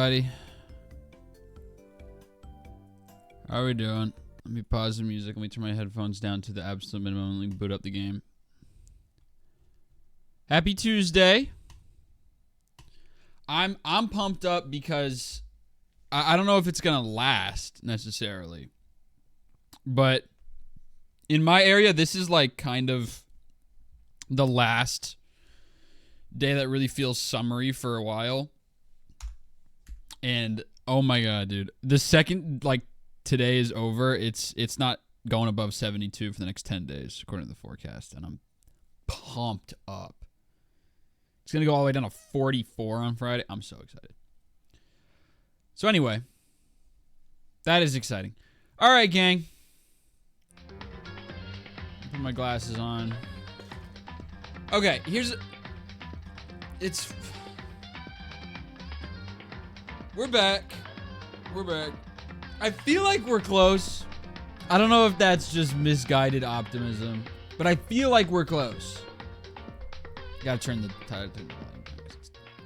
everybody? How are we doing? Let me pause the music. Let me turn my headphones down to the absolute minimum. Let me boot up the game. Happy Tuesday. I'm pumped up because I don't know if it's gonna last necessarily, but in my area, this is like kind of the last day that really feels summery for a while. And oh my god, dude, the second like today is over, it's not going above 72 for the next 10 days according to the forecast, and I'm pumped up. It's gonna go all the way down to 44 on Friday. I'm so excited. So anyway, that is exciting. All right, gang. Put my glasses on. Okay, we're back. We're back. I feel like we're close. I don't know if that's just misguided optimism, but I feel like we're close. Gotta turn the title to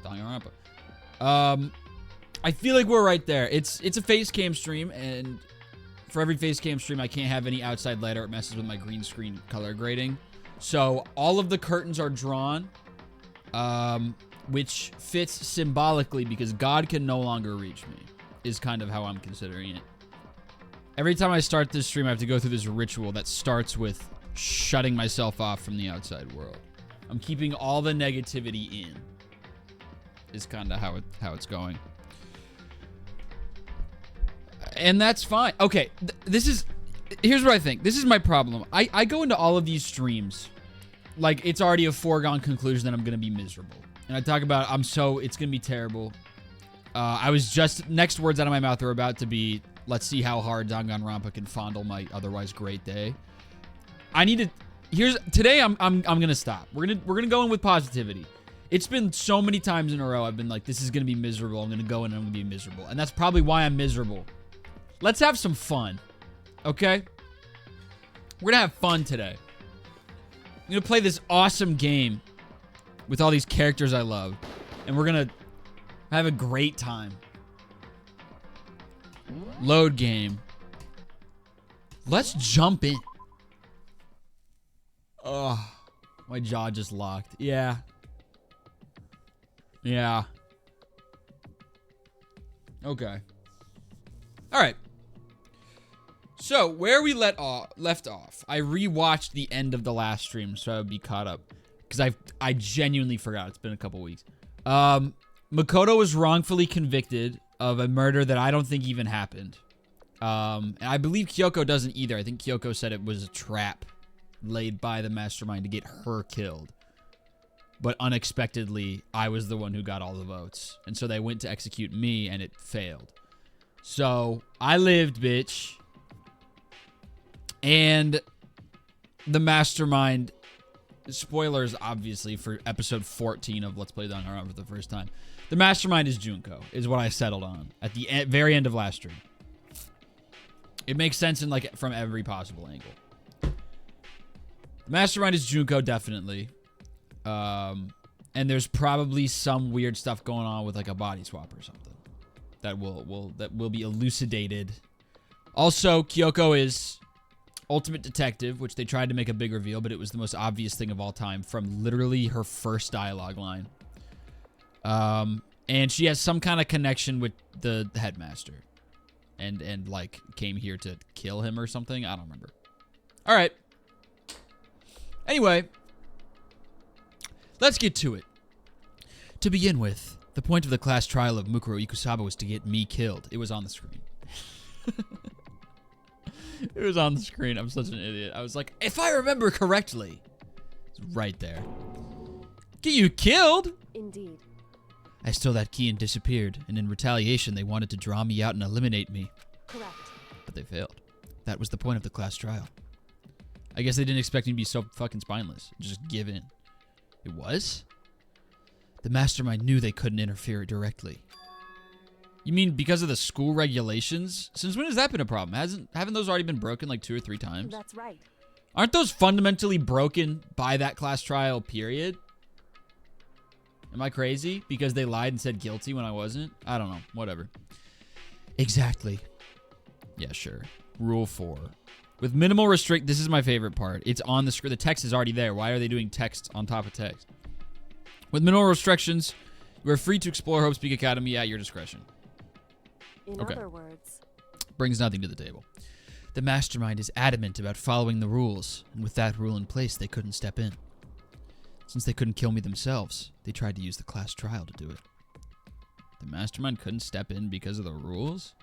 Danganronpa. I feel like we're right there. It's a face cam stream, and for every face cam stream, I can't have any outside light or it messes with my green screen color grading. So all of the curtains are drawn, which fits symbolically because God can no longer reach me, is kind of how I'm considering it. Every time I start this stream, I have to go through this ritual that starts with shutting myself off from the outside world. I'm keeping all the negativity in, is kind of how it's going. And that's fine. Okay, here's what I think. This is my problem. I go into all of these streams like it's already a foregone conclusion that I'm going to be miserable. And I talk about, it's going to be terrible. Next words out of my mouth are about to be, let's see how hard Danganronpa can fondle my otherwise great day. Today I'm going to stop. We're going to go in with positivity. It's been so many times in a row I've been like, this is going to be miserable. I'm going to go in and I'm going to be miserable. And that's probably why I'm miserable. Let's have some fun, okay? We're going to have fun today. I'm going to play this awesome game with all these characters I love, and we're going to have a great time. Load game. Let's jump in. Oh, my jaw just locked. Yeah. Yeah. Okay. All right. So, where we left off, I rewatched the end of the last stream so I would be caught up. Because I genuinely forgot. It's been a couple weeks. Mukuro was wrongfully convicted of a murder that I don't think even happened. And I believe Kyoko doesn't either. I think Kyoko said it was a trap laid by the Mastermind to get her killed. But unexpectedly, I was the one who got all the votes. And so they went to execute me, and it failed. So, I lived, bitch. And the Mastermind, spoilers obviously for episode 14 of Let's Play Danganronpa for the first time. The Mastermind is Junko, is what I settled on at the very end of last stream. It makes sense from every possible angle. The Mastermind is Junko, definitely. And there's probably some weird stuff going on with like a body swap or something that will be elucidated. Also, Kyoko is Ultimate Detective, which they tried to make a big reveal, but it was the most obvious thing of all time from literally her first dialogue line. And she has some kind of connection with the Headmaster. And like came here to kill him or something. I don't remember. All right. Anyway, let's get to it. To begin with, the point of the class trial of Mukuro Ikusaba was to get me killed. It was on the screen. It was on the screen. I'm such an idiot. I was like, if I remember correctly. It's right there. Get you killed? Indeed. I stole that key and disappeared, and in retaliation, they wanted to draw me out and eliminate me. Correct. But they failed. That was the point of the class trial. I guess they didn't expect me to be so fucking spineless. Just give in. It was? The Mastermind knew they couldn't interfere directly. You mean because of the school regulations? Since when has that been a problem? Haven't those already been broken like 2 or 3 times? That's right. Aren't those fundamentally broken by that class trial period? Am I crazy? Because they lied and said guilty when I wasn't? I don't know. Whatever. Exactly. Yeah, sure. Rule 4. With minimal restrict... This is my favorite part. It's on the screen. The text is already there. Why are they doing text on top of text? With minimal restrictions, you are free to explore Hope's Peak Academy at your discretion. In other words... Brings nothing to the table. The Mastermind is adamant about following the rules, and with that rule in place, they couldn't step in. Since they couldn't kill me themselves, they tried to use the class trial to do it. The Mastermind couldn't step in because of the rules?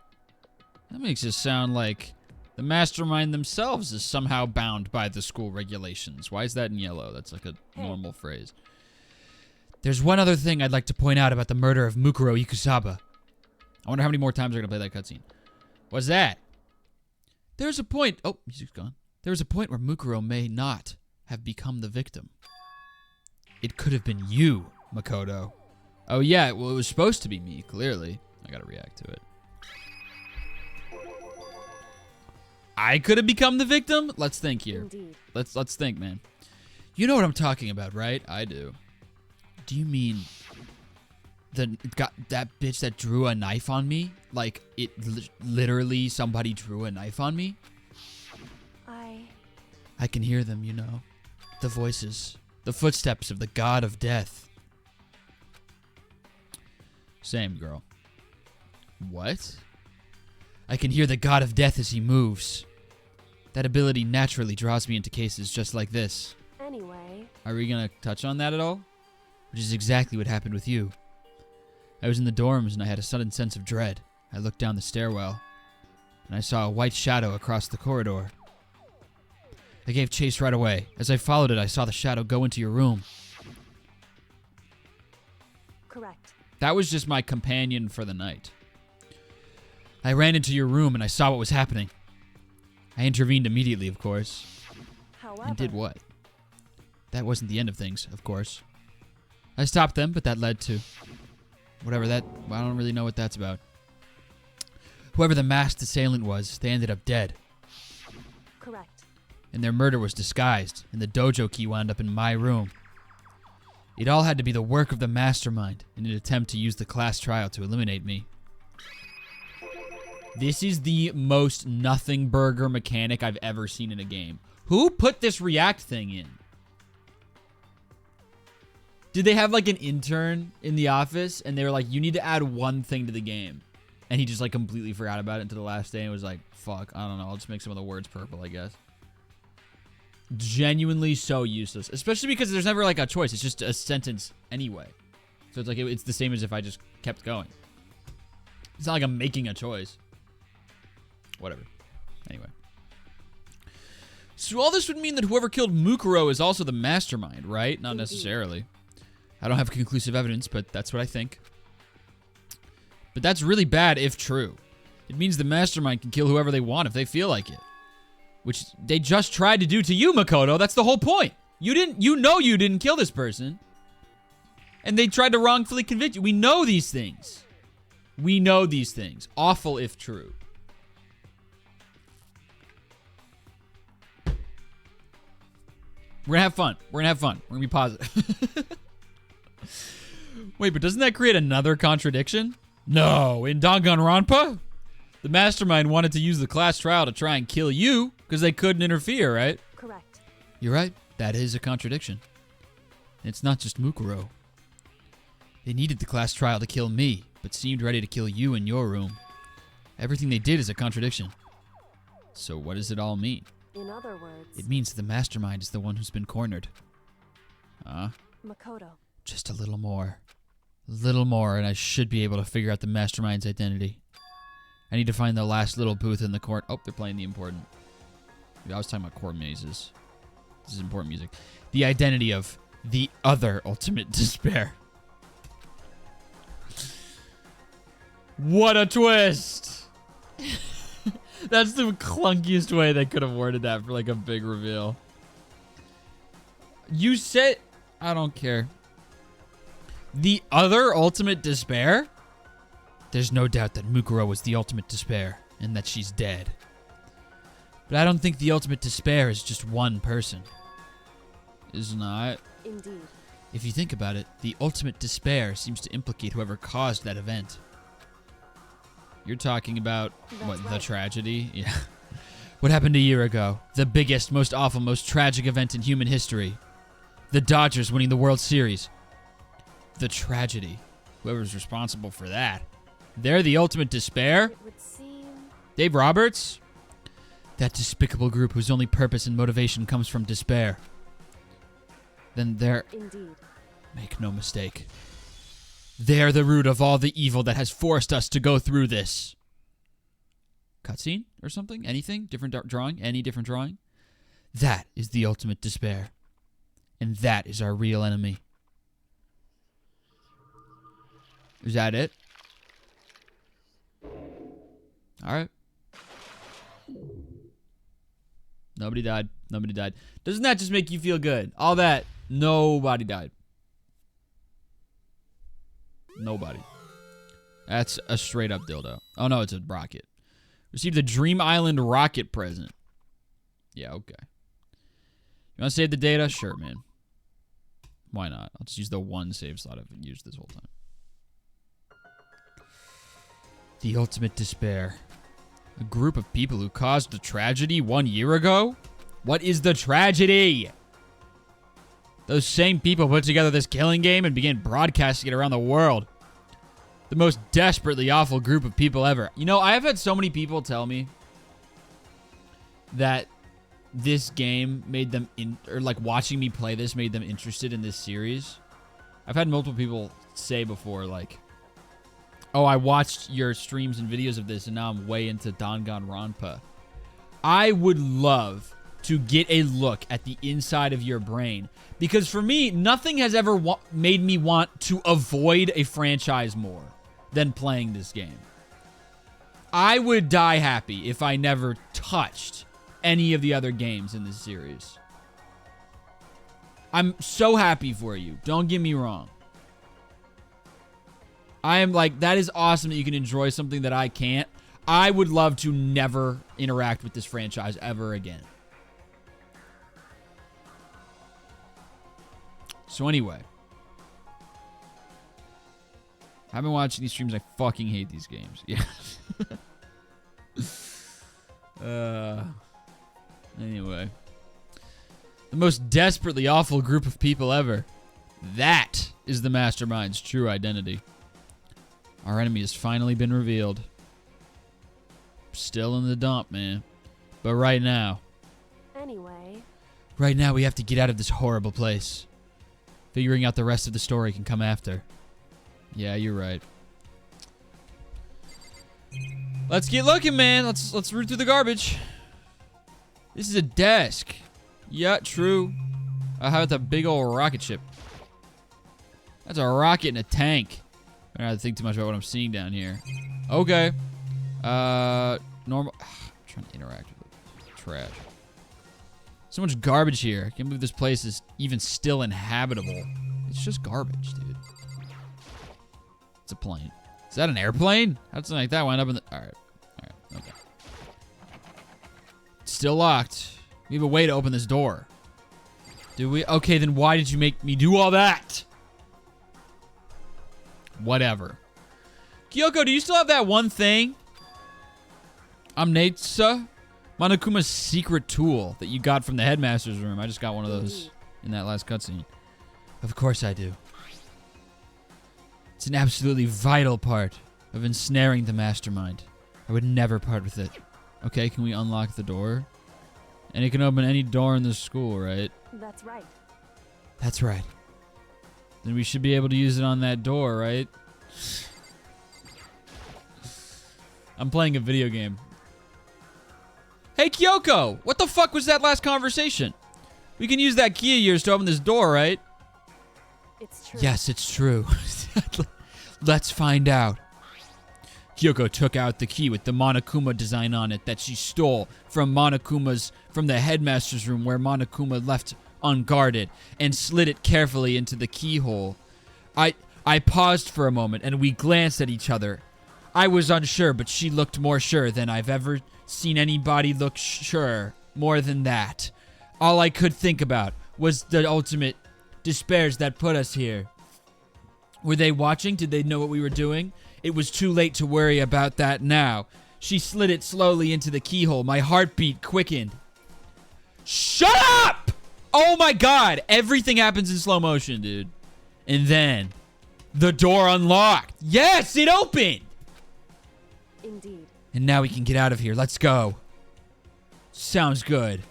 That makes it sound like the Mastermind themselves is somehow bound by the school regulations. Why is that in yellow? That's like a normal phrase. There's one other thing I'd like to point out about the murder of Mukuro Ikusaba. I wonder how many more times they're going to play that cutscene. What's that? There's a point... Oh, music's gone. There's a point where Mukuro may not have become the victim. It could have been you, Makoto. Oh, yeah. Well, it was supposed to be me, clearly. I gotta react to it. I could have become the victim? Let's think here. Indeed. Let's think, man. You know what I'm talking about, right? I do. Do you mean that bitch that drew a knife on me? Like, it literally somebody drew a knife on me? I can hear them, you know. The voices. The footsteps of the god of death. Same, girl. What? I can hear the god of death as he moves. That ability naturally draws me into cases just like this. Anyway. Are we gonna touch on that at all? Which is exactly what happened with you. I was in the dorms and I had a sudden sense of dread. I looked down the stairwell and I saw a white shadow across the corridor. I gave chase right away. As I followed it, I saw the shadow go into your room. Correct. That was just my companion for the night. I ran into your room and I saw what was happening. I intervened immediately, of course. However, and did what? That wasn't the end of things, of course. I stopped them, but that led to... whatever that... I don't really know what that's about. Whoever the masked assailant was, they ended up dead. Correct. And their murder was disguised, and the dojo key wound up in my room. It all had to be the work of the Mastermind in an attempt to use the class trial to eliminate me. This is the most nothing burger mechanic I've ever seen in a game. Who put this react thing in? Did they have like an intern in the office and they were like, you need to add one thing to the game? And he just like completely forgot about it until the last day and was like, fuck, I don't know, I'll just make some of the words purple, I guess. Genuinely so useless. Especially because there's never like a choice. It's just a sentence anyway. So it's like, it's the same as if I just kept going. It's not like I'm making a choice. Whatever. Anyway. So all this would mean that whoever killed Mukuro is also the Mastermind, right? Not necessarily. I don't have conclusive evidence, but that's what I think. But that's really bad if true. It means the Mastermind can kill whoever they want if they feel like it. Which they just tried to do to you, Makoto. That's the whole point. You didn't kill this person. And they tried to wrongfully convict you. We know these things. We know these things. Awful if true. We're gonna have fun. We're gonna be positive. Wait, but doesn't that create another contradiction? No, in Danganronpa, the Mastermind wanted to use the class trial to try and kill you because they couldn't interfere, right? Correct. You're right. That is a contradiction. It's not just Mukuro. They needed the class trial to kill me, but seemed ready to kill you in your room. Everything they did is a contradiction. So what does it all mean? In other words... It means the Mastermind is the one who's been cornered. Makoto. Just a little more. A little more, and I should be able to figure out the Mastermind's identity. I need to find the last little booth in the court. Oh, they're playing the important. I was talking about court mazes. This is important music. The identity of the other ultimate despair. What a twist! That's the clunkiest way they could have worded that for like a big reveal. You said... I don't care. The other ultimate despair? There's no doubt that Mukuro was the ultimate despair, and that she's dead. But I don't think the ultimate despair is just one person. Is not. Indeed. If you think about it, the ultimate despair seems to implicate whoever caused that event. You're talking about, what, the tragedy? Yeah. What happened a year ago? The biggest, most awful, most tragic event in human history. The Dodgers winning the World Series. The tragedy. Whoever's responsible for that. They're the ultimate despair? It would seem... Dave Roberts? That despicable group whose only purpose and motivation comes from despair. Then they're... Indeed. Make no mistake. They're the root of all the evil that has forced us to go through this. Cutscene or something? Anything? Different drawing? Any different drawing? That is the ultimate despair. And that is our real enemy. Is that it? Alright. Nobody died. Nobody died. Doesn't that just make you feel good? All that. Nobody died. Nobody. That's a straight up dildo. Oh no, it's a rocket. Received the Dream Island rocket present. Yeah, okay. You want to save the data? Sure, man. Why not? I'll just use the one save slot I've used this whole time. The ultimate despair. A group of people who caused the tragedy 1 year ago? What is the tragedy? Those same people put together this killing game and began broadcasting it around the world. The most desperately awful group of people ever. You know, I have had so many people tell me that this game made them, or like watching me play this made them interested in this series. I've had multiple people say before, like, oh, I watched your streams and videos of this and now I'm way into Danganronpa. I would love to get a look at the inside of your brain. Because for me, nothing has ever made me want to avoid a franchise more than playing this game. I would die happy if I never touched any of the other games in this series. I'm so happy for you. Don't get me wrong. I am like, that is awesome that you can enjoy something that I can't. I would love to never interact with this franchise ever again. So anyway, I've been watching these streams. I fucking hate these games. Yeah. Anyway, the most desperately awful group of people ever. That is the Mastermind's true identity. Our enemy has finally been revealed. Still in the dump, man. But right now we have to get out of this horrible place. Figuring out the rest of the story can come after. Yeah, you're right. Let's get looking, man. Let's root through the garbage. This is a desk. Yeah, true. How about that big old rocket ship? That's a rocket in a tank. I don't have to think too much about what I'm seeing down here. Okay. Normal. I'm trying to interact with it. Trash. So much garbage here. I can't believe this place is even still inhabitable. It's just garbage, dude. It's a plane. Is that an airplane? How'd something like that wind up in the... Alright. Alright. Okay. It's still locked. We have a way to open this door. Do we? Okay, then why did you make me do all that? Whatever. Kyoko, do you still have that one thing? Amnetsa? Monokuma's secret tool that you got from the Headmaster's room. I just got one of those in that last cutscene. Of course I do. It's an absolutely vital part of ensnaring the Mastermind. I would never part with it. Okay, can we unlock the door? And it can open any door in the school, right? That's right. That's right. Then we should be able to use it on that door, right? I'm playing a video game. Hey, Kyoko! What the fuck was that last conversation? We can use that key of yours to open this door, right? It's true. Yes, it's true. Let's find out. Kyoko took out the key with the Monokuma design on it that she stole from the Headmaster's room where Monokuma left unguarded and slid it carefully into the keyhole. I paused for a moment and we glanced at each other. I was unsure, but she looked more sure than I've ever seen anybody look sure. More than that. All I could think about was the ultimate despairs that put us here. Were they watching? Did they know what we were doing? It was too late to worry about that now. She slid it slowly into the keyhole. My heartbeat quickened. Shut up! Oh my god! Everything happens in slow motion, dude. And then, the door unlocked. Yes, it opened! Indeed. And now we can get out of here. Let's go. Sounds good.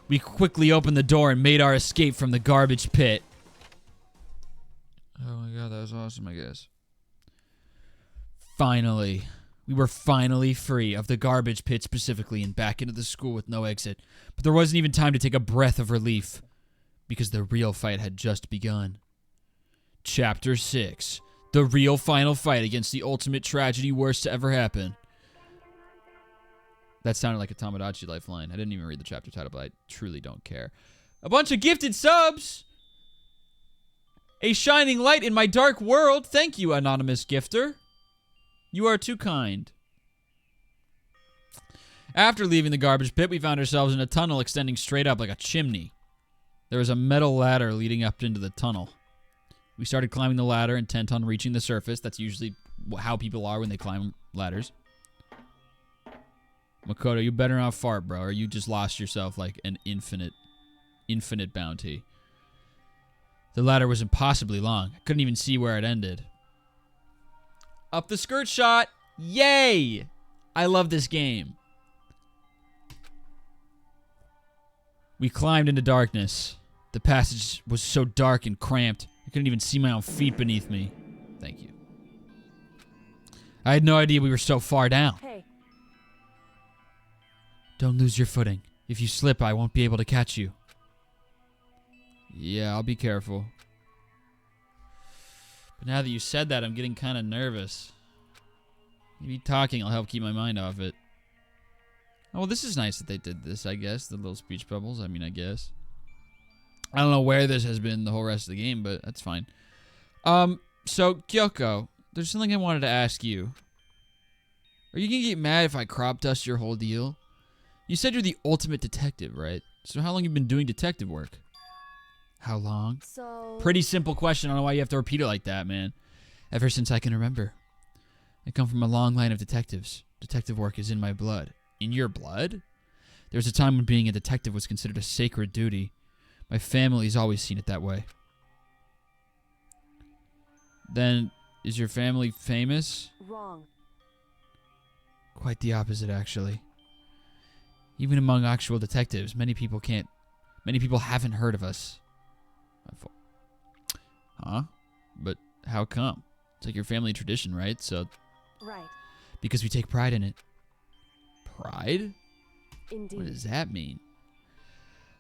We quickly opened the door and made our escape from the garbage pit. Oh my god, that was awesome, I guess. Finally. We were finally free of the garbage pit specifically and back into the school with no exit. But there wasn't even time to take a breath of relief because the real fight had just begun. Chapter 6. The real final fight against the ultimate tragedy worst to ever happen. That sounded like a Tamagotchi lifeline. I didn't even read the chapter title, but I truly don't care. A bunch of gifted subs! A shining light in my dark world. Thank you, anonymous gifter. You are too kind. After leaving the garbage pit, we found ourselves in a tunnel extending straight up like a chimney. There was a metal ladder leading up into the tunnel. We started climbing the ladder, intent on reaching the surface. That's usually how people are when they climb ladders. Mukuro, you better not fart, bro, or you just lost yourself like an infinite bounty. The ladder was impossibly long. I couldn't even see where it ended. Up the skirt shot! Yay! I love this game. We climbed into darkness. The passage was so dark and cramped, I couldn't even see my own feet beneath me. Thank you. I had no idea we were so far down. Hey. Don't lose your footing. If you slip, I won't be able to catch you. Yeah, I'll be careful. But now that you said that, I'm getting kind of nervous. Maybe talking will help keep my mind off it. Oh, well, this is nice that they did this, I guess. The little speech bubbles, I mean, I guess. I don't know where this has been the whole rest of the game, but that's fine. So, Kyoko, there's something I wanted to ask you. Are you going to get mad if I crop dust your whole deal? You said you're the ultimate detective, right? So how long have you been doing detective work? How long? So... Pretty simple question. I don't know why you have to repeat it like that, man. Ever since I can remember. I come from a long line of detectives. Detective work is in my blood. In your blood? There was a time when being a detective was considered a sacred duty. My family's always seen it that way. Then, is your family famous? Wrong. Quite the opposite, actually. Even among actual detectives, many people haven't heard of us. Huh? But how come? It's like your family tradition, right? So... Right. Because we take pride in it. Pride? Indeed. What does that mean?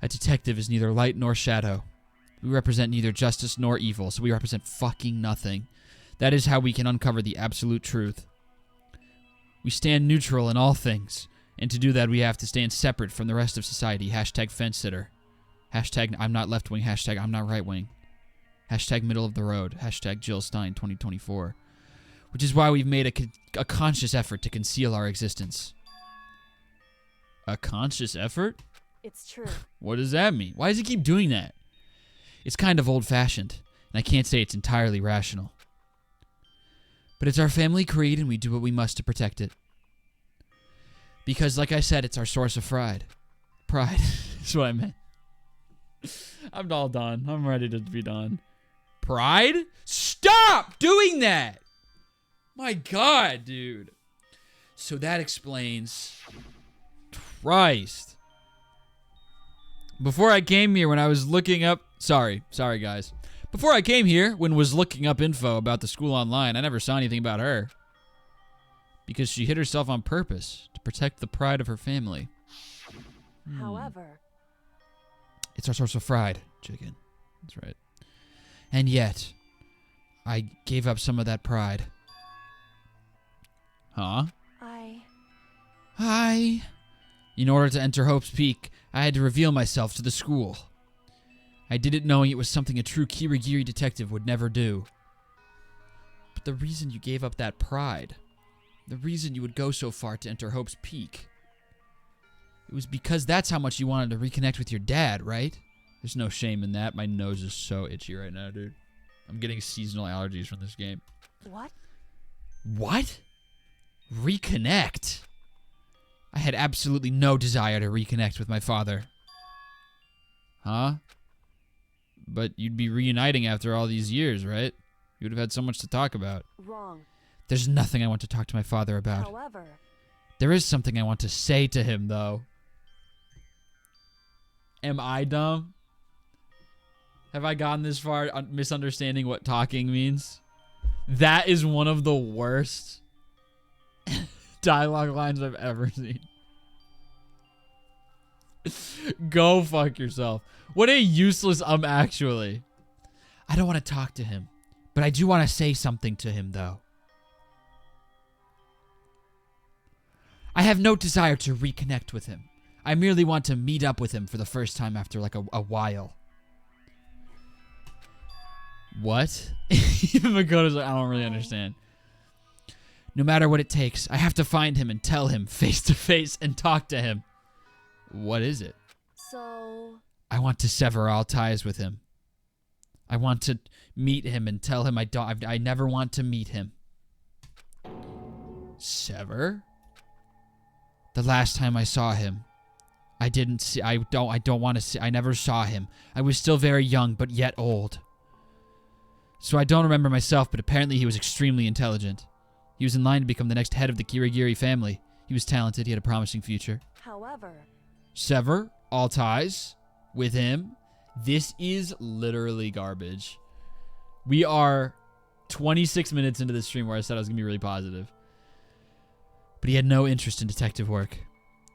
A detective is neither light nor shadow. We represent neither justice nor evil, so we represent fucking nothing. That is how we can uncover the absolute truth. We stand neutral in all things. And to do that, we have to stand separate from the rest of society. Hashtag fence sitter. Hashtag I'm not left wing. Hashtag I'm not right wing. Hashtag middle of the road. Hashtag Jill Stein 2024. Which is why we've made a conscious effort to conceal our existence. A conscious effort? It's true. What does that mean? Why does he keep doing that? It's kind of old-fashioned, and I can't say it's entirely rational. But it's our family creed, and we do what we must to protect it. Because, like I said, it's our source of pride. Pride is what I meant. I'm all done. I'm ready to be done. Pride? Stop doing that! My God, dude. So that explains... Christ. Before I came here, when I was looking up... Sorry, guys. Before I came here, when was looking up info about the school online, I never saw anything about her. Because she hid herself on purpose to protect the pride of her family. However... It's our source of pride, chicken. That's right. And yet, I gave up some of that pride. Huh? Hi. In order to enter Hope's Peak, I had to reveal myself to the school. I did it knowing it was something a true Kirigiri detective would never do. But the reason you gave up that pride, the reason you would go so far to enter Hope's Peak, it was because that's how much you wanted to reconnect with your dad, right? There's no shame in that. My nose is so itchy right now, dude. I'm getting seasonal allergies from this game. What? What? Reconnect? I had absolutely no desire to reconnect with my father. Huh? But you'd be reuniting after all these years, right? You would have had so much to talk about. Wrong. There's nothing I want to talk to my father about. However, There is something I want to say to him, though. Am I dumb? Have I gotten this far misunderstanding what talking means? That is one of the worst dialogue lines I've ever seen. Go fuck yourself. What a useless actually. I don't want to talk to him, but I do want to say something to him, though. I have no desire to reconnect with him. I merely want to meet up with him for the first time after like a while. What? Even Makoto's like, I don't really understand. No matter what it takes, I have to find him and tell him face to face and talk to him. What is it? so I want to sever all ties with him. I want to meet him and tell him I never want to meet him. Sever? The last time I saw him, I don't want to see, I never saw him. I was still very young, but yet old. So I don't remember myself, but apparently he was extremely intelligent. He was in line to become the next head of the Kirigiri family. He was talented, he had a promising future. however, Sever all ties with him. This is literally garbage. We are 26 minutes into this stream where I said I was going to be really positive. But he had no interest in detective work,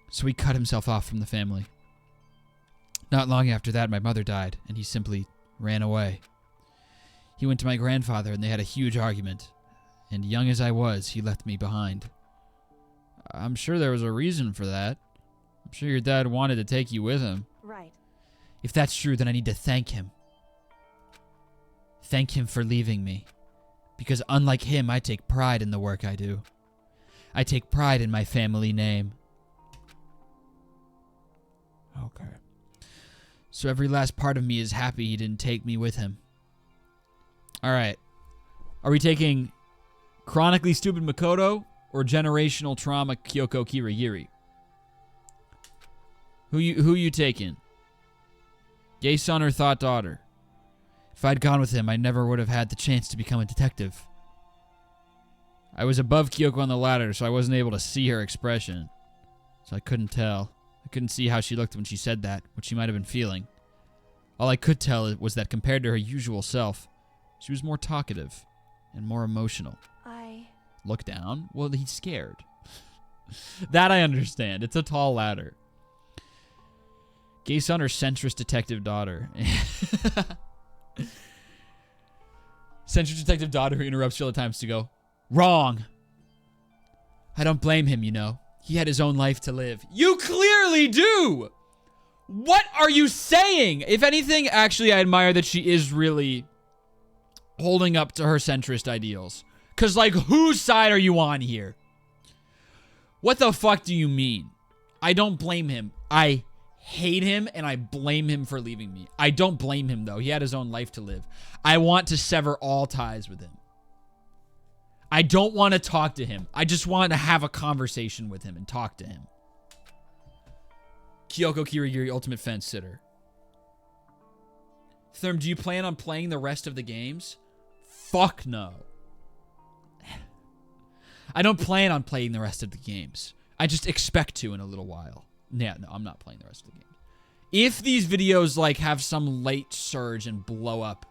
so he cut himself off from the family. Not long after that, my mother died, and he simply ran away. He went to my grandfather, and they had a huge argument. And young as I was, he left me behind. I'm sure there was a reason for that. I'm sure your dad wanted to take you with him. right. If that's true, then I need to thank him. Thank him for leaving me. Because unlike him, I take pride in the work I do. I take pride in my family name. Okay. So every last part of me is happy he didn't take me with him. Alright. Are we taking chronically stupid Makoto or generational trauma Kyoko Kirigiri? Who you taking? Gay son or thought daughter? If I'd gone with him, I never would have had the chance to become a detective. I was above Kyoko on the ladder, so I wasn't able to see her expression. So I couldn't tell. I couldn't see how she looked when she said that, what she might have been feeling. All I could tell was that compared to her usual self, she was more talkative and more emotional. Look down? Well, he's scared. That I understand. It's a tall ladder. Gay son or centrist detective daughter? Centrist detective daughter who interrupts you all the times to go, wrong. I don't blame him, you know. He had his own life to live. You clearly do! What are you saying? If anything, actually, I admire that she is really holding up to her centrist ideals. Because, like, whose side are you on here? What the fuck do you mean? I don't blame him. I hate him and I blame him for leaving me. I don't blame him, though. He had his own life to live. I want to sever all ties with him. I don't want to talk to him. I just want to have a conversation with him and talk to him. Kyoko Kirigiri, ultimate fence sitter. Therm, do you plan on playing the rest of the games? Fuck no. I don't plan on playing the rest of the games. I just expect to in a little while. Yeah, no, I'm not playing the rest of the games. If these videos, like, have some late surge and blow up,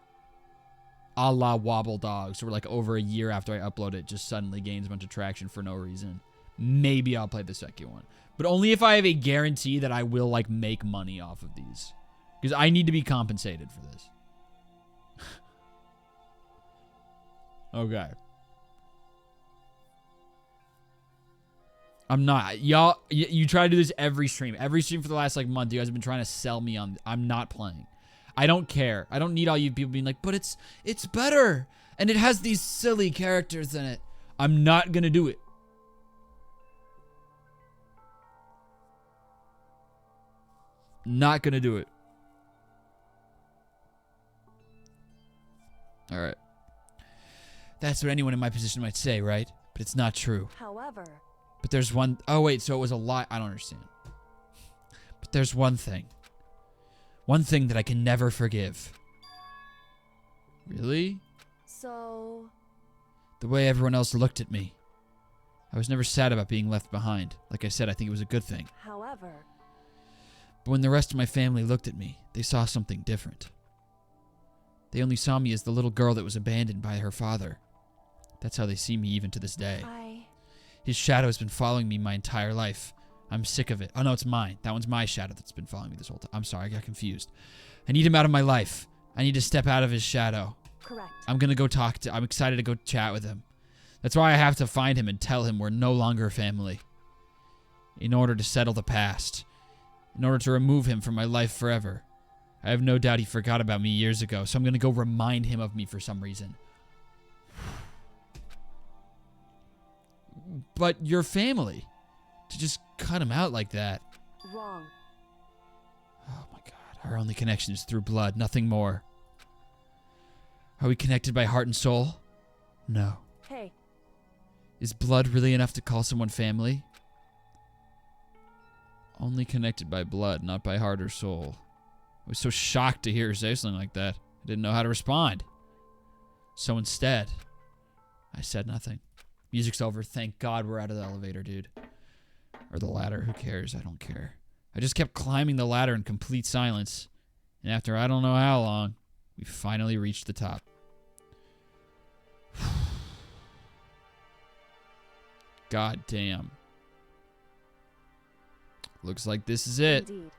a la Wobble Dogs, where, like, over a year after I upload it, just suddenly gains a bunch of traction for no reason, maybe I'll play the second one. But only if I have a guarantee that I will, like, make money off of these. Because I need to be compensated for this. Okay. I'm not. Y'all, you try to do this every stream. Every stream for the last, like, month, you guys have been trying to sell me on. I'm not playing. I don't care. I don't need all you people being like, but it's better. And it has these silly characters in it. I'm not going to do it. Not going to do it. Alright. That's what anyone in my position might say, right? But it's not true. However, But there's one... Oh, wait, so it was a lie. I don't understand. But there's one thing. One thing that I can never forgive. Really? so The way everyone else looked at me. I was never sad about being left behind. Like I said, I think it was a good thing. however, But when the rest of my family looked at me, they saw something different. They only saw me as the little girl that was abandoned by her father. That's how they see me even to this day. His shadow has been following me my entire life. I'm sick of it. Oh no, it's mine. That one's my shadow that's been following me this whole time. I'm sorry, I got confused. I need him out of my life. I need to step out of his shadow. correct. I'm gonna go I'm excited to go chat with him. That's why I have to find him and tell him we're no longer family. In order to settle the past. In order to remove him from my life forever. I have no doubt he forgot about me years ago, so I'm gonna go remind him of me for some reason. But your family. To just cut him out like that. Wrong. Oh my god. Our only connection is through blood, nothing more. Are we connected by heart and soul? No. Hey, Is blood really enough to call someone family? Only connected by blood, not by heart or soul. I was so shocked to hear her say something like that. I didn't know how to respond. So instead, I said nothing. Music's over. Thank God we're out of the elevator, dude. Or the ladder. Who cares? I don't care. I just kept climbing the ladder in complete silence. And after I don't know how long, we finally reached the top. God damn. Looks like this is it. indeed.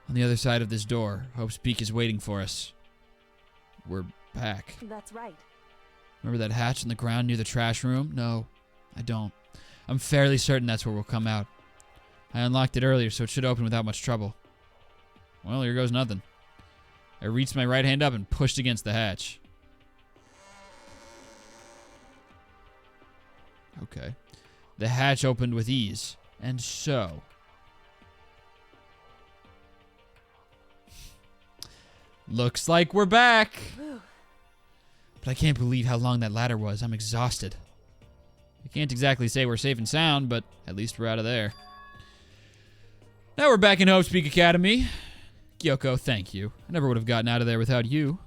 On the other side of this door, Hope's Peak is waiting for us. We're back. That's right. Remember that hatch in the ground near the trash room? No, I don't. I'm fairly certain that's where we'll come out. I unlocked it earlier, so it should open without much trouble. Well, here goes nothing. I reached my right hand up and pushed against the hatch. Okay. The hatch opened with ease. And so... Looks like we're back! Whew. But I can't believe how long that ladder was. I'm exhausted. I can't exactly say we're safe and sound, but at least we're out of there. Now we're back in Hope's Peak Academy. Kyoko, thank you. I never would have gotten out of there without you.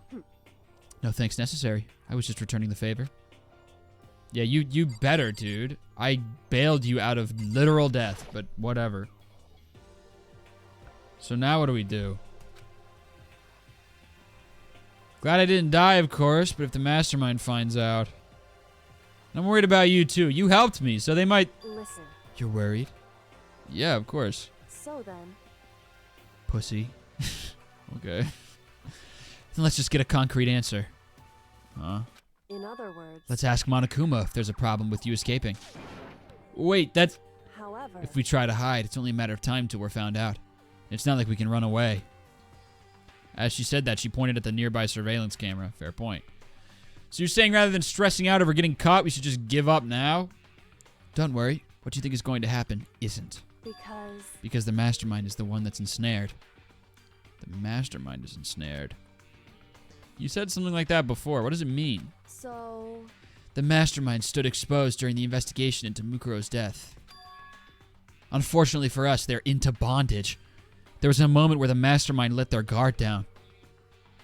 No thanks necessary. I was just returning the favor. Yeah, you better, dude. I bailed you out of literal death, but whatever. So now what do we do? Glad I didn't die, of course, but if the Mastermind finds out... I'm worried about you, too. You helped me, so they might... Listen. You're worried? Yeah, of course. So then, Pussy. Okay. Then let's just get a concrete answer. Huh? in other words, Let's ask Monokuma if there's a problem with you escaping. Wait, that's... however, If we try to hide, it's only a matter of time till we're found out. It's not like we can run away. As she said that, she pointed at the nearby surveillance camera. Fair point. So you're saying rather than stressing out over getting caught, we should just give up now? Don't worry. What you think is going to happen isn't. Because the Mastermind is the one that's ensnared. The Mastermind is ensnared. You said something like that before. What does it mean? so The Mastermind stood exposed during the investigation into Mukuro's death. Unfortunately for us, they're into bondage. There was a moment where the Mastermind let their guard down.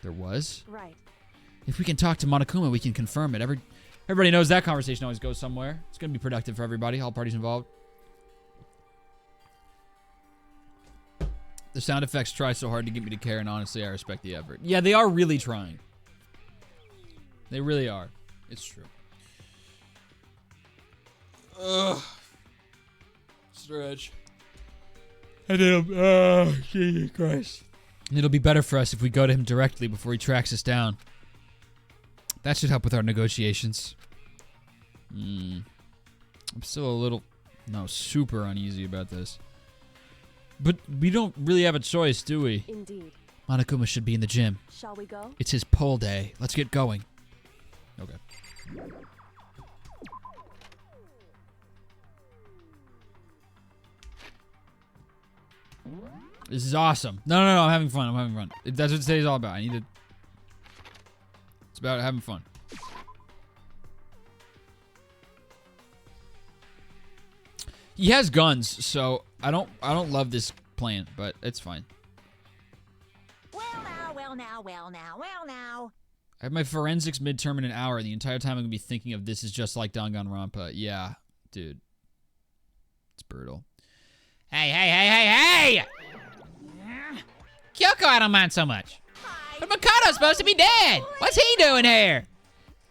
There was? right. If we can talk to Monokuma, we can confirm it. Everybody knows that conversation always goes somewhere. It's going to be productive for everybody, all parties involved. The sound effects try so hard to get me to care, and honestly, I respect the effort. Yeah, they are really trying. They really are. It's true. Ugh. Stretch. And Jesus Christ. And it'll be better for us if we go to him directly before he tracks us down. That should help with our negotiations. I'm still a little, super uneasy about this. But we don't really have a choice, do we? Indeed. Monokuma should be in the gym. Shall we go? It's his pole day. Let's get going. Okay. This is awesome. No, I'm having fun. That's what today's all about. It's about having fun. He has guns, so I don't love this plan, but it's fine. Well now. I have my forensics midterm in an hour. The entire time I'm gonna be thinking of this is just like Danganronpa. Yeah, dude. It's brutal. Hey! Kyoko, I don't mind so much. But Makoto's supposed to be dead. What's he doing here?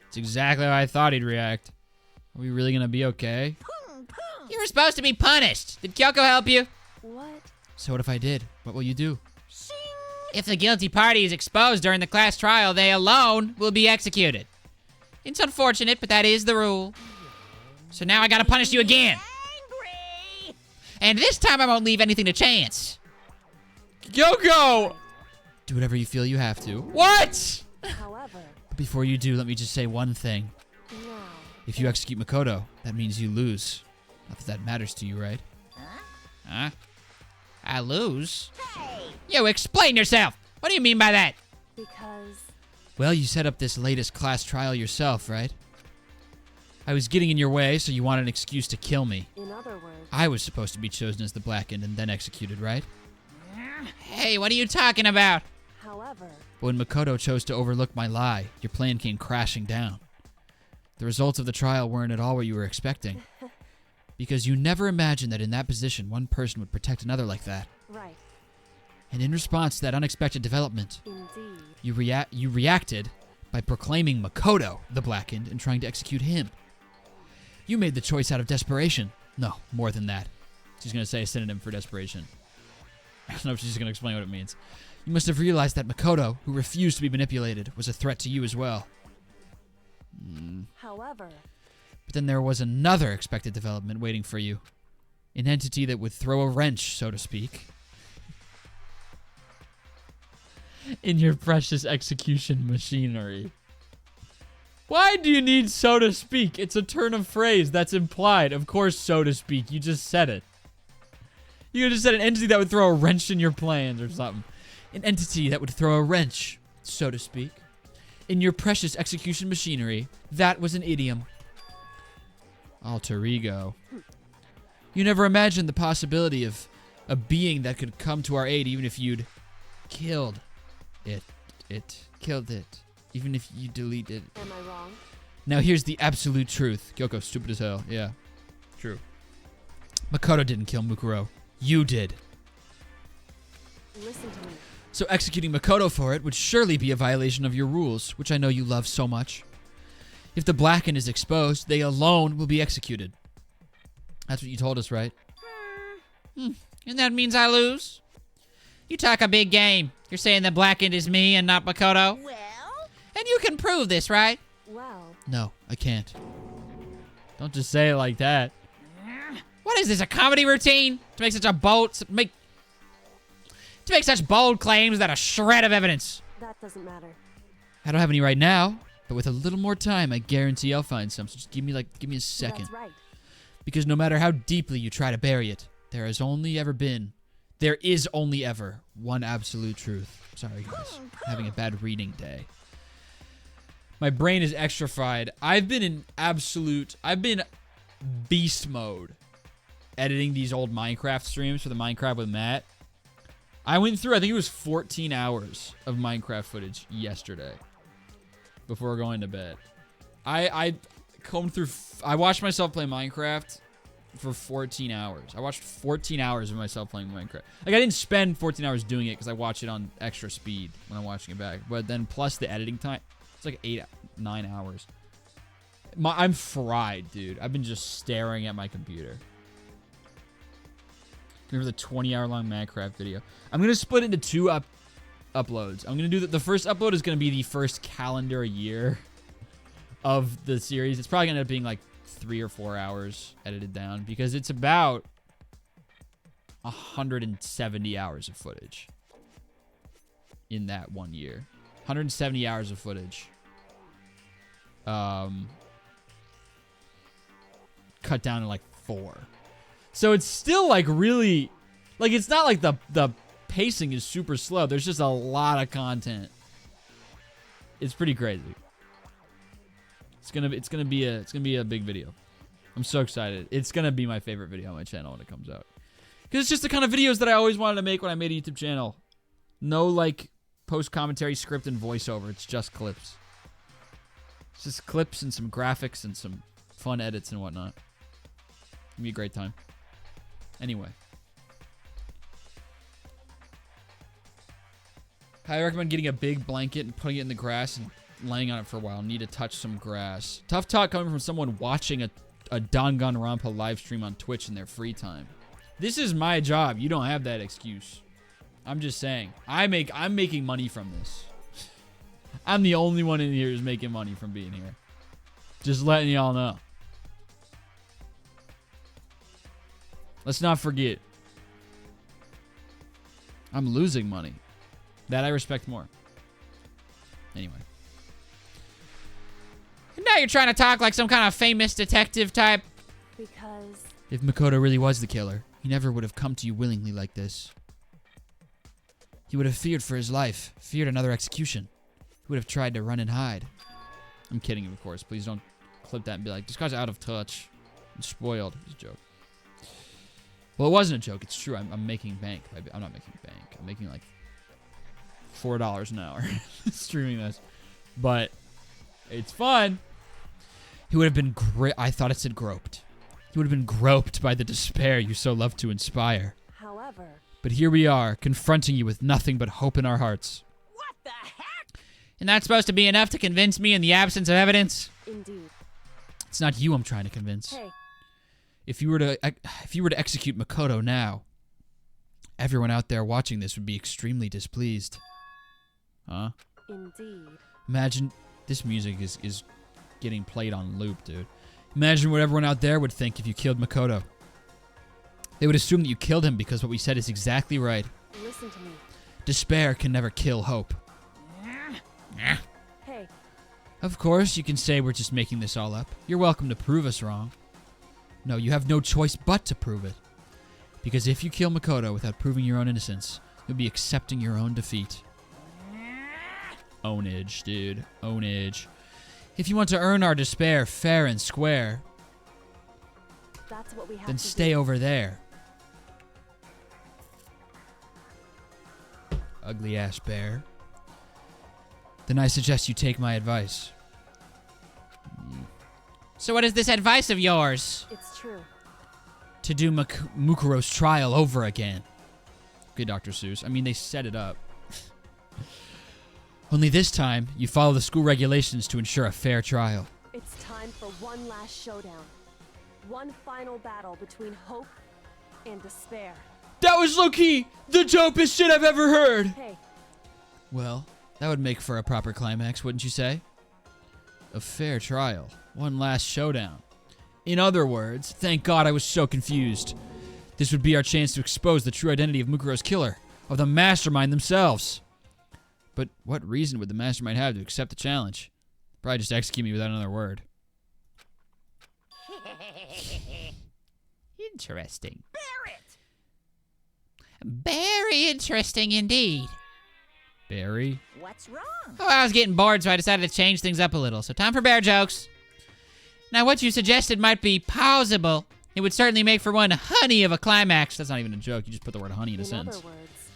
It's exactly how I thought he'd react. Are we really gonna be okay? You were supposed to be punished. Did Kyoko help you? What? So what if I did? What will you do? If the guilty party is exposed during the class trial, they alone will be executed. It's unfortunate, but that is the rule. So now I gotta punish you again. Angry. And this time I won't leave anything to chance. Kyoko! Do whatever you feel you have to. What? However, But before you do, let me just say one thing. now. If you execute Makoto, that means you lose. Not that that matters to you, right? Huh? I lose? Hey. You explain yourself. What do you mean by that? Because Well, you set up this latest class trial yourself, right? I was getting in your way, so you wanted an excuse to kill me. in other words, I was supposed to be chosen as the Blackened and then executed, right? Hey, what are you talking about? however, But when Makoto chose to overlook my lie, your plan came crashing down. The results of the trial weren't at all what you were expecting. Because you never imagined that in that position, one person would protect another like that. right, And in response to that unexpected development, indeed. you reacted by proclaiming Makoto the Blackened and trying to execute him. You made the choice out of desperation. No, more than that. She's going to say a synonym for desperation. I don't know if she's going to explain what it means. You must have realized that Makoto, who refused to be manipulated, was a threat to you as well. However, But then there was another expected development waiting for you. An entity that would throw a wrench, so to speak, in your precious execution machinery. Why do you need so to speak? It's a turn of phrase that's implied. Of course, so to speak. You just said it. You just said an entity that would throw a wrench in your plans or something. An entity that would throw a wrench, so to speak, in your precious execution machinery. That was an idiom. Alter ego. You never imagined the possibility of a being that could come to our aid even if you'd killed it. Killed it. Even if you deleted it. am I wrong? Now here's the absolute truth. Kyoko, stupid as hell. Yeah. True. Makoto didn't kill Mukuro. You did. Listen to me. So executing Makoto for it would surely be a violation of your rules, which I know you love so much. If the Blackened is exposed, they alone will be executed. That's what you told us, right? And that means I lose? You talk a big game. You're saying the Blackened is me and not Makoto? Well. And you can prove this, right? Well, No, I can't. Don't just say it like that. What is this, a comedy routine? To make such bold claims without a shred of evidence. that doesn't matter. I don't have any right now, but with a little more time, I guarantee I'll find some. So just give me a second. That's right. Because no matter how deeply you try to bury it, there is only ever one absolute truth. Sorry, guys. I'm having a bad reading day. My brain is extra fried. I've been beast mode editing these old Minecraft streams for the Minecraft with Matt. I went through, I think it was 14 hours of Minecraft footage yesterday before going to bed. I watched myself play Minecraft for 14 hours. I watched 14 hours of myself playing Minecraft. Like, I didn't spend 14 hours doing it because I watch it on extra speed when I'm watching it back. But then plus the editing time, it's like 9 hours. I'm fried, dude. I've been just staring at my computer. Remember the 20-hour-long Minecraft video. I'm going to split into two uploads. I'm going to do the first upload is going to be the first calendar year of the series. It's probably going to end up being like 3 or 4 hours edited down because it's about 170 hours of footage in that 1 year. 170 hours of footage. Cut down to like 4. So it's still like really, like it's not like the pacing is super slow. There's just a lot of content. It's pretty crazy. It's gonna be a big video. I'm so excited. It's gonna be my favorite video on my channel when it comes out. Because it's just the kind of videos that I always wanted to make when I made a YouTube channel. No, like, post-commentary script and voiceover. It's just clips. It's just clips and some graphics and some fun edits and whatnot. It'll be a great time. Anyway. I recommend getting a big blanket and putting it in the grass and laying on it for a while. Need to touch some grass. Tough talk coming from someone watching a Danganronpa live stream on Twitch in their free time. This is my job. You don't have that excuse. I'm just saying. I'm making money from this. I'm the only one in here who's making money from being here. Just letting y'all know. Let's not forget. I'm losing money. That I respect more. Anyway. And now you're trying to talk like some kind of famous detective type. Because If Mukuro really was the killer, he never would have come to you willingly like this. He would have feared for his life, feared another execution. He would have tried to run and hide. I'm kidding you, of course. Please don't clip that and be like, this guy's out of touch and spoiled. It's a joke. Well, it wasn't a joke. It's true. I'm making bank. I'm not making bank. I'm making like $4 an hour streaming this. But it's fun. He would have been I thought it said groped. He would have been groped by the despair you so love to inspire. however, But here we are, confronting you with nothing but hope in our hearts. What the heck? And that's supposed to be enough to convince me in the absence of evidence? indeed. It's not you I'm trying to convince. Hey, If you were to execute Makoto now, everyone out there watching this would be extremely displeased. Huh? indeed. Imagine this music is getting played on loop, dude. Imagine what everyone out there would think if you killed Makoto. They would assume that you killed him because what we said is exactly right. Listen to me. Despair can never kill hope. Hey, Of course, you can say we're just making this all up. You're welcome to prove us wrong. No, you have no choice but to prove it. Because if you kill Makoto without proving your own innocence, you'll be accepting your own defeat. Ownage, dude. Ownage. If you want to earn our despair fair and square, that's what we have then to stay do. over there. Ugly ass bear. Then I suggest you take my advice. So what is this advice of yours? It's true. To do Mukuro's trial over again. Okay, Dr. Seuss. I mean, they set it up. Only this time, you follow the school regulations to ensure a fair trial. It's time for one last showdown. One final battle between hope and despair. That was low-key the dopest shit I've ever heard! Hey, Well, that would make for a proper climax, wouldn't you say? A fair trial. One last showdown. In other words, thank God I was so confused. This would be our chance to expose the true identity of Mukuro's killer, of the Mastermind themselves. But what reason would the Mastermind have to accept the challenge? Probably just execute me without another word. Interesting. Barrett! Very interesting indeed. Barry? What's wrong? Oh, I was getting bored, so I decided to change things up a little. So time for bear jokes. Now, what you suggested might be pausable. It would certainly make for one honey of a climax. That's not even a joke. You just put the word honey in a in sentence. other words,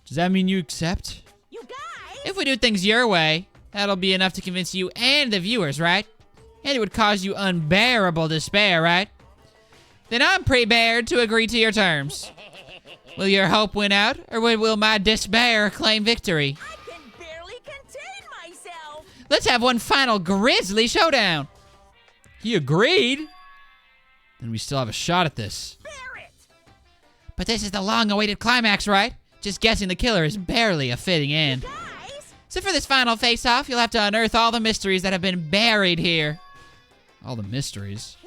Does that mean you accept? You guys! If we do things your way, that'll be enough to convince you and the viewers, right? And it would cause you unbearable despair, right? Then I'm prepared to agree to your terms. Will your hope win out, or will my despair claim victory? I can barely contain myself! Let's have one final grisly showdown. He agreed? Then we still have a shot at this. Barrett! But this is the long-awaited climax, right? Just guessing the killer is barely a fitting end. Guys! So for this final face-off, you'll have to unearth all the mysteries that have been buried here. All the mysteries.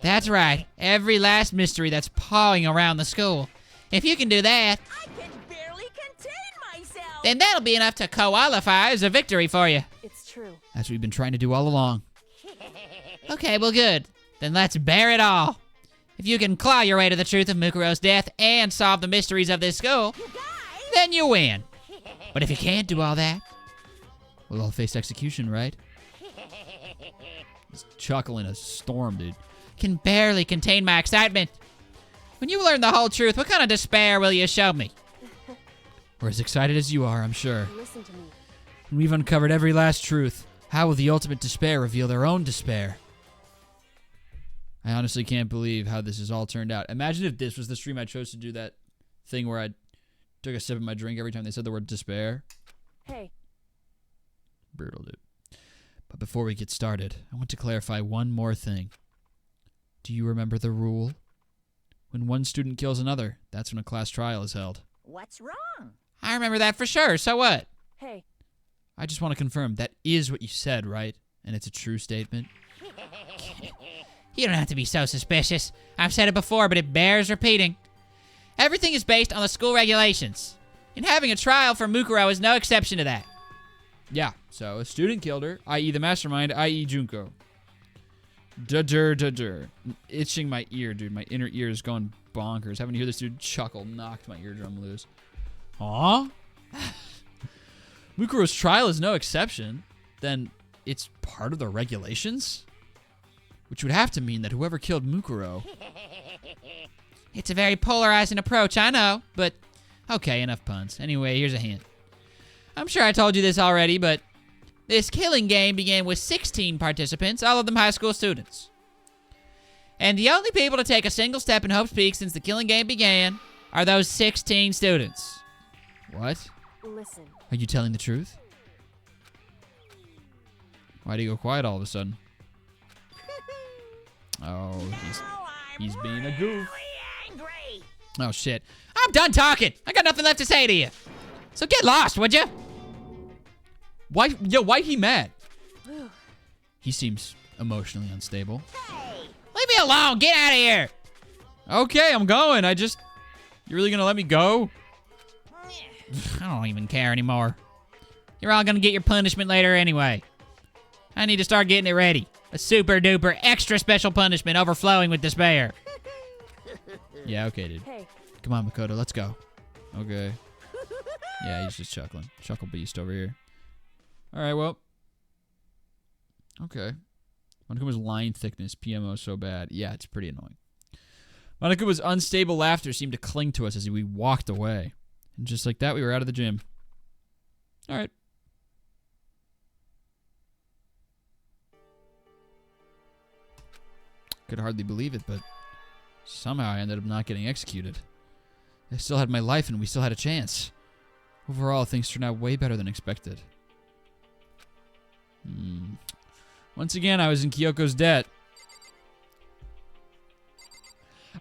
That's right. Every last mystery that's pawing around the school. If you can do that, I can barely contain myself! then that'll be enough to qualify as a victory for you. it's true. That's what we've been trying to do all along. Okay, well good. Then let's bear it all. If you can claw your way to the truth of Mukuro's death and solve the mysteries of this school, You guys! then you win. But if you can't do all that, We'll all face execution, right? chuckle in a storm, dude. Can barely contain my excitement. When you learn the whole truth, what kind of despair will you show me? We're as excited as you are, I'm sure. Listen to me. When we've uncovered every last truth, how will the ultimate despair reveal their own despair? I honestly can't believe how this has all turned out. Imagine if this was the stream I chose to do that thing where I took a sip of my drink every time they said the word despair. Hey, Brutal, dude. But before we get started, I want to clarify one more thing. Do you remember the rule? When one student kills another, that's when a class trial is held. What's wrong? I remember that for sure, so what? hey, I just want to confirm that is what you said, right? And it's a true statement? You don't have to be so suspicious. I've said it before, but it bears repeating. Everything is based on the school regulations. And having a trial for Mukuro is no exception to that. Yeah, so a student killed her, i.e. the mastermind, i.e. Junko. Duh-dur. Itching my ear, dude. My inner ear is going bonkers. Having to hear this dude chuckle knocked my eardrum loose. Huh? Mukuro's trial is no exception. Then it's part of the regulations? Which would have to mean that whoever killed Mukuro... It's a very polarizing approach, I know, but okay, enough puns. Anyway, here's a hint. I'm sure I told you this already, but this killing game began with 16 participants, all of them high school students. And the only people to take a single step in Hope's Peak since the killing game began are those 16 students. What? listen. Are you telling the truth? Why'd he go quiet all of a sudden? Oh, he's being a goof. Angry. Oh, shit. I'm done talking. I got nothing left to say to you. So get lost, would you? Why he mad? He seems emotionally unstable. Leave me alone. Get out of here. Okay, I'm going. You're really gonna let me go? I don't even care anymore. You're all gonna get your punishment later anyway. I need to start getting it ready. A super duper extra special punishment overflowing with despair. Yeah, okay, dude. Hey, Come on, Makoto, let's go. Okay. Yeah, he's just chuckling. Chuckle beast over here. Alright, well. Okay. Monokuma's line thickness, PMO so bad. Yeah, it's pretty annoying. Monokuma's unstable laughter seemed to cling to us as we walked away. And just like that, we were out of the gym. Alright. Could hardly believe it, but somehow I ended up not getting executed. I still had my life and we still had a chance. Overall, things turned out way better than expected. Once again, I was in Kyoko's debt.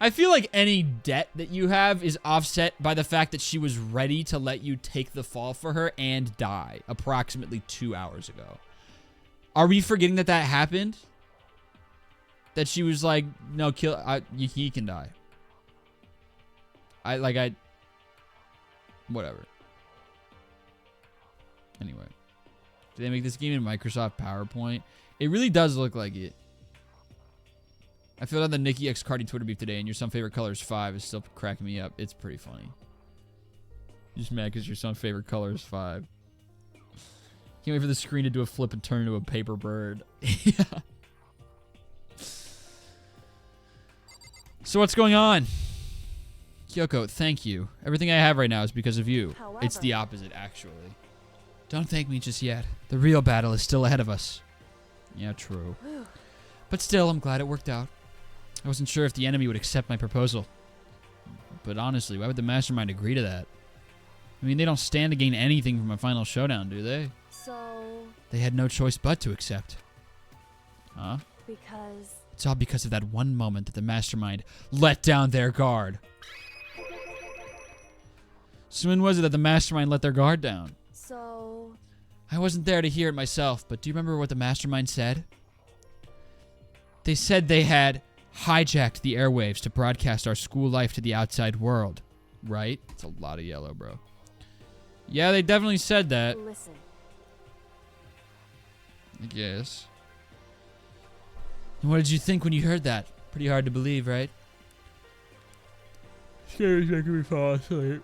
I feel like any debt that you have is offset by the fact that she was ready to let you take the fall for her and die approximately 2 hours ago. Are we forgetting that that happened? That she was like, no, he can die. Whatever. Anyway. Did they make this game in Microsoft PowerPoint? It really does look like it. I filled out the Nikki X Cardi Twitter beef today, and your some favorite color is 5 is still cracking me up. It's pretty funny. Just mad because your some favorite color is 5. Can't wait for the screen to do a flip and turn into a paper bird. Yeah. So what's going on? Kyoko, thank you. Everything I have right now is because of you. However, It's the opposite, actually. Don't thank me just yet. The real battle is still ahead of us. Yeah, true. But still, I'm glad it worked out. I wasn't sure if the enemy would accept my proposal. But honestly, why would the Mastermind agree to that? I mean, they don't stand to gain anything from a final showdown, do they? so, They had no choice but to accept. Huh? because, It's all because of that one moment that the Mastermind let down their guard. So when was it that the Mastermind let their guard down? so, I wasn't there to hear it myself, but do you remember what the Mastermind said? They said they had hijacked the airwaves to broadcast our school life to the outside world. Right? It's a lot of yellow, bro. Yeah, they definitely said that. listen. I guess. And what did you think when you heard that? Pretty hard to believe, right? Scared making me fall asleep.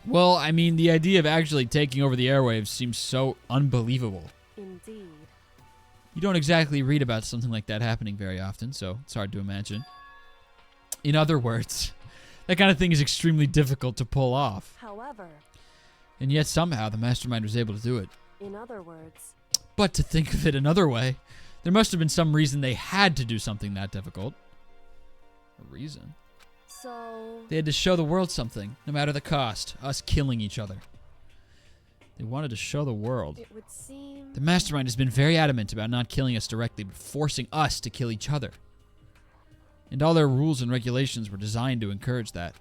Well, I mean, the idea of actually taking over the airwaves seems so unbelievable. Indeed. You don't exactly read about something like that happening very often, so it's hard to imagine. In other words, that kind of thing is extremely difficult to pull off. However, And yet somehow the Mastermind was able to do it. in other words, But to think of it another way, there must have been some reason they had to do something that difficult. A reason? so They had to show the world something, no matter the cost. Us killing each other. They wanted to show the world. it would seem The Mastermind has been very adamant about not killing us directly, but forcing us to kill each other. And all their rules and regulations were designed to encourage that.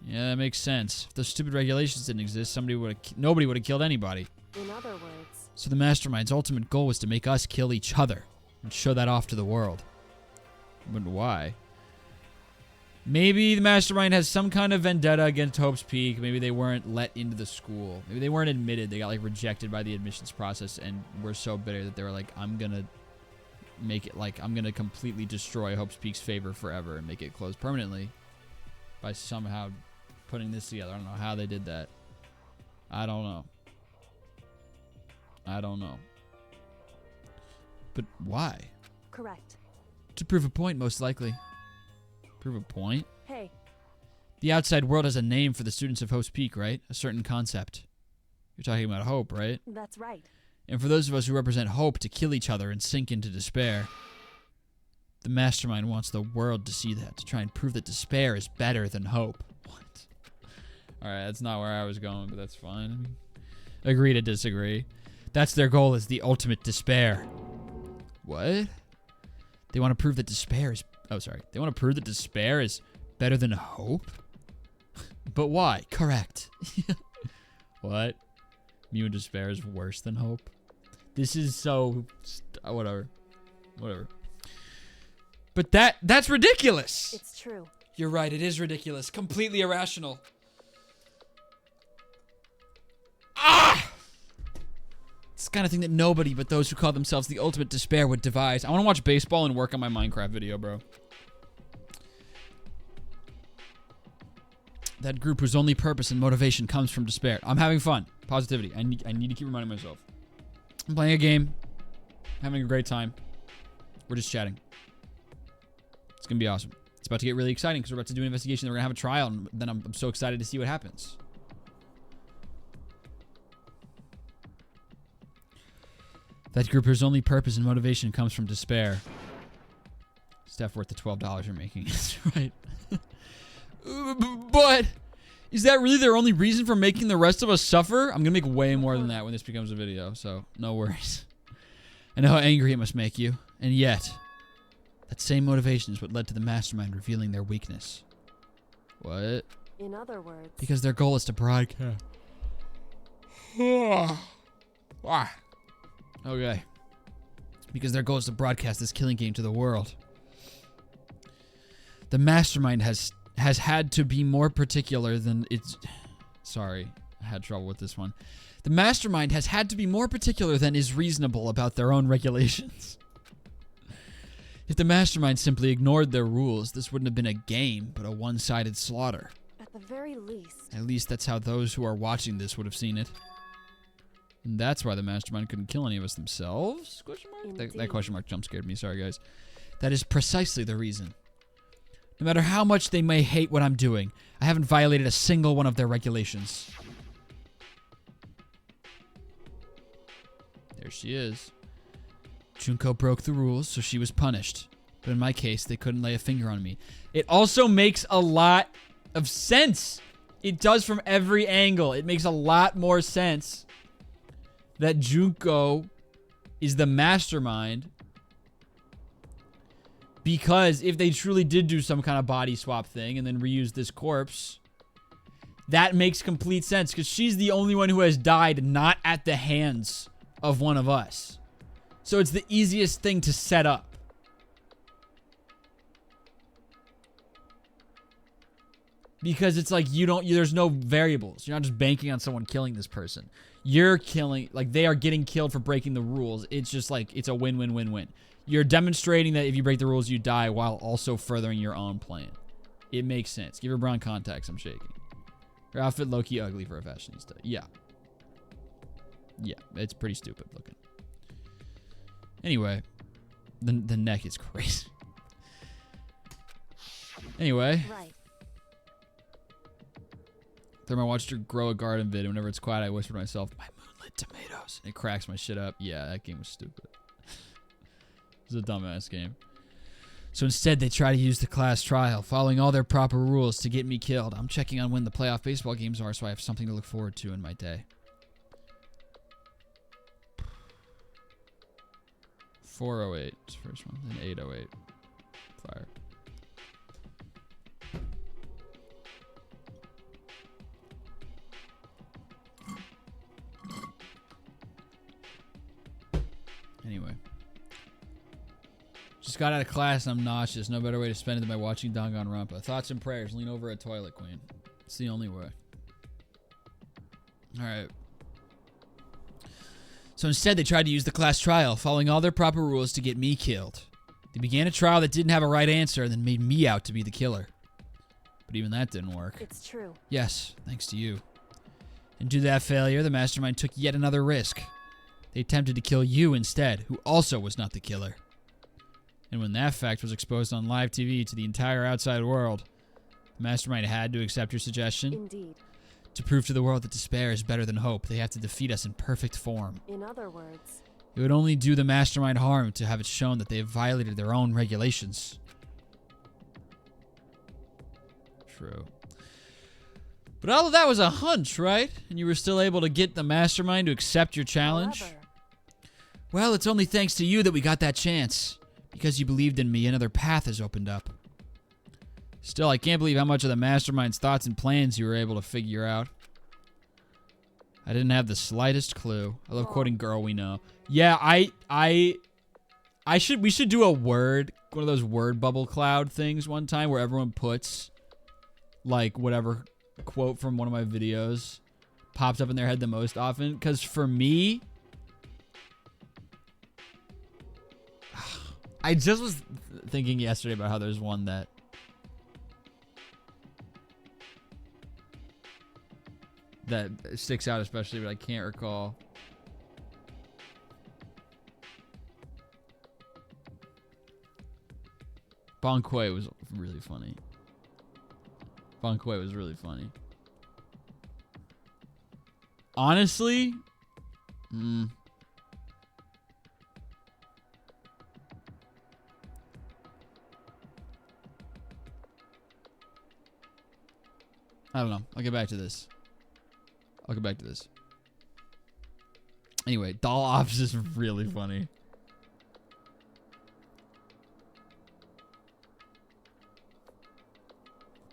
Yeah, that makes sense. If those stupid regulations didn't exist, nobody would have killed anybody. in other words, So the Mastermind's ultimate goal was to make us kill each other and show that off to the world. But why? Maybe the Mastermind has some kind of vendetta against Hope's Peak. Maybe they weren't let into the school. Maybe they weren't admitted. They got like rejected by the admissions process and were so bitter that they were like, I'm gonna make it like I'm gonna completely destroy Hope's Peak's favor forever and make it closed permanently by somehow putting this together. I don't know how they did that. I don't know. But why? correct. To prove a point, most likely. Prove a point? Hey, The outside world has a name for the students of Hope's Peak, right? A certain concept. You're talking about hope, right? that's right. And for those of us who represent hope to kill each other and sink into despair, the Mastermind wants the world to see that, to try and prove that despair is better than hope. What? Alright, that's not where I was going, but that's fine. Agree to disagree. That's their goal, is the ultimate despair. What? They want to prove that despair is... Oh, sorry. They want to prove that despair is better than hope? But why? Correct. What? Mew and despair is worse than hope? This is so... Whatever. But that's ridiculous! It's true. You're right, it is ridiculous. Completely irrational. Ah! It's the kind of thing that nobody but those who call themselves the ultimate despair would devise. I want to watch baseball and work on my Minecraft video, bro. That group whose only purpose and motivation comes from despair. I'm having fun. Positivity. I need to keep reminding myself. I'm playing a game. Having a great time. We're just chatting. It's going to be awesome. It's about to get really exciting because we're about to do an investigation. Then we're going to have a trial, and then I'm so excited to see what happens. That group whose only purpose and motivation comes from despair. Steph, worth the $12 you're making. That's right. But is that really their only reason for making the rest of us suffer? I'm going to make way more than that when this becomes a video, so no worries. I know how angry it must make you, and yet, that same motivation is what led to the Mastermind revealing their weakness. What? In other words, Because their goal is to broadcast. Okay. Because their goal is to broadcast this killing game to the world. The Mastermind has had to be more particular than its... Sorry, I had trouble with this one. The Mastermind has had to be more particular than is reasonable about their own regulations. If the Mastermind simply ignored their rules, this wouldn't have been a game, but a one-sided slaughter. at the very least, At least that's how those who are watching this would have seen it. And that's why the Mastermind couldn't kill any of us themselves? Question mark? That question mark jump scared me. Sorry, guys. That is precisely the reason. No matter how much they may hate what I'm doing, I haven't violated a single one of their regulations. There she is. Junko broke the rules, so she was punished. But in my case, they couldn't lay a finger on me. It also makes a lot of sense. It does from every angle. It makes a lot more sense that Junko is the Mastermind. Because if they truly did do some kind of body swap thing and then reuse this corpse, that makes complete sense. Because she's the only one who has died not at the hands of one of us. So it's the easiest thing to set up. Because it's like there's no variables. You're not just banking on someone killing this person. You're killing, like they are getting killed for breaking the rules. It's just like, it's a win-win-win-win. You're demonstrating that if you break the rules, you die while also furthering your own plan. It makes sense. Give her brown contacts, I'm shaking. Her outfit low-key ugly for a fashionista. Yeah. Yeah, it's pretty stupid looking. Anyway, the neck is crazy. Anyway. Right. Then I watched her grow a garden vid, and whenever it's quiet, I whisper to myself, "My moonlit tomatoes." It cracks my shit up. Yeah, that game was stupid. It's a dumbass game. So instead, they try to use the class trial, following all their proper rules to get me killed. I'm checking on when the playoff baseball games are, so I have something to look forward to in my day. 408 is the first one, then 808. Fire. Anyway. Just got out of class and I'm nauseous. No better way to spend it than by watching Danganronpa. Thoughts and prayers. Lean over a toilet, queen. It's the only way. Alright. So instead, they tried to use the class trial, following all their proper rules to get me killed. They began a trial that didn't have a right answer and then made me out to be the killer. But even that didn't work. It's true. Yes, thanks to you. And due to that failure, the Mastermind took yet another risk. They attempted to kill you instead, who also was not the killer. And when that fact was exposed on live TV to the entire outside world, the Mastermind had to accept your suggestion. Indeed. To prove to the world that despair is better than hope, they have to defeat us in perfect form. In other words, It would only do the Mastermind harm to have it shown that they have violated their own regulations. True. But all of that was a hunch, right? And you were still able to get the Mastermind to accept your challenge? however, Well, it's only thanks to you that we got that chance. Because you believed in me, another path has opened up. Still, I can't believe how much of the Mastermind's thoughts and plans you were able to figure out. I didn't have the slightest clue. I love quoting Girl We Know. Yeah, we should do one of those word bubble cloud things one time where everyone puts like whatever quote from one of my videos pops up in their head the most often. Because for me, I just was thinking yesterday about how there's one that sticks out especially, but I can't recall. Bonquay was really funny. Bonquay was really funny. Honestly, I don't know. I'll get back to this. Anyway, Doll Ops is really funny.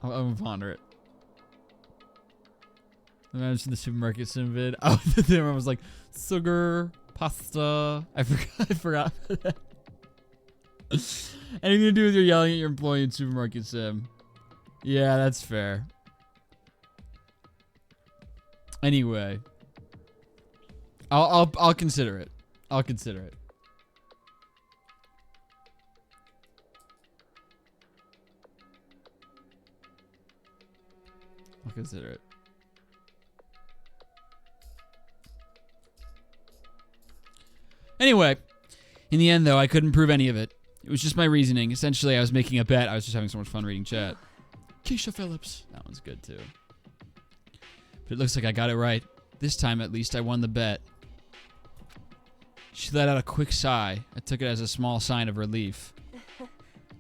I'm gonna ponder it. Imagine the supermarket sim vid. Oh, everyone was like, sugar, pasta. I forgot that. Anything to do with your yelling at your employee in supermarket sim. Yeah, that's fair. Anyway, I'll consider it. I'll consider it. I'll consider it. Anyway, in the end, though, I couldn't prove any of it. It was just my reasoning. Essentially, I was making a bet. I was just having so much fun reading chat. Keisha Phillips. That one's good, too. But it looks like I got it right. This time, at least, I won the bet. She let out a quick sigh. I took it as a small sign of relief.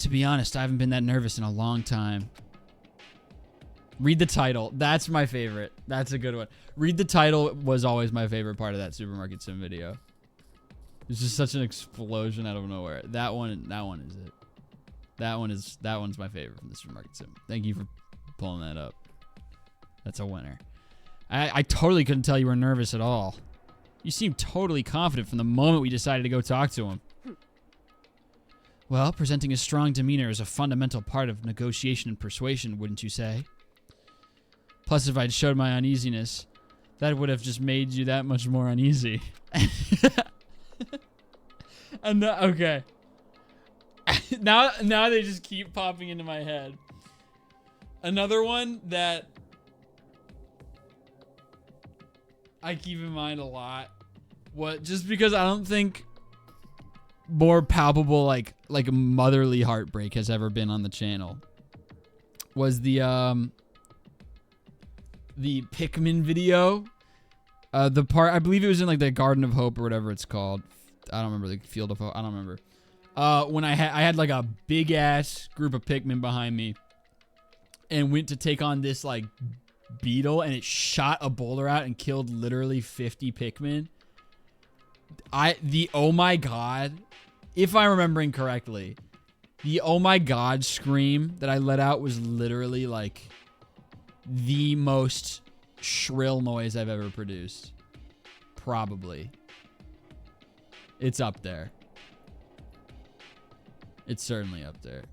To be honest, I haven't been that nervous in a long time. Read the title. That's my favorite. That's a good one. Read the title was always my favorite part of that supermarket sim video. It's just such an explosion out of nowhere. That one is it. That one's my favorite from the supermarket sim. Thank you for pulling that up. That's a winner. I totally couldn't tell you were nervous at all. You seemed totally confident from the moment we decided to go talk to him. Well, presenting a strong demeanor is a fundamental part of negotiation and persuasion, wouldn't you say? Plus, if I'd showed my uneasiness, that would have just made you that much more uneasy. And okay. now they just keep popping into my head. Another one that I keep in mind a lot. Just because I don't think more palpable like motherly heartbreak has ever been on the channel was the Pikmin video. The part, I believe it was in like the Garden of Hope or whatever it's called. I don't remember, the Field of Hope. I don't remember. When I had like a big ass group of Pikmin behind me and went to take on this like beetle, and it shot a boulder out and killed literally 50 Pikmin. Oh my god, if I'm remembering correctly, the oh my god scream that I let out was literally like the most shrill noise I've ever produced. Probably. It's up there. It's certainly up there.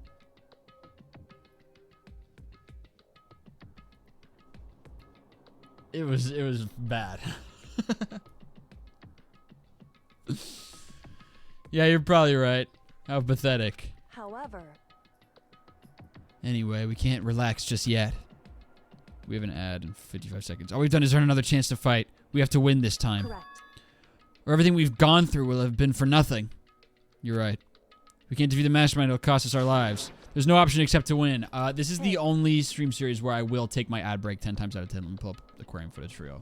It was bad. Yeah, you're probably right. How pathetic. However, anyway, we can't relax just yet. We have an ad in 55 seconds. All we've done is earn another chance to fight. We have to win this time. correct. Or everything we've gone through will have been for nothing. You're right. We can't defeat the Mastermind. It'll cost us our lives. There's no option except to win. This is the only stream series where I will take my ad break 10 times out of 10. Let me pull up the aquarium footage for you.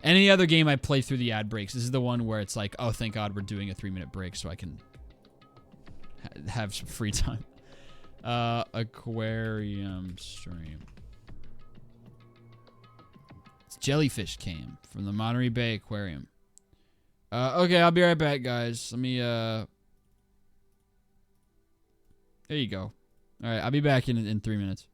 Any other game I play through the ad breaks, this is the one where it's like, oh, thank God we're doing a 3-minute break so I can have some free time. Aquarium stream. It's Jellyfish Cam from the Monterey Bay Aquarium. Okay, I'll be right back, guys. Let me, there you go. All right, I'll be back in 3 minutes.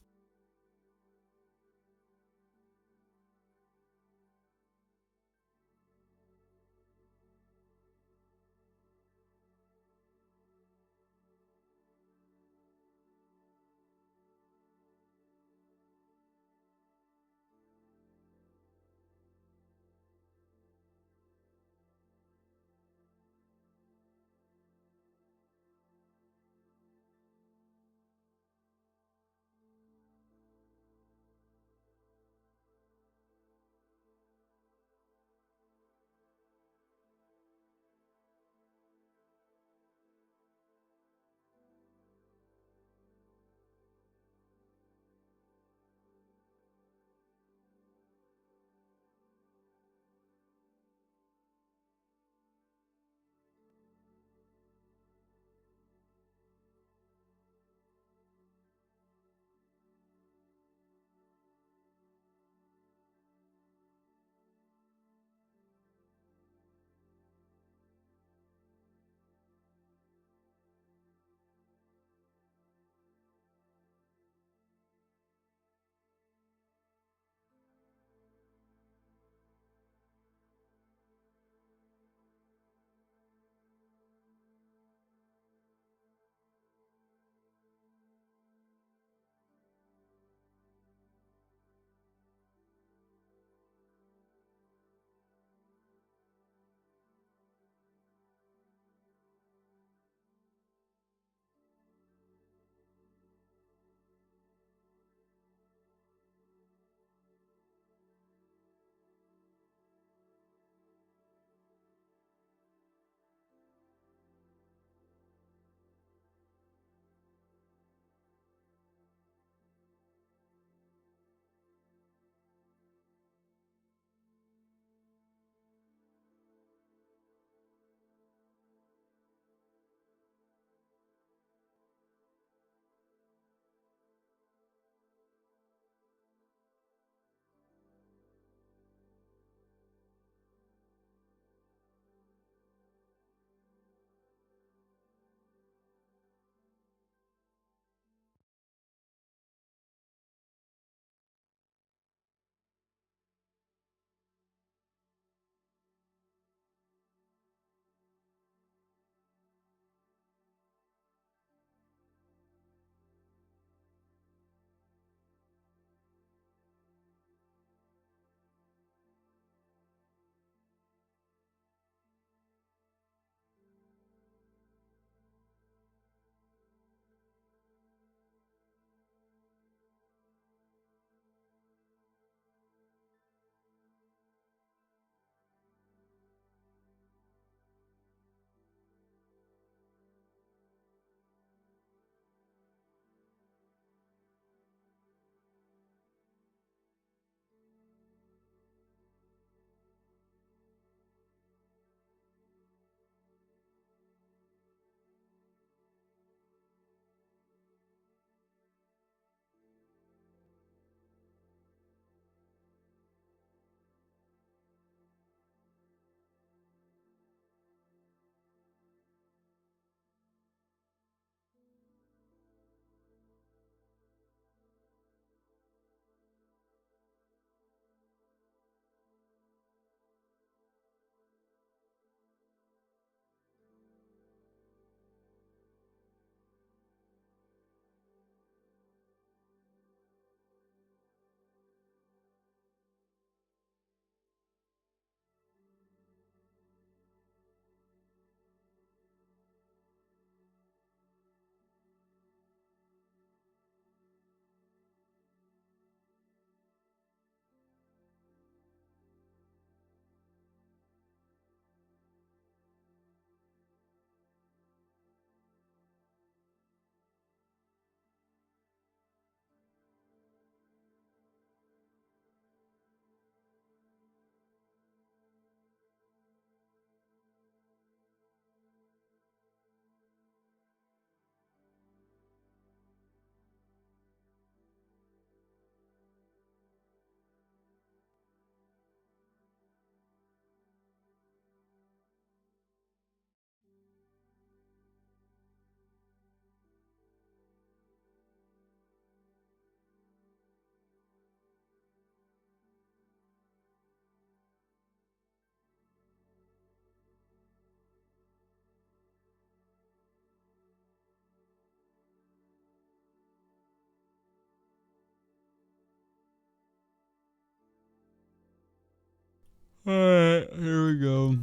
Alright, here we go.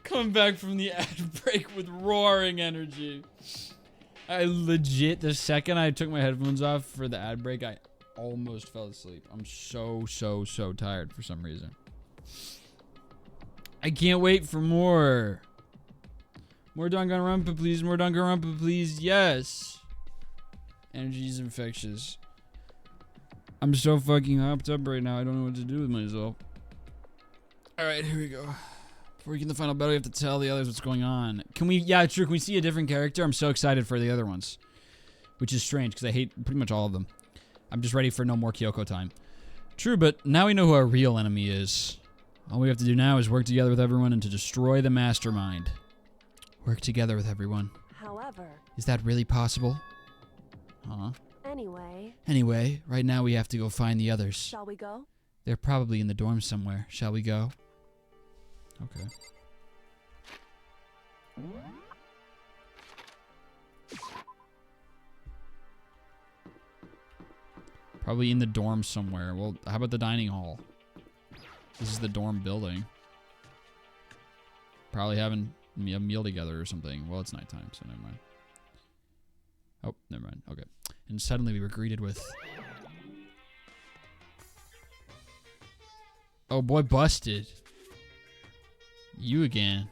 Coming back from the ad break with roaring energy. I legit, the second I took my headphones off for the ad break, I almost fell asleep. I'm so tired for some reason. I can't wait for more. More Danganronpa, please. More Danganronpa, please. Yes. Energy is infectious. I'm so fucking hopped up right now. I don't know what to do with myself. Alright, here we go. Before we get in the final battle, we have to tell the others what's going on. Can we, yeah, true, can we see a different character? I'm so excited for the other ones. Which is strange, because I hate pretty much all of them. I'm just ready for no more Kyoko time. True, but now we know who our real enemy is. All we have to do now is work together with everyone and to destroy the Mastermind. Work together with everyone. However... Is that really possible? Huh? Anyway, right now we have to go find the others. Shall we go? They're probably in the dorms somewhere. Shall we go? Okay. Probably in the dorms somewhere. Well, how about the dining hall? This is the dorm building. Probably having a meal together or something. Well, it's nighttime, so never mind. Oh, never mind. Okay. And suddenly we were greeted with... Oh boy, busted. You again.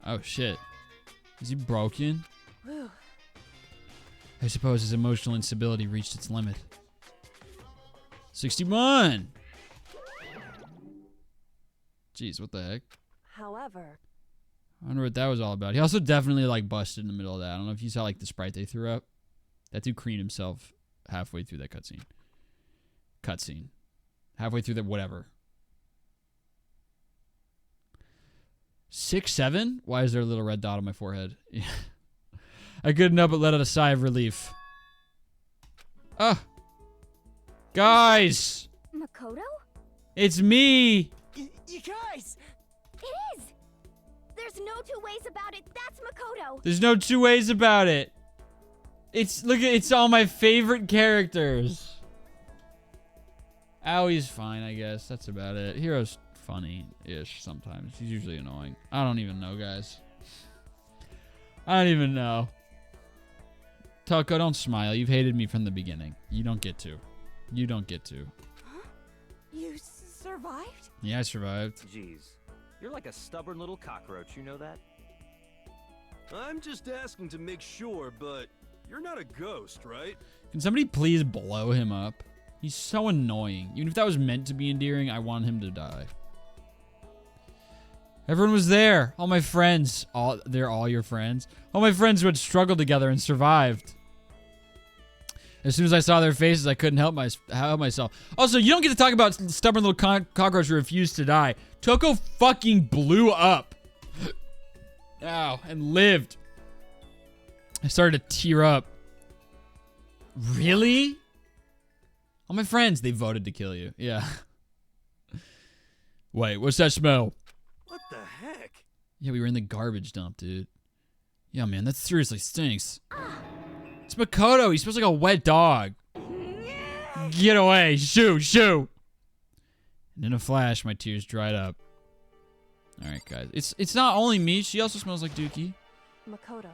Oh shit. Is he broken? Whew. I suppose his emotional instability reached its limit. 61! Jeez, what the heck? However... I wonder what that was all about. He also definitely, like, busted in the middle of that. I don't know if you saw, like, the sprite they threw up. That dude creamed himself halfway through that cutscene. Halfway through that whatever. 6'7"? Why is there a little red dot on my forehead? I couldn't help but let out a sigh of relief. Ah! Guys! Makoto? It's me! You guys! It is! There's no two ways about it. That's Makoto. There's no two ways about it. It's all my favorite characters. Aoi's fine, I guess. That's about it. Hiro's funny-ish sometimes. He's usually annoying. I don't even know, guys. I don't even know. Toko, don't smile. You've hated me from the beginning. You don't get to. You don't get to. Huh? You survived? Yeah, I survived. Jeez. You're like a stubborn little cockroach, you know that? I'm just asking to make sure, but you're not a ghost, right? Can somebody please blow him up? He's so annoying. Even if that was meant to be endearing, I want him to die. Everyone was there. All my friends. They're all your friends. All my friends who had struggled together and survived. As soon as I saw their faces, I couldn't help myself. Also, you don't get to talk about stubborn little cockroach who refused to die. Toko fucking blew up. Ow, and lived. I started to tear up. Really? All my friends, they voted to kill you. Yeah. Wait, what's that smell? What the heck? Yeah, we were in the garbage dump, dude. Yeah, man, that seriously stinks. It's Makoto. He smells like a wet dog. Get away. Shoo, shoo. And in a flash, my tears dried up. All right, guys. It's not only me. She also smells like Dookie. Makoto.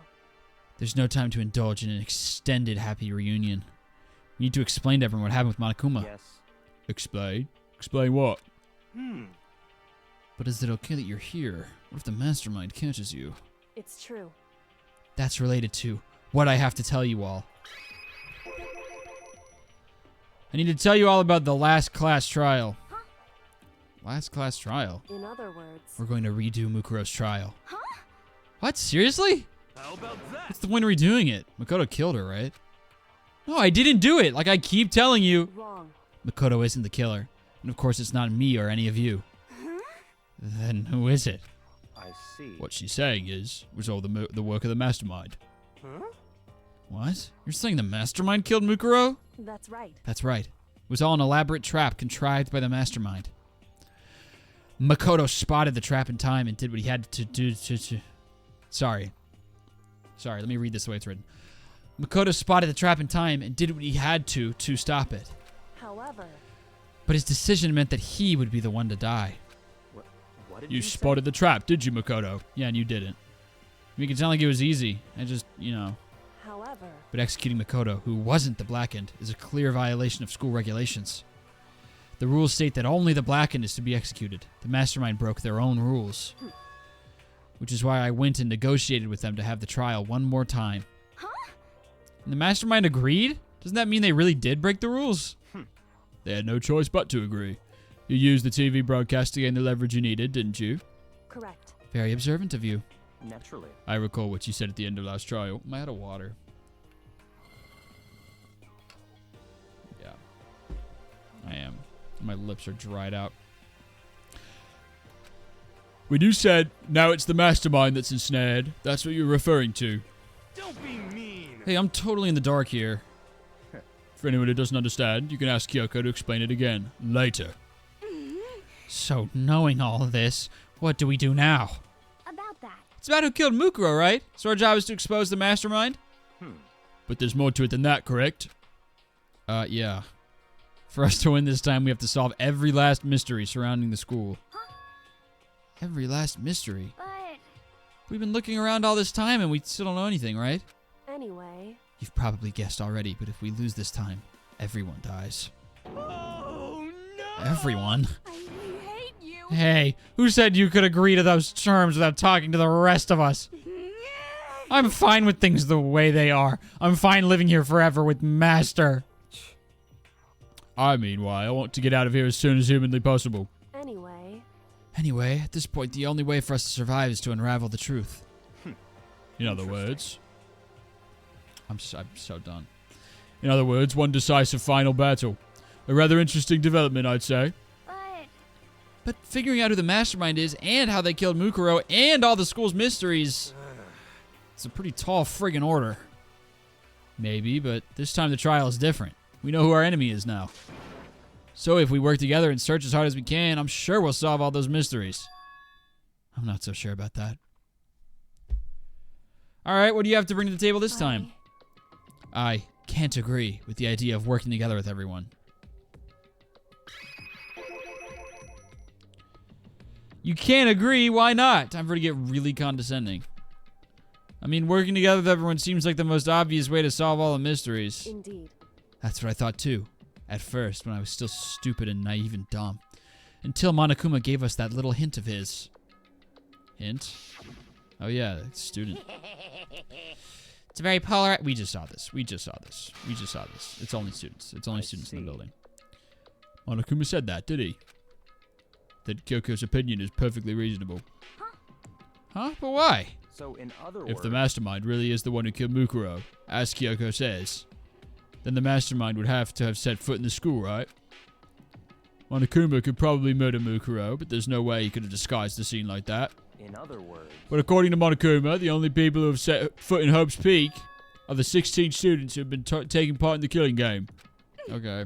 There's no time to indulge in an extended happy reunion. We need to explain to everyone what happened with Monokuma. Yes. Explain? Explain what? But is it okay that you're here? What if the Mastermind catches you? It's true. That's related to what I have to tell you all. I need to tell you all about the last class trial. Huh? Last class trial? In other words... We're going to redo Mukuro's trial. Huh? What? Seriously? how about that? What's the point of redoing it? Makoto killed her, right? No, I didn't do it. Like I keep telling you. Wrong. Makoto isn't the killer. And of course it's not me or any of you. Huh? Then who is it? I see. What she's saying is, it was all the work of the Mastermind. Huh? What? You're saying the Mastermind killed Mukuro? That's right. That's right. It was all an elaborate trap contrived by the Mastermind. Makoto spotted the trap in time and did what he had to do to... Sorry, let me read this the way it's written. Makoto spotted the trap in time and did what he had to stop it. However, But his decision meant that he would be the one to die. What did You say? spotted the trap, did you, Makoto? Yeah, and you didn't. Make it sound like it was easy. I just, however, But executing Makoto, who wasn't the Blackened, is a clear violation of school regulations. The rules state that only the Blackened is to be executed. The Mastermind broke their own rules. Which is why I went and negotiated with them to have the trial one more time. Huh? And the Mastermind agreed? Doesn't that mean they really did break the rules? They had no choice but to agree. You used the TV broadcast to gain the leverage you needed, didn't you? correct. Very observant of you. Naturally. I recall what you said at the end of last trial. Am I out of water? Yeah. I am. My lips are dried out. When you said, now it's the Mastermind that's ensnared, that's what you're referring to. Don't be mean. Hey, I'm totally in the dark here. For anyone who doesn't understand, you can ask Kyoko to explain it again, later. So, knowing all of this, what do we do now? About that. It's about who killed Mukuro, right? So our job is to expose the Mastermind? But there's more to it than that, correct? Yeah. For us to win this time, we have to solve every last mystery surrounding the school. Every last mystery? But We've been looking around all this time and we still don't know anything, right? Anyway, You've probably guessed already, but if we lose this time, everyone dies. Oh no! Everyone? I hate you. Hey, who said you could agree to those terms without talking to the rest of us? I'm fine with things the way they are. I'm fine living here forever with Master. I meanwhile, I want to get out of here as soon as humanly possible. anyway, At this point, the only way for us to survive is to unravel the truth. In other words, I'm so done. In other words, one decisive final battle. A rather interesting development, I'd say. But figuring out who the Mastermind is and how they killed Mukuro and all the school's mysteries, it's a pretty tall friggin' order. Maybe, but this time the trial is different. We know who our enemy is now. So if we work together and search as hard as we can, I'm sure we'll solve all those mysteries. I'm not so sure about that. Alright, what do you have to bring to the table this time? I can't agree with the idea of working together with everyone. You can't agree? Why not? Time for her to get really condescending. I mean, working together with everyone seems like the most obvious way to solve all the mysteries. indeed. That's what I thought too. At first, when I was still stupid and naive and dumb. Until Monokuma gave us that little hint of his. Hint? Oh yeah, student. It's a very polar. We just saw this. It's only students. It's only students in the building. Monokuma said that, did he? That Kyoko's opinion is perfectly reasonable. Huh? But why? So in other If words, the Mastermind really is the one who killed Mukuro, as Kyoko says, then the Mastermind would have to have set foot in the school, right? Monokuma could probably murder Mukuro, but there's no way he could have disguised the scene like that. in other words, But according to Monokuma, the only people who have set foot in Hope's Peak are the 16 students who have been taking part in the killing game. Okay.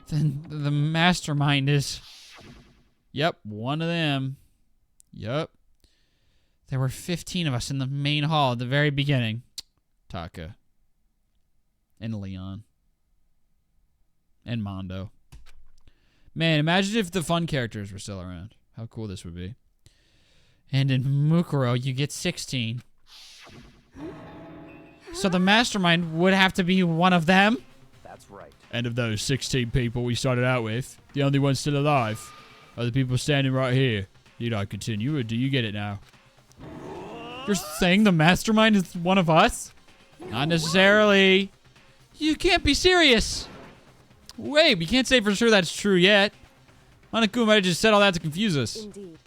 Then the Mastermind is. Yep, one of them. Yep. There were 15 of us in the main hall at the very beginning. Taka. And Leon. And Mondo. Man, imagine if the fun characters were still around. How cool this would be. And in Mukuro, you get 16. So the Mastermind would have to be one of them? that's right. And of those 16 people we started out with, the only ones still alive are the people standing right here. Need I continue, or do you get it now? You're saying the Mastermind is one of us? Not necessarily. You can't be serious. Wait, we can't say for sure that's true yet. Monokuma might have just said all that to confuse us. Indeed.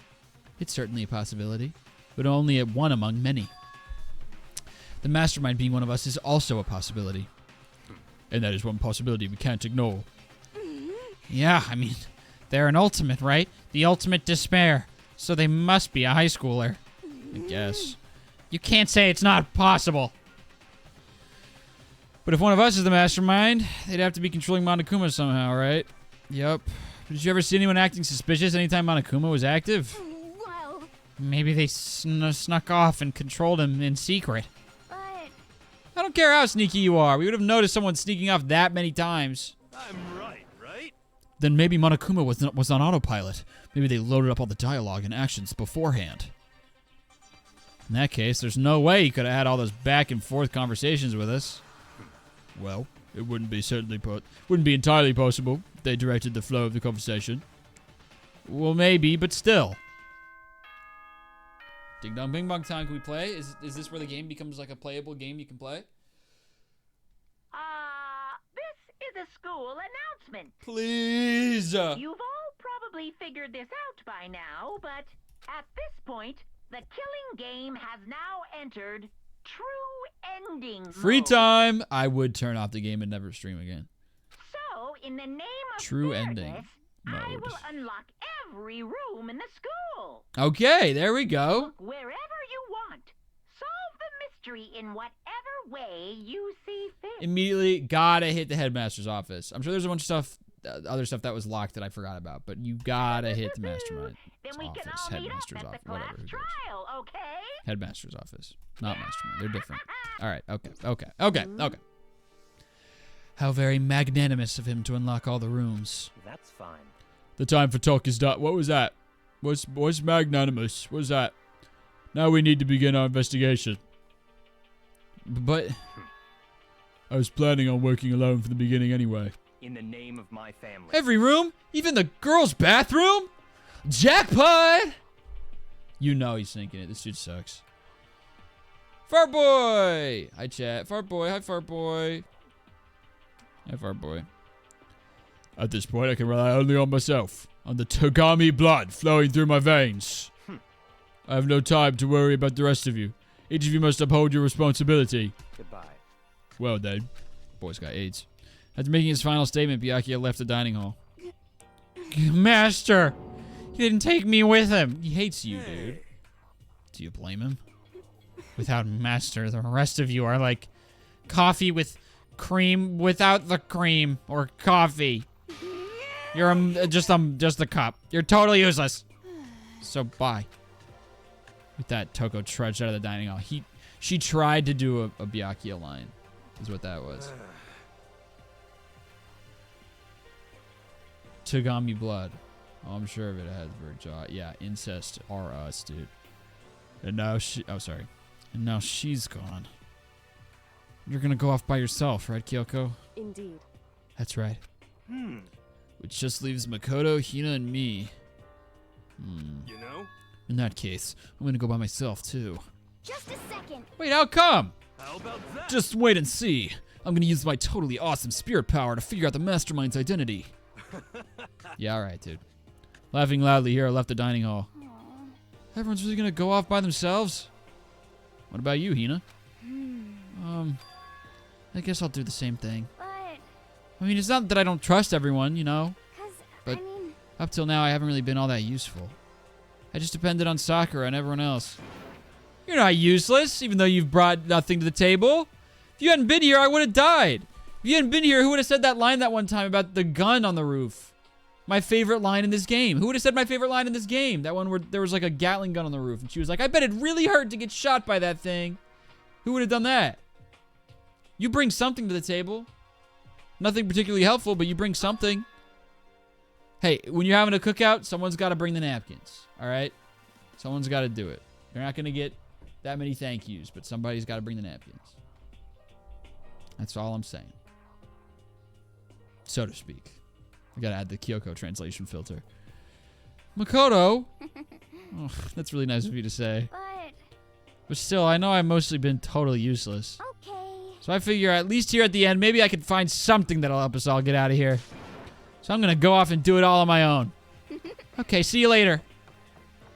It's certainly a possibility, but only one among many. The Mastermind being one of us is also a possibility. And that is one possibility we can't ignore. Yeah, I mean, they're an ultimate, right? The ultimate despair. So they must be a high schooler. I guess. You can't say it's not possible. But if one of us is the Mastermind, they'd have to be controlling Monokuma somehow, right? Yup. Did you ever see anyone acting suspicious anytime Monokuma was active? Well, Maybe they snuck off and controlled him in secret. but I don't care how sneaky you are. We would have noticed someone sneaking off that many times. I'm right, right? Then maybe Monokuma was on autopilot. Maybe they loaded up all the dialogue and actions beforehand. In that case, there's no way he could have had all those back and forth conversations with us. Well, it wouldn't be entirely possible if they directed the flow of the conversation. Well, maybe, but still. Ding dong bing bong time, can we play? Is this where the game becomes like a playable game you can play? This is a school announcement. Please! You've all probably figured this out by now, but at this point, the killing game has now entered true ending Free mode. time! I would turn off the game and never stream again. So, in the name of True fairness, ending I mode. will unlock every room in the school. Okay, there we go. Look wherever you want. Solve the mystery in whatever way you see fit. Immediately gotta hit the headmaster's office. I'm sure there's a bunch of stuff, other stuff that was locked that I forgot about, but you gotta hit the mastermind Then we can office, all meet up headmaster's at office, the whatever. class Who cares? trial, okay? Headmaster's office, not mastermind. They're different. All right. Okay. How very magnanimous of him to unlock all the rooms. That's fine. The time for talk is done. What was that? What's magnanimous? What's that? Now we need to begin our investigation. But I was planning on working alone from the beginning anyway. In the name of my family. Every room? Even the girls' bathroom? Jackpot! You know he's thinking it. This dude sucks. Fart boy! Hi, chat. Fart boy. Hi, fart boy. Hi, fart boy. At this point, I can rely only on myself. On the Togami blood flowing through my veins. I have no time to worry about the rest of you. Each of you must uphold your responsibility. Goodbye. Well then. Boy's got AIDS. After making his final statement, Byakuya left the dining hall. Master! He didn't take me with him. He hates you, dude. Do you blame him? Without Master, the rest of you are like coffee with cream without the cream, or coffee. You're just a cup. You're totally useless. So bye. With that, Toko trudged out of the dining hall. She tried to do a Byakuya line, is what that was. Togami blood. Oh, I'm sure of it. It has jaw. Yeah, incest are us, dude. And now And now she's gone. You're gonna go off by yourself, right, Kyoko? Indeed. That's right. Which just leaves Makoto, Hina, and me. You know? In that case, I'm gonna go by myself, too. Just a second. Wait, how come? How about that? Just wait and see. I'm gonna use my totally awesome spirit power to figure out the Mastermind's identity. Yeah, alright, dude. Laughing loudly, Hiro left the dining hall. Everyone's really gonna go off by themselves? What about you, Hina? I guess I'll do the same thing. But, I mean, it's not that I don't trust everyone, you know? But- I mean, Up till now, I haven't really been all that useful. I just depended on Sakura and everyone else. You're not useless, even though you've brought nothing to the table. If you hadn't been here, I would have died. If you hadn't been here, who would have said that line that one time about the gun on the roof? My favorite line in this game. Who would have said my favorite line in this game? That one where there was like a Gatling gun on the roof. And she was like, I bet it really hurt to get shot by that thing. Who would have done that? You bring something to the table. Nothing particularly helpful, but you bring something. Hey, when you're having a cookout, someone's got to bring the napkins. All right? Someone's got to do it. You're not going to get that many thank yous, but somebody's got to bring the napkins. That's all I'm saying. So to speak. I got to add the Kyoko translation filter. Makoto? Oh, that's really nice of you to say. But still, I know I've mostly been totally useless. okay. So I figure at least here at the end, maybe I can find something that'll help us all get out of here. So I'm going to go off and do it all on my own. Okay, see you later.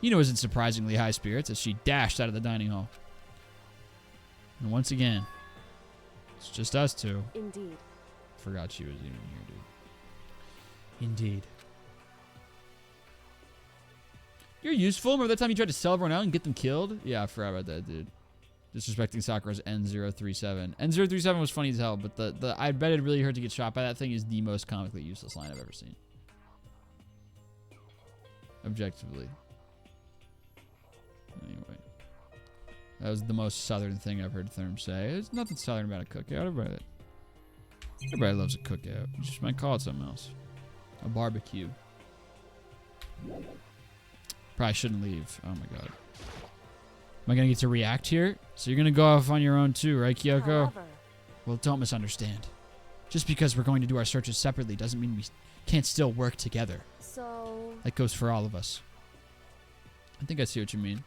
Hina was in surprisingly high spirits as she dashed out of the dining hall. And once again, it's just us two. Indeed. Forgot she was even here, dude. Indeed. You're useful. Remember that time you tried to sell everyone out and get them killed? Yeah, I forgot about that, dude. Disrespecting Sakura's N037. N037 was funny as hell, but the I bet it really hurt to get shot by that thing is the most comically useless line I've ever seen. Objectively. Anyway. That was the most southern thing I've heard Therm say. There's nothing southern about a cookout. Everybody loves a cookout. You just might call it something else. A barbecue. Probably shouldn't leave. Oh my god. Am I gonna get to react here? So you're gonna go off on your own too, right, Kyoko? However, Well, don't misunderstand. Just because we're going to do our searches separately doesn't mean we can't still work together. so That goes for all of us. I think I see what you mean.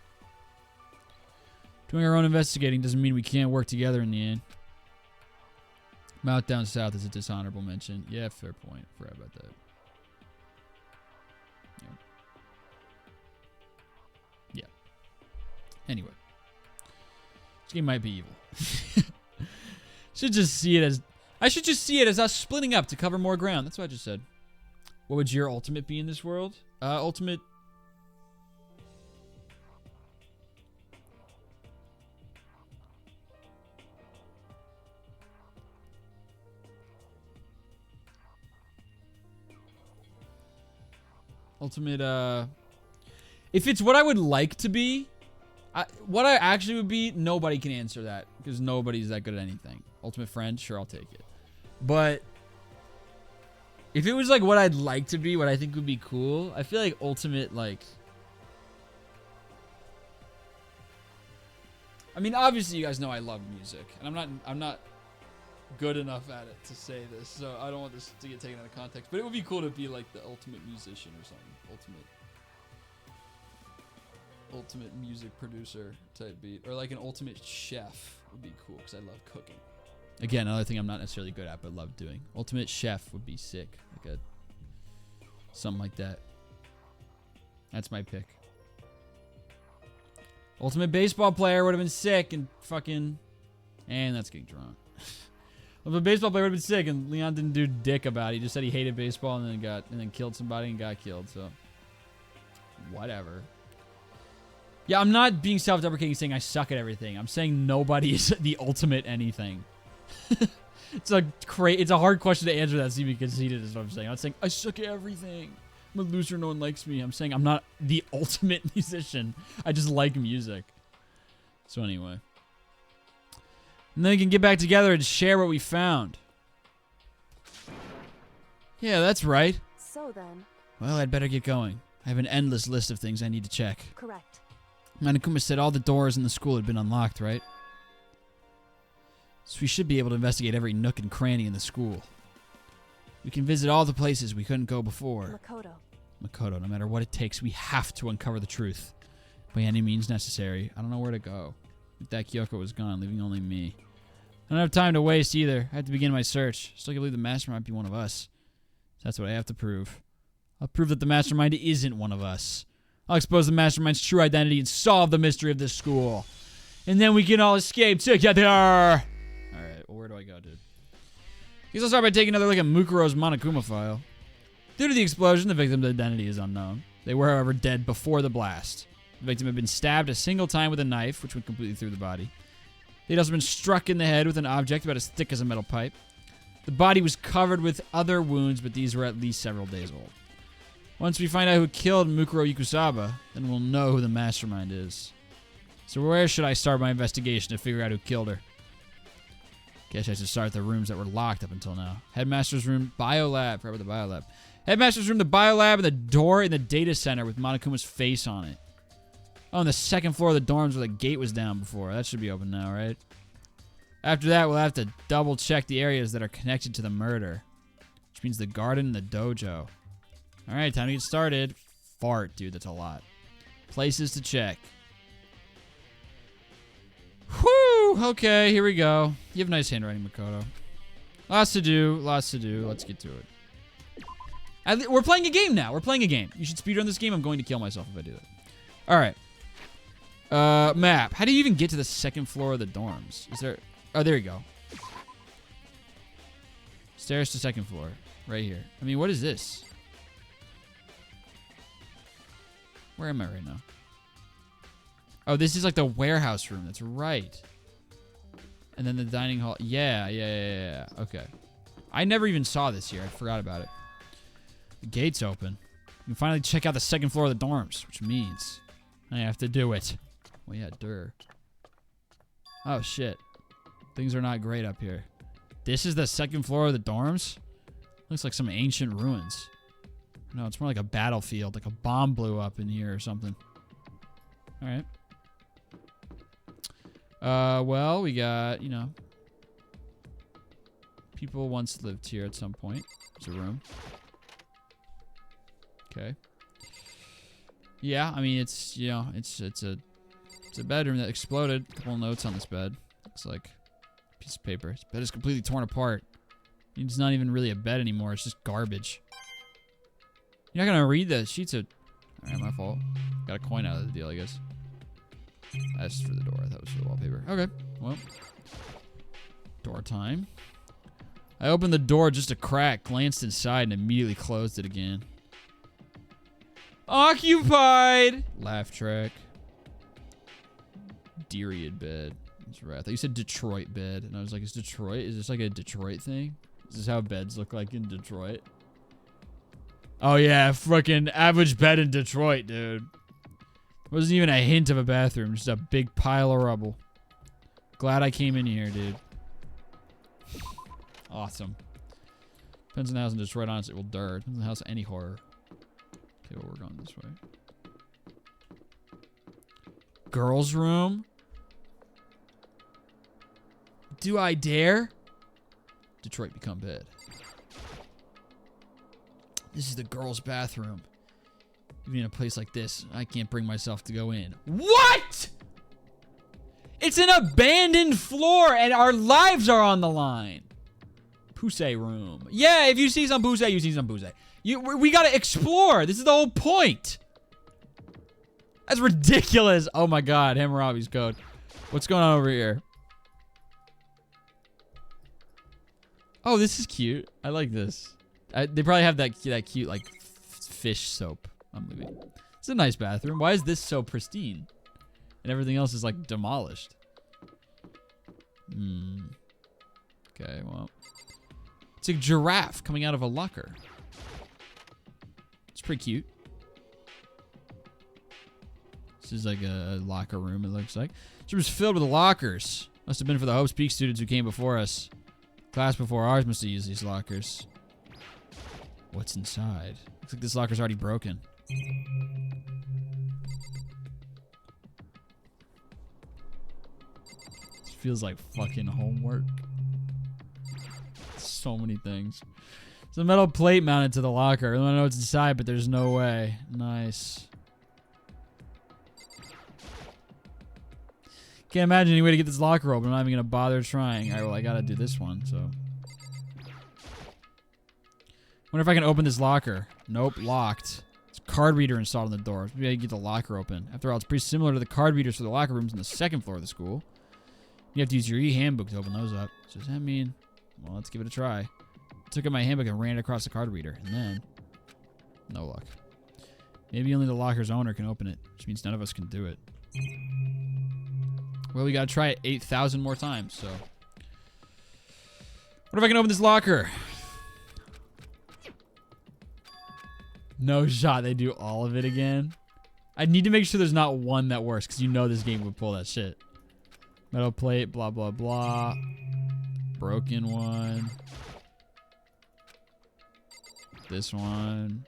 Doing our own investigating doesn't mean we can't work together in the end. Mount down south is a dishonorable mention. Yeah, fair point. Forgot about that. Yeah. Anyway. This game might be evil. Should just see it as... I should just see it as us splitting up to cover more ground. That's what I just said. What would your ultimate be in this world? Ultimate... Ultimate, if it's what I would like to be, what I actually would be, nobody can answer that. Because nobody's that good at anything. Ultimate friend, sure, I'll take it. But, if it was like what I'd like to be, what I think would be cool, I feel like ultimate, like... I mean, obviously you guys know I love music. And I'm not good enough at it to say this, so I don't want this to get taken out of context. But it would be cool to be like the ultimate musician or something. Ultimate music producer type beat. Or like an ultimate chef would be cool, because I love cooking. Again, another thing I'm not necessarily good at, but love doing. Ultimate chef would be sick. Like something like that. That's my pick. Ultimate baseball player would have been sick and fucking... And that's getting drawn. Well, the baseball player would have been sick, and Leon didn't do dick about it. He just said he hated baseball and then killed somebody and got killed. So, whatever. Yeah, I'm not being self-deprecating, saying I suck at everything. I'm saying nobody is the ultimate anything. It's a hard question to answer that seeming conceited is what I'm saying. I'm not saying I suck at everything. I'm a loser. No one likes me. I'm saying I'm not the ultimate musician. I just like music. So anyway. And then we can get back together and share what we found. Yeah, that's right. so then, Well, I'd better get going. I have an endless list of things I need to check. correct. Monokuma said all the doors in the school had been unlocked, right? So we should be able to investigate every nook and cranny in the school. We can visit all the places we couldn't go before. Makoto, no matter what it takes, we have to uncover the truth. By any means necessary. I don't know where to go. With that, Kyoko was gone, leaving only me. I don't have time to waste either. I have to begin my search. Still can't believe the Mastermind might be one of us. So that's what I have to prove. I'll prove that the Mastermind isn't one of us. I'll expose the Mastermind's true identity and solve the mystery of this school. And then we can all escape together! Alright, well, where do I go, dude? Guess I'll start by taking another look at Mukuro's Monokuma file. Due to the explosion, the victim's identity is unknown. They were, however, dead before the blast. The victim had been stabbed a single time with a knife, which went completely through the body. They'd also been struck in the head with an object about as thick as a metal pipe. The body was covered with other wounds, but these were at least several days old. Once we find out who killed Mukuro Yukusaba, then we'll know who the Mastermind is. So where should I start my investigation to figure out who killed her? Guess I should start at the rooms that were locked up until now. Headmaster's room, biolab. Forgot about the biolab. Headmaster's room, the biolab, and the door in the data center with Monokuma's face on it. Oh, on the second floor of the dorms where the gate was down before. That should be open now, right? After that, we'll have to double check the areas that are connected to the murder. Which means the garden and the dojo. Alright, time to get started. Fart, dude, that's a lot. Places to check. Whew! Okay, here we go. You have nice handwriting, Makoto. Lots to do, lots to do. Let's get to it. We're playing a game now. We're playing a game. You should speedrun this game. I'm going to kill myself if I do that. Alright. Map. How do you even get to the second floor of the dorms? Is there... Oh, there you go. Stairs to second floor. Right here. I mean, what is this? Where am I right now? Oh, this is like the warehouse room. That's right. And then the dining hall. Yeah. Okay. I never even saw this here. I forgot about it. The gate's open. You can finally check out the second floor of the dorms, which means I have to do it. Well, yeah, Oh, shit. Things are not great up here. This is the second floor of the dorms? Looks like some ancient ruins. No, it's more like a battlefield. Like a bomb blew up in here or something. Alright. Well, we got, you know... people once lived here at some point. There's a room. Okay. Yeah, I mean, it's, you know, it's a bedroom that exploded. A couple notes on this bed. Looks like a piece of paper. This bed is completely torn apart. It's not even really a bed anymore. It's just garbage. You're not gonna read the sheets of... Alright, my fault. Got a coin out of the deal, I guess. That's for the door. That was for the wallpaper. Okay, well. Door time. I opened the door just a crack, glanced inside, and immediately closed it again. Occupied! Laugh track. Deriad bed. That's right. I thought you said Detroit bed. And I was like, is this like a Detroit thing? Is this how beds look like in Detroit? Oh yeah, fucking average bed in Detroit, dude. Wasn't even a hint of a bathroom, just a big pile of rubble. Glad I came in here, dude. Awesome. Depends on the house in Detroit, honestly. Well, depends on the house, any horror. Okay, well, we're going this way. Girls' room? Do I dare? Detroit become bed. This is the girls' bathroom. Even in a place like this, I can't bring myself to go in. What?! It's an abandoned floor and our lives are on the line. Pusey room. Yeah, if you see some Pusey, you see some Pusey. We gotta explore. This is the whole point. That's ridiculous. Oh my god, Hammurabi's code. What's going on over here? Oh, this is cute. I like this. They probably have that cute like fish soap. I'm leaving. It's a nice bathroom. Why is this so pristine? And everything else is like demolished. Okay, well. It's a giraffe coming out of a locker. It's pretty cute. This is like a locker room, it looks like. This room is filled with lockers. Must have been for the Hope's Peak students who came before us. Class before ours must have used these lockers. What's inside? Looks like this locker's already broken. This feels like fucking homework. So many things. There's a metal plate mounted to the locker. I really want to know what's inside, but there's no way. Nice. Can't imagine any way to get this locker open. I'm not even going to bother trying. Alright, well, I got to do this one, so. Wonder if I can open this locker. Nope, locked. It's a card reader installed on the door. Maybe I can get the locker open. After all, it's pretty similar to the card readers for the locker rooms on the second floor of the school. You have to use your e-handbook to open those up. So does that mean... Well, let's give it a try. I took out my handbook and ran it across the card reader. And then... No luck. Maybe only the locker's owner can open it. Which means none of us can do it. Well, we gotta try it 8,000 more times, so... What if I can open this locker? No shot they do all of it again. I need to make sure there's not one that works, because you know this game would pull that shit. Metal plate, blah, blah, blah. Broken one. This one.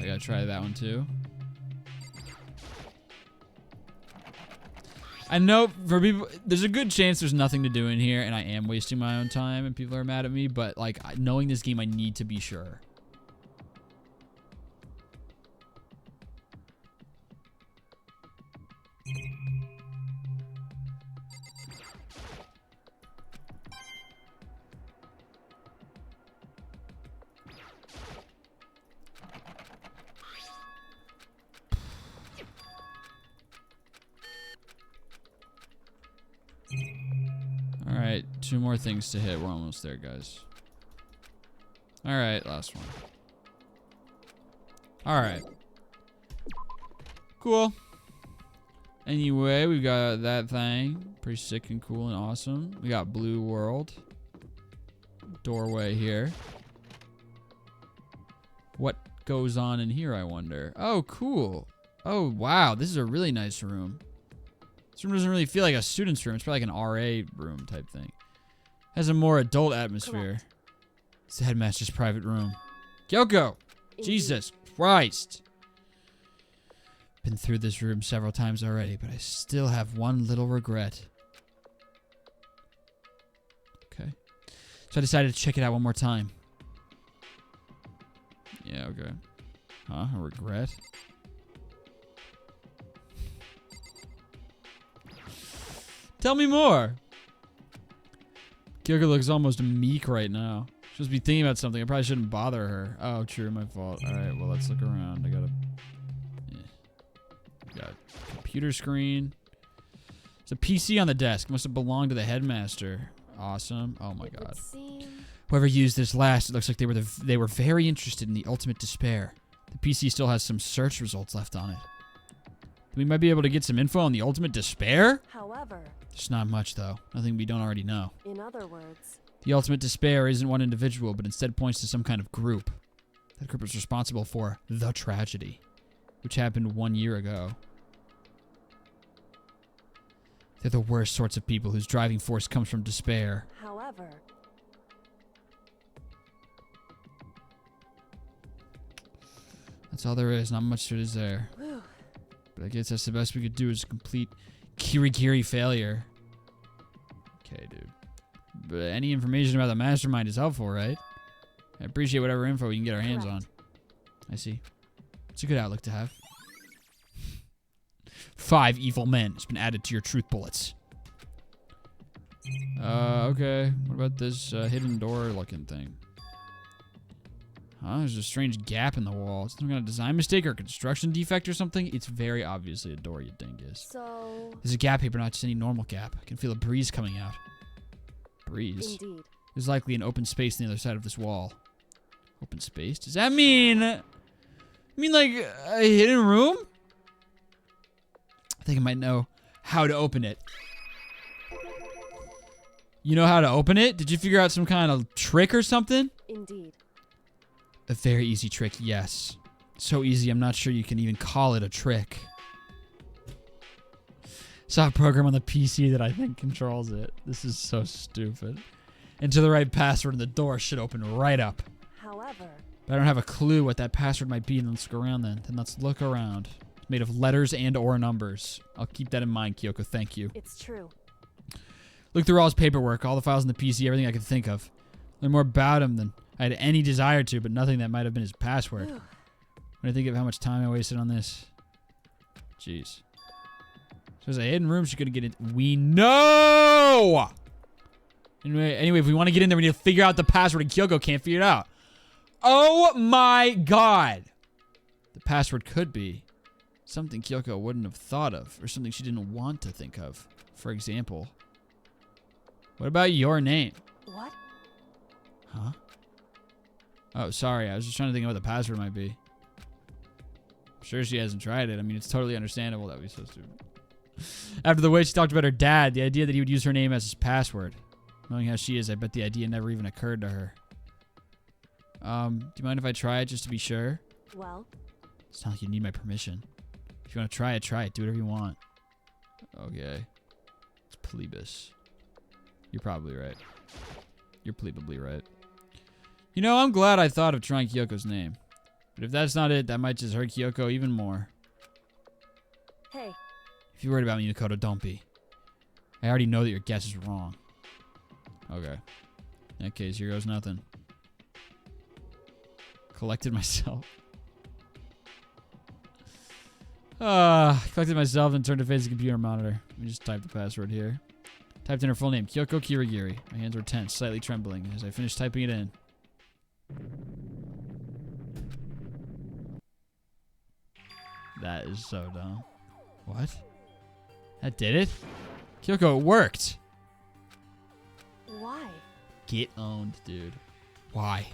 I gotta try that one too. I know for people, there's a good chance there's nothing to do in here and I am wasting my own time and people are mad at me, but like knowing this game, I need to be sure. Alright, 2 more things to hit. We're almost there, guys. Alright, last one. Alright. Cool. Anyway, we got that thing. Pretty sick and cool and awesome. We got Blue World. Doorway here. What goes on in here, I wonder? Oh, cool. Oh, wow. This is a really nice room. This room doesn't really feel like a student's room. It's probably like an RA room type thing. Has a more adult atmosphere. Correct. It's the headmaster's private room. Kyoko! Indeed. Jesus Christ! Been through this room several times already, but I still have one little regret. Okay. So I decided to check it out one more time. Yeah, okay. Huh? A regret? Tell me more! Kyoko looks almost meek right now. She must be thinking about something. I probably shouldn't bother her. Oh, true. My fault. Alright, well, let's look around. I gotta... Got a computer screen. There's a PC on the desk. Must have belonged to the headmaster. Awesome. Oh my god. Whoever used this last, it looks like they were very interested in the ultimate despair. The PC still has some search results left on it. We might be able to get some info on the ultimate despair? However, There's not much though. Nothing we don't already know. in other words, The ultimate despair isn't one individual, but instead points to some kind of group. That group is responsible for the tragedy, which happened 1 year ago. They're the worst sorts of people whose driving force comes from despair. however, That's all there is. Not much to it is there. whew, But I guess that's the best we could do is a complete kirigiri failure. Okay, dude. But any information about the mastermind is helpful, right? I appreciate whatever info we can get our hands on. I see. It's a good outlook to have. 5 evil men has been added to your truth bullets. Okay. What about this hidden door looking thing? Huh? There's a strange gap in the wall. Is it some kind of design mistake or construction defect or something? It's very obviously a door, you dingus. so There's a gap here, but not just any normal gap. I can feel a breeze coming out. Breeze? indeed. There's likely an open space on the other side of this wall. Open space? Does that mean... like a hidden room? I think I might know how to open it. You know how to open it? Did you figure out some kind of trick or something? Indeed. A very easy trick, yes. So easy, I'm not sure you can even call it a trick. Saw a program on the PC that I think controls it. This is so stupid. Enter the right password and the door should open right up. However, But I don't have a clue what that password might be. Let's go around then. Then let's look around. It's made of letters and or numbers. I'll keep that in mind, Kyoko. Thank you. it's true. Look through all his paperwork, all the files on the PC, everything I could think of. Learn more about him than I had any desire to, but nothing that might have been his password. Whew. When I think of how much time I wasted on this. Jeez. So there's a hidden room she could get in. We know! Anyway, if we want to get in there, we need to figure out the password, and Kyoko can't figure it out. Oh my god! The password could be something Kyoko wouldn't have thought of, or something she didn't want to think of. For example, what about your name? What? Huh? Oh, sorry. I was just trying to think of what the password might be. I'm sure she hasn't tried it. I mean, it's totally understandable that we're so stupid. After the way she talked about her dad, the idea that he would use her name as his password. Knowing how she is, I bet the idea never even occurred to her. Do you mind if I try it just to be sure? Well, It's not like you need my permission. If you want to try it, try it. Do whatever you want. Okay. It's plebis. You're probably right. You're plebably right. You know, I'm glad I thought of trying Kyoko's name. But if that's not it, that might just hurt Kyoko even more. hey, If you're worried about me, Makoto, don't be. I already know that your guess is wrong. Okay. In that case, here goes nothing. Collected myself. Collected myself and turned to face the computer monitor. Let me just type the password here. Typed in her full name, Kyoko Kirigiri. My hands were tense, slightly trembling as I finished typing it in. That is so dumb. What? That did it? Kyoko, it worked! why? Get owned, dude. Why?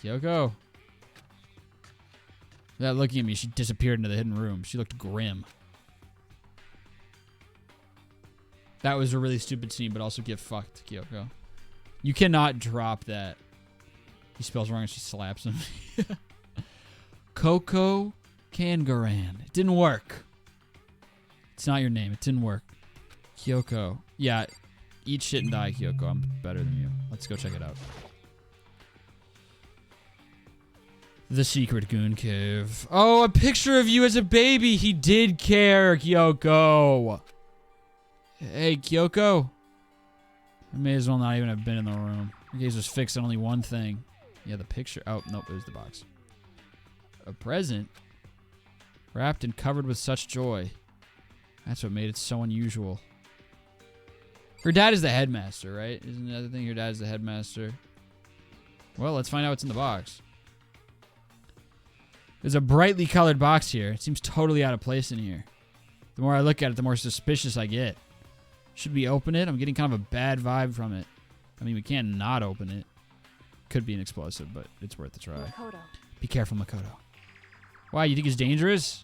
Kyoko. Without looking at me, she disappeared into the hidden room. She looked grim. That was a really stupid scene, but also get fucked, Kyoko. You cannot drop that. He spells wrong and she slaps him. Coco Kangaran. It didn't work. It's not your name. It didn't work. Kyoko. Yeah, eat shit and die, Kyoko. I'm better than you. Let's go check it out. The secret goon cave. Oh, a picture of you as a baby. He did care, Kyoko. Hey, Kyoko. I may as well not even have been in the room. Your gaze was fixed on only one thing. Yeah, the picture. Oh, nope, it was the box. A present? Wrapped and covered with such joy. That's what made it so unusual. Her dad is the headmaster, right? Isn't the other thing your dad's the headmaster? Well, let's find out what's in the box. There's a brightly colored box here. It seems totally out of place in here. The more I look at it, the more suspicious I get. Should we open it? I'm getting kind of a bad vibe from it. I mean, we can't not open it. Could be an explosive, but it's worth a try. Makoto. Be careful, Makoto. Why, you think it's dangerous?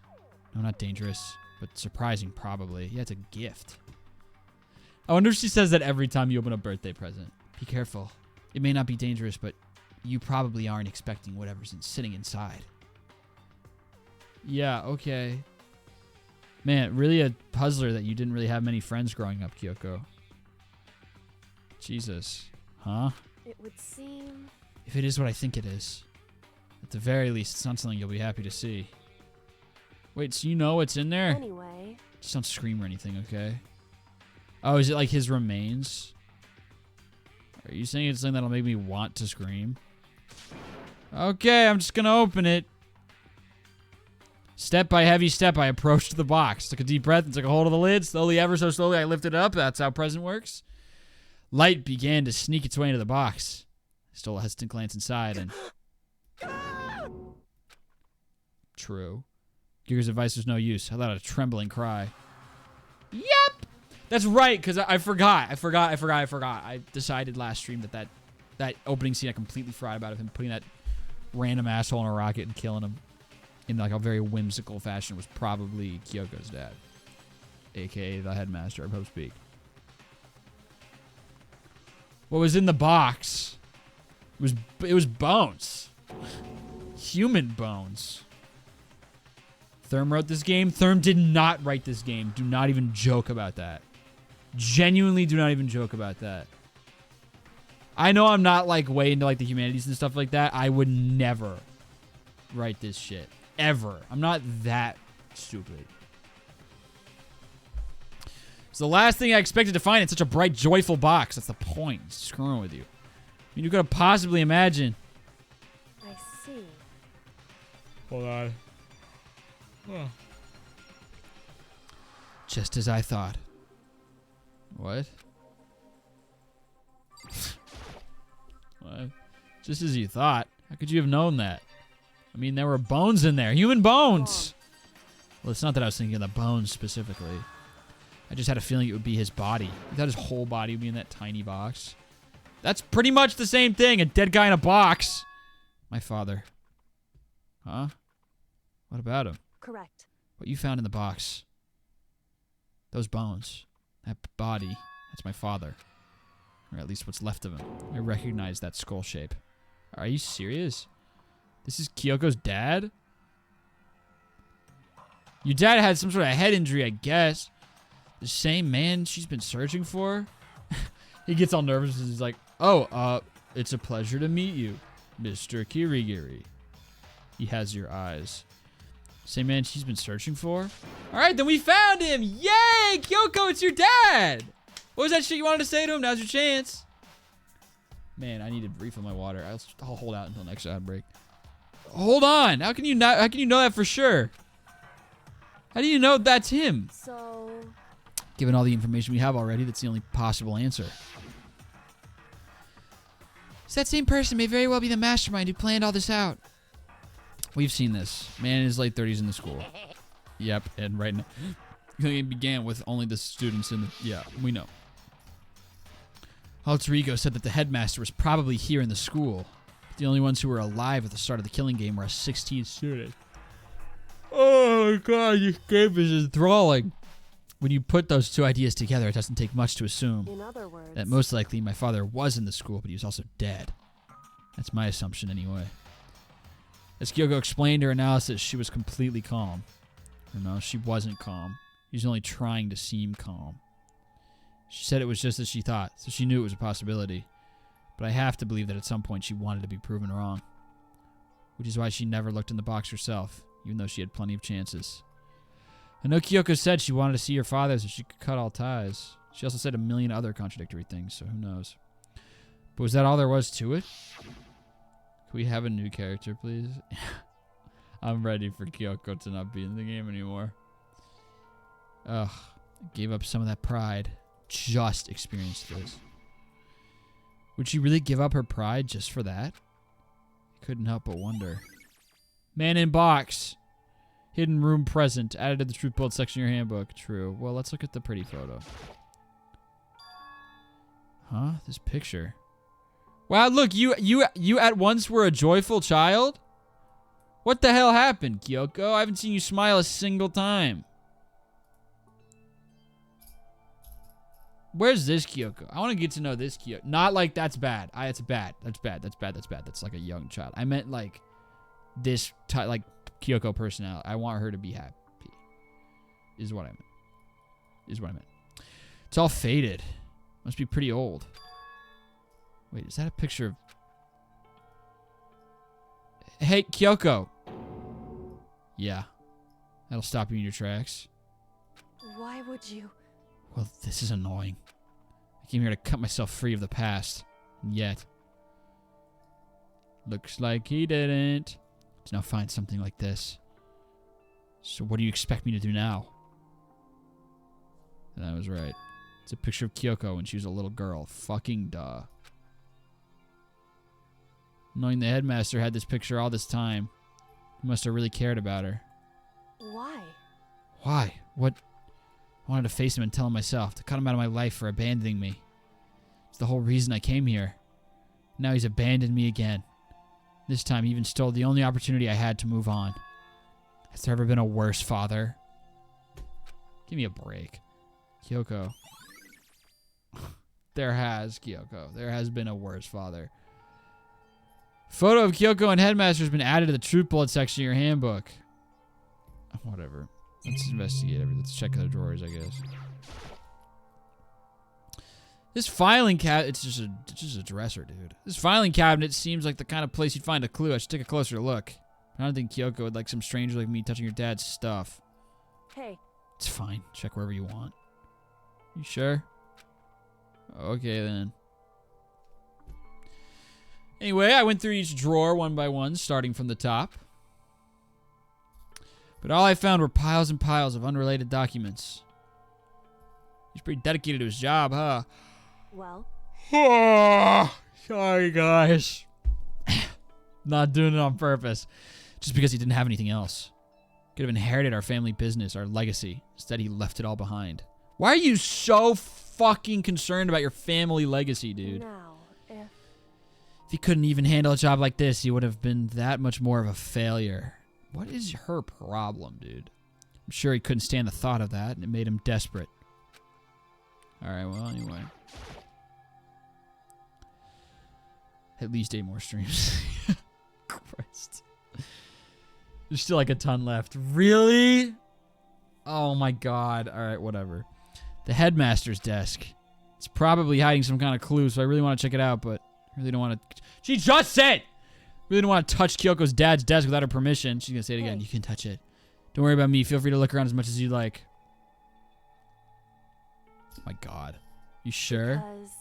No, not dangerous, but surprising, probably. Yeah, it's a gift. I wonder if she says that every time you open a birthday present. Be careful. It may not be dangerous, but you probably aren't expecting whatever's sitting inside. Yeah, okay. Man, really a puzzler that you didn't really have many friends growing up, Kyoko. Jesus. Huh? It would seem... If it is what I think it is, at the very least, it's not something you'll be happy to see. Wait, so you know what's in there? Anyway... Just don't scream or anything, okay? Oh, is it like his remains? Are you saying it's something that'll make me want to scream? Okay, I'm just gonna open it. Step by heavy step, I approached the box. Took a deep breath and took a hold of the lid. Slowly, ever so slowly, I lifted it up. That's how present works. Light began to sneak its way into the box. I stole a hesitant glance inside and... True. Giger's advice was no use. I let out a trembling cry. Yep! That's right, because I forgot. I decided last stream that opening scene I completely forgot about, of him putting that random asshole in a rocket and killing him in like a very whimsical fashion was probably Kyoko's dad, aka the headmaster of Hope's Peak. What was in the box? It was bones, human bones. Therm wrote this game. Therm did not write this game. Do not even joke about that. Genuinely, do not even joke about that. I know I'm not like way into like the humanities and stuff like that. I would never write this shit. Ever. I'm not that stupid. It's the last thing I expected to find in such a bright, joyful box. That's the point. It's screwing with you. I mean, you could have possibly imagined. I see. Hold on. Oh. Just as I thought. What? What? Just as you thought? How could you have known that? I mean, there were bones in there. Human bones! Well, it's not that I was thinking of the bones specifically. I just had a feeling it would be his body. I thought his whole body would be in that tiny box. That's pretty much the same thing. A dead guy in a box. My father. Huh? What about him? Correct. What you found in the box. Those bones. That body. That's my father. Or at least what's left of him. I recognize that skull shape. Are you serious? This is Kyoko's dad? Your dad had some sort of head injury, I guess. The same man she's been searching for? He gets all nervous and he's like, oh, it's a pleasure to meet you, Mr. Kirigiri. He has your eyes. Same man she's been searching for? Alright, then we found him! Yay! Kyoko, it's your dad! What was that shit you wanted to say to him? Now's your chance. Man, I need to refill my water. I'll hold out until next ad break. Hold on! How can you know that for sure? How do you know that's him? So... Given all the information we have already, that's the only possible answer. So that same person may very well be the mastermind who planned all this out. We've seen this. Man in his late 30s in the school. Yep, and right now... It began with only the students in the... Yeah, we know. Alter Ego said that the headmaster was probably here in the school. But the only ones who were alive at the start of the killing game were us 16 students. Oh my god, this game is enthralling. When you put those two ideas together, it doesn't take much to assume In other words, that most likely my father was in the school, but he was also dead. That's my assumption anyway. As Kyoko explained her analysis, she was completely calm. Or no, she wasn't calm. She was only trying to seem calm. She said it was just as she thought, so she knew it was a possibility. But I have to believe that at some point she wanted to be proven wrong. Which is why she never looked in the box herself, even though she had plenty of chances. I know Kyoko said she wanted to see her father so she could cut all ties. She also said a million other contradictory things, so who knows. But was that all there was to it? Can we have a new character, please? I'm ready for Kyoko to not be in the game anymore. Ugh. I gave up some of that pride. Just experienced this. Would she really give up her pride just for that? I couldn't help but wonder. Man in box. Hidden room present. Added to the truth bullet section of your handbook. True. Well, let's look at the pretty photo. Huh? This picture. Wow, look, you at once were a joyful child? What the hell happened, Kyoko? I haven't seen you smile a single time. Where's this Kyoko? I want to get to know this Kyoko. Not like that's bad. It's bad. That's bad. That's bad. That's bad. That's like a young child. I meant like this like Kyoko personality. I want her to be happy. Is what I meant. Is what I meant. It's all faded. Must be pretty old. Wait, is that a picture of... Hey, Kyoko. Yeah. That'll stop you in your tracks. why would you? Well, this is annoying. I came here to cut myself free of the past. And yet... Looks like he didn't. To now find something like this. So what do you expect me to do now? And I was right. It's a picture of Kyoko when she was a little girl. Fucking duh. Knowing the headmaster had this picture all this time, he must have really cared about her. Why? Why? What? I wanted to face him and tell him myself, to cut him out of my life for abandoning me. It's the whole reason I came here. Now he's abandoned me again. This time he even stole the only opportunity I had to move on. Has there ever been a worse father? Give me a break. Kyoko. There has, Kyoko. There has been a worse father. Photo of Kyoko and Headmaster has been added to the truth bullet section of your handbook. Whatever. Let's investigate everything. Let's check the drawers, I guess. This filing cabinet, it's just a dresser, dude. This filing cabinet seems like the kind of place you'd find a clue. I should take a closer look. I don't think Kyoko would like some stranger like me touching your dad's stuff. Hey. It's fine. Check wherever you want. You sure? Okay, then. Anyway, I went through each drawer one by one, starting from the top. But all I found were piles and piles of unrelated documents. He's pretty dedicated to his job, huh? Well. Sorry, guys. Not doing it on purpose. Just because he didn't have anything else. Could have inherited our family business, our legacy. Instead, he left it all behind. Why are you so fucking concerned about your family legacy, dude? Now, If he couldn't even handle a job like this, he would have been that much more of a failure. What is her problem, dude? I'm sure he couldn't stand the thought of that, and it made him desperate. Alright, well, anyway. At least 8 more streams. Christ. There's still like a ton left. Really? Oh my god. Alright, whatever. The headmaster's desk. It's probably hiding some kind of clue, so I really want to check it out, but I really don't want to... She just said! Really don't want to touch Kyoko's dad's desk without her permission. She's going to say it again. You can touch it. Don't worry about me. Feel free to look around as much as you like. Oh my god. You sure? because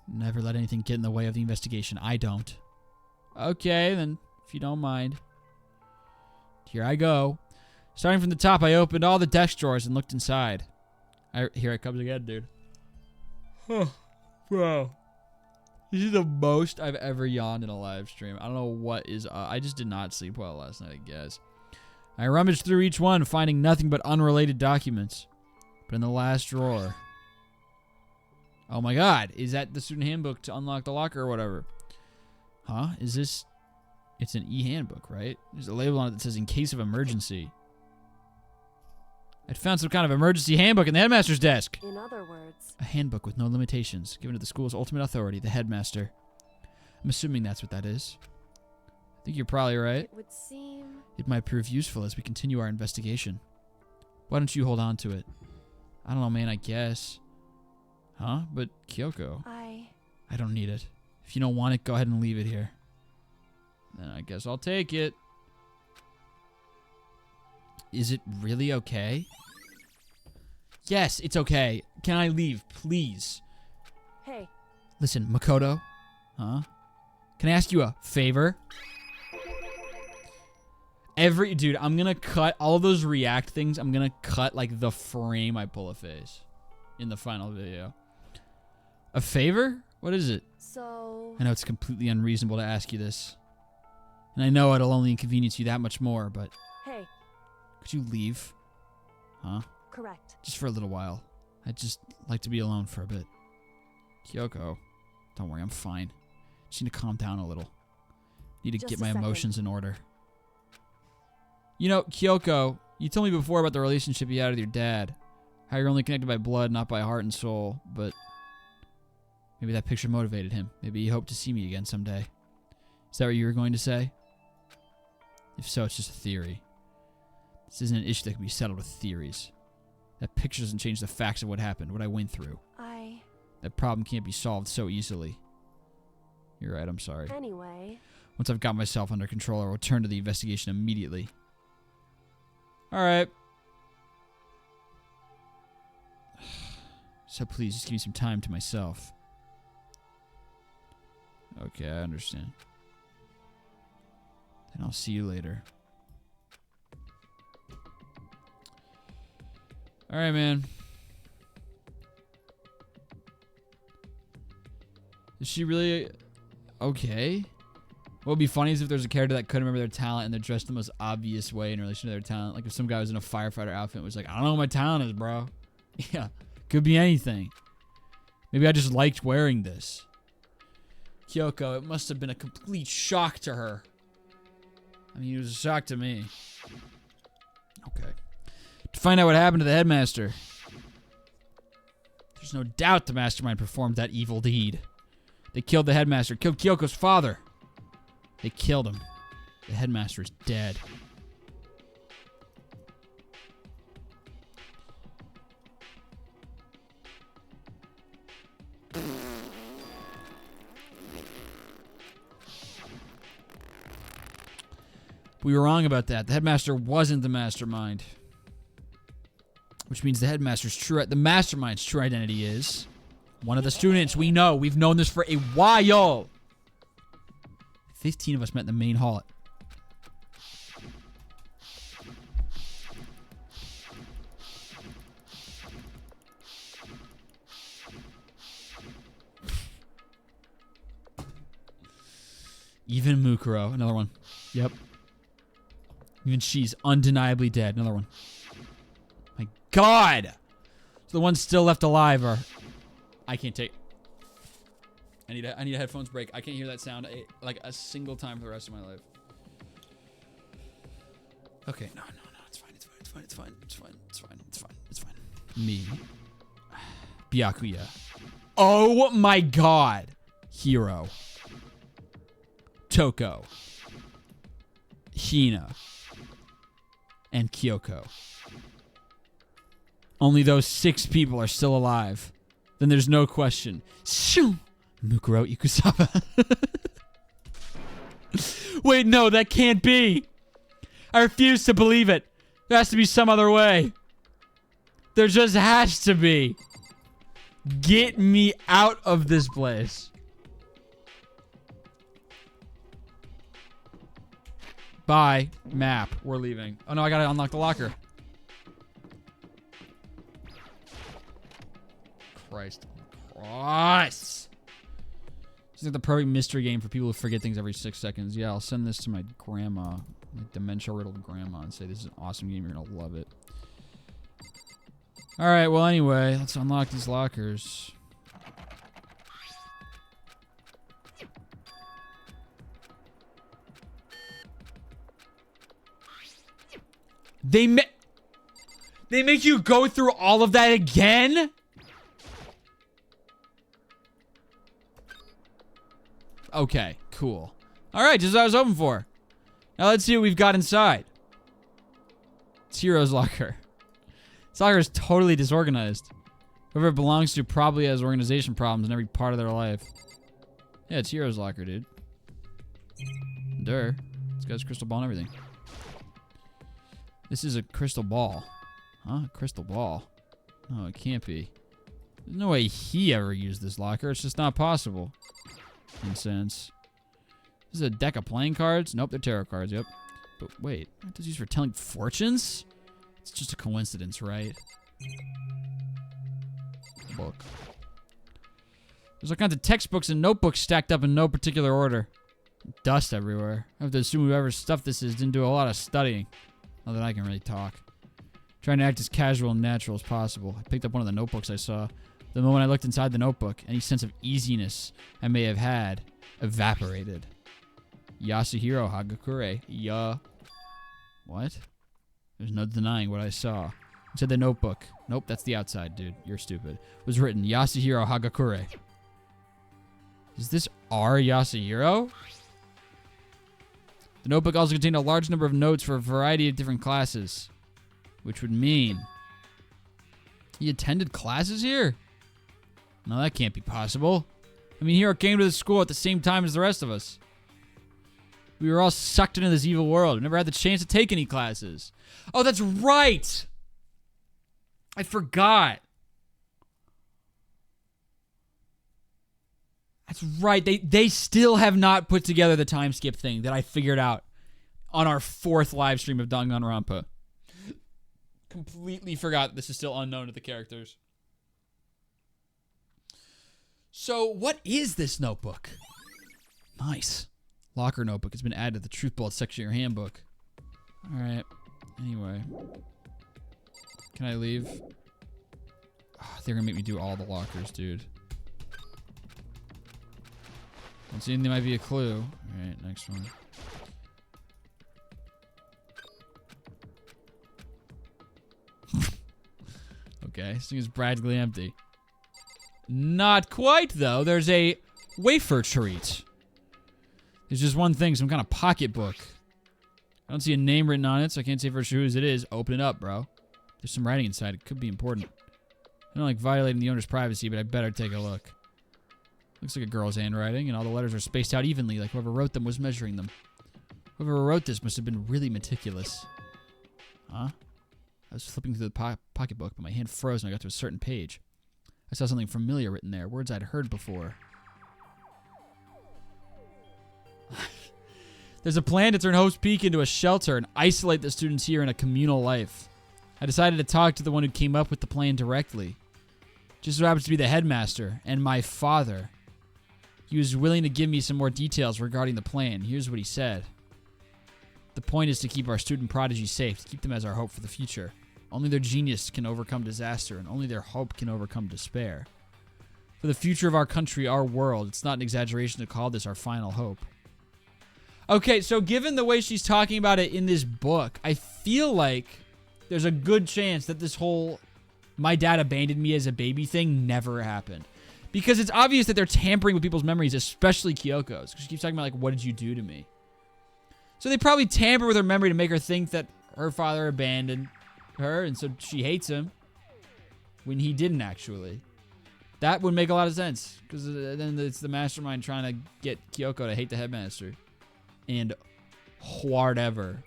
Never let anything get in the way of the investigation. I don't. Okay, then, if you don't mind. Here I go. Starting from the top, I opened all the desk drawers and looked inside. Here it comes again, dude. Oh, bro. This is the most I've ever yawned in a live stream. I don't know what is... I just did not sleep well last night, I guess. I rummaged through each one, finding nothing but unrelated documents. But in the last drawer... Oh my god, is that the student handbook to unlock the locker or whatever? Huh? Is this... It's an e-handbook, right? There's a label on it that says, in case of emergency. I'd found some kind of emergency handbook in the headmaster's desk. In other words, A handbook with no limitations, given to the school's ultimate authority, the headmaster. I'm assuming that's what that is. I think you're probably right. it would seem... It might prove useful as we continue our investigation. Why don't you hold on to it? I don't know, man, I guess. Huh? But Kyoko, I don't need it. If you don't want it, go ahead and leave it here. Then I guess I'll take it. Is it really okay? Yes, it's okay. Can I leave, please? Hey, Listen, Makoto. Huh? Can I ask you a favor? Dude, I'm gonna cut all of those react things. I'm gonna cut like the frame I pull a face in the final video. A favor? What is it? so... I know it's completely unreasonable to ask you this. And I know it'll only inconvenience you that much more, but Hey, could you leave? Huh? correct. Just for a little while. I'd just like to be alone for a bit. Kyoko, don't worry, I'm fine. Just need to calm down a little. Need to Just get a my second. emotions in order. You know, Kyoko, you told me before about the relationship you had with your dad. How you're only connected by blood, not by heart and soul. But maybe that picture motivated him. Maybe he hoped to see me again someday. Is that what you were going to say? If so, it's just a theory. This isn't an issue that can be settled with theories. That picture doesn't change the facts of what happened, what I went through. That problem can't be solved so easily. You're right, I'm sorry. Anyway, Once I've got myself under control, I'll return to the investigation immediately. Alright. So please, just give me some time to myself. Okay, I understand. Then I'll see you later. Alright, man. Is she really okay? What would be funny is if there's a character that couldn't remember their talent and they're dressed the most obvious way in relation to their talent. Like if some guy was in a firefighter outfit and was like, I don't know what my talent is, bro. Yeah, could be anything. Maybe I just liked wearing this. Kyoko, it must have been a complete shock to her. I mean, it was a shock to me. Okay. To find out what happened to the headmaster. There's no doubt the mastermind performed that evil deed. They killed the headmaster, killed Kyoko's father. They killed him. The headmaster is dead. We were wrong about that. The headmaster wasn't the mastermind. Which means the headmaster's the mastermind's true identity is one of the students. We know. We've known this for a while. 15 of us met in the main hall. Even Mukuro. Another one. Yep. Even she's undeniably dead. Another one. My God! So the ones still left alive are... I can't take... I need a headphones break. I can't hear that sound like a single time for the rest of my life. Okay, no. It's fine. Me. Byakuya. Oh my God! Hiro. Toko. Hina. And Kyoko. Only those 6 people are still alive. Then there's no question. Shoo! Mukuro Ikusaba. Wait, no, that can't be. I refuse to believe it. There has to be some other way. There just has to be. Get me out of this place. Bye. Map. We're leaving. Oh no, I gotta unlock the locker. Christ. This is like the perfect mystery game for people who forget things every 6 seconds. Yeah, I'll send this to my grandma, my dementia-riddled grandma, and say this is an awesome game. You're gonna love it. All right. Well, anyway, let's unlock these lockers. They make you go through all of that again? Okay, cool. Alright, just what I was hoping for. Now let's see what we've got inside. It's Hero's locker. This locker is totally disorganized. Whoever it belongs to probably has organization problems in every part of their life. Yeah, it's Hero's locker, dude. Durr. This guy's crystal ball and everything. This is a crystal ball. Huh? Crystal ball. No, it can't be. There's no way he ever used this locker. It's just not possible. In sense. This is a deck of playing cards? Nope, they're tarot cards, yep. But wait, aren't those used for telling fortunes? It's just a coincidence, right? Book. There's all kinds of textbooks and notebooks stacked up in no particular order. Dust everywhere. I have to assume whoever stuff this is didn't do a lot of studying. Not that I can really talk. Trying to act as casual and natural as possible. I picked up one of the notebooks I saw. The moment I looked inside the notebook, any sense of easiness I may have had evaporated. Yasuhiro Hagakure. What? There's no denying what I saw. Inside the notebook. Nope, that's the outside, dude. You're stupid. Was written Yasuhiro Hagakure. Is this our Yasuhiro? The notebook also contained a large number of notes for a variety of different classes. Which would mean he attended classes here? No, that can't be possible. I mean, Hiro came to the school at the same time as the rest of us. We were all sucked into this evil world. We never had the chance to take any classes. Oh, that's right! I forgot. That's right. They still have not put together the time skip thing that I figured out on our 4th live stream of Danganronpa. Completely forgot this is still unknown to the characters. So, what is this notebook? Nice. Locker notebook has been added to the Truth Bullet section of your handbook. Alright. Anyway. Can I leave? Oh, they're gonna make me do all the lockers, dude. Don't see anything might be a clue. Alright, next one. Okay, this thing is practically empty. Not quite, though. There's a wafer treat. There's just one thing, some kind of pocketbook. I don't see a name written on it, so I can't say for sure whose it is. Open it up, bro. There's some writing inside. It could be important. I don't like violating the owner's privacy, but I better take a look. Looks like a girl's handwriting, and all the letters are spaced out evenly, like whoever wrote them was measuring them. Whoever wrote this must have been really meticulous. Huh? I was flipping through the pocketbook, but my hand froze when I got to a certain page. I saw something familiar written there, words I'd heard before. There's a plan to turn Hope's Peak into a shelter and isolate the students here in a communal life. I decided to talk to the one who came up with the plan directly. Just so happens to be the headmaster and my father. He was willing to give me some more details regarding the plan. Here's what he said. The point is to keep our student prodigies safe, to keep them as our hope for the future. Only their genius can overcome disaster, and only their hope can overcome despair. For the future of our country, our world, it's not an exaggeration to call this our final hope. Okay, so given the way she's talking about it in this book, I feel like there's a good chance that this whole my dad abandoned me as a baby thing never happened. Because it's obvious that they're tampering with people's memories, especially Kyoko's. Because she keeps talking about, like, what did you do to me? So they probably tamper with her memory to make her think that her father abandoned her, and so she hates him when he didn't actually. That would make a lot of sense, because then it's the mastermind trying to get Kyoko to hate the headmaster. And whatever.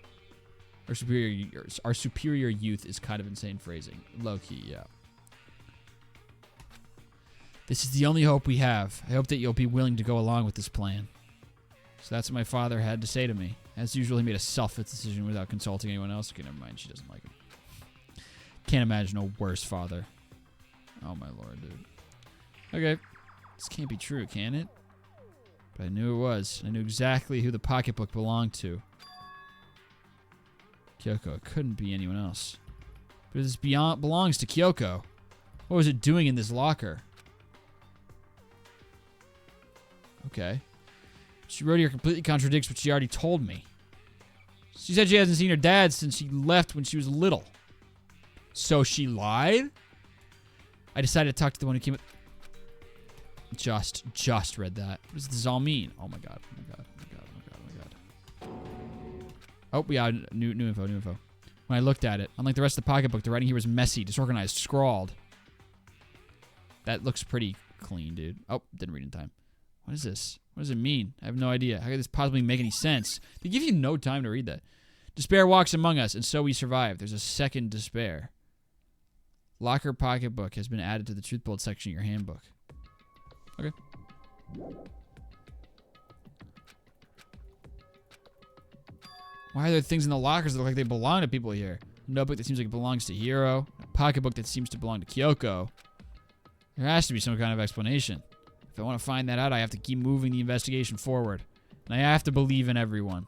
Our superior youth is kind of insane phrasing. Low-key, yeah. This is the only hope we have. I hope that you'll be willing to go along with this plan. So that's what my father had to say to me. As usual, he made a selfless decision without consulting anyone else. Okay, never mind. She doesn't like him. Can't imagine a worse father. Oh, my lord, dude. Okay. This can't be true, can it? But I knew it was. I knew exactly who the pocketbook belonged to. Kyoko. It couldn't be anyone else. But this belongs to Kyoko. What was it doing in this locker? Okay. She wrote here completely contradicts what she already told me. She said she hasn't seen her dad since she left when she was little. So she lied? I decided to talk to the one who came up. Just read that. What does this all mean? Oh my god. Oh my god. Oh my god. Oh my god. Oh my god. Oh, we got new info. When I looked at it, unlike the rest of the pocketbook, the writing here was messy, disorganized, scrawled. That looks pretty clean, dude. Oh, didn't read in time. What is this? What does it mean? I have no idea. How could this possibly make any sense? They give you no time to read that. Despair walks among us, and so we survive. There's a second despair. Locker pocketbook has been added to the truth bold section of your handbook. Okay. Why are there things in the lockers that look like they belong to people here? A notebook that seems like it belongs to Hiro. A pocketbook that seems to belong to Kyoko. There has to be some kind of explanation. If I want to find that out, I have to keep moving the investigation forward. And I have to believe in everyone.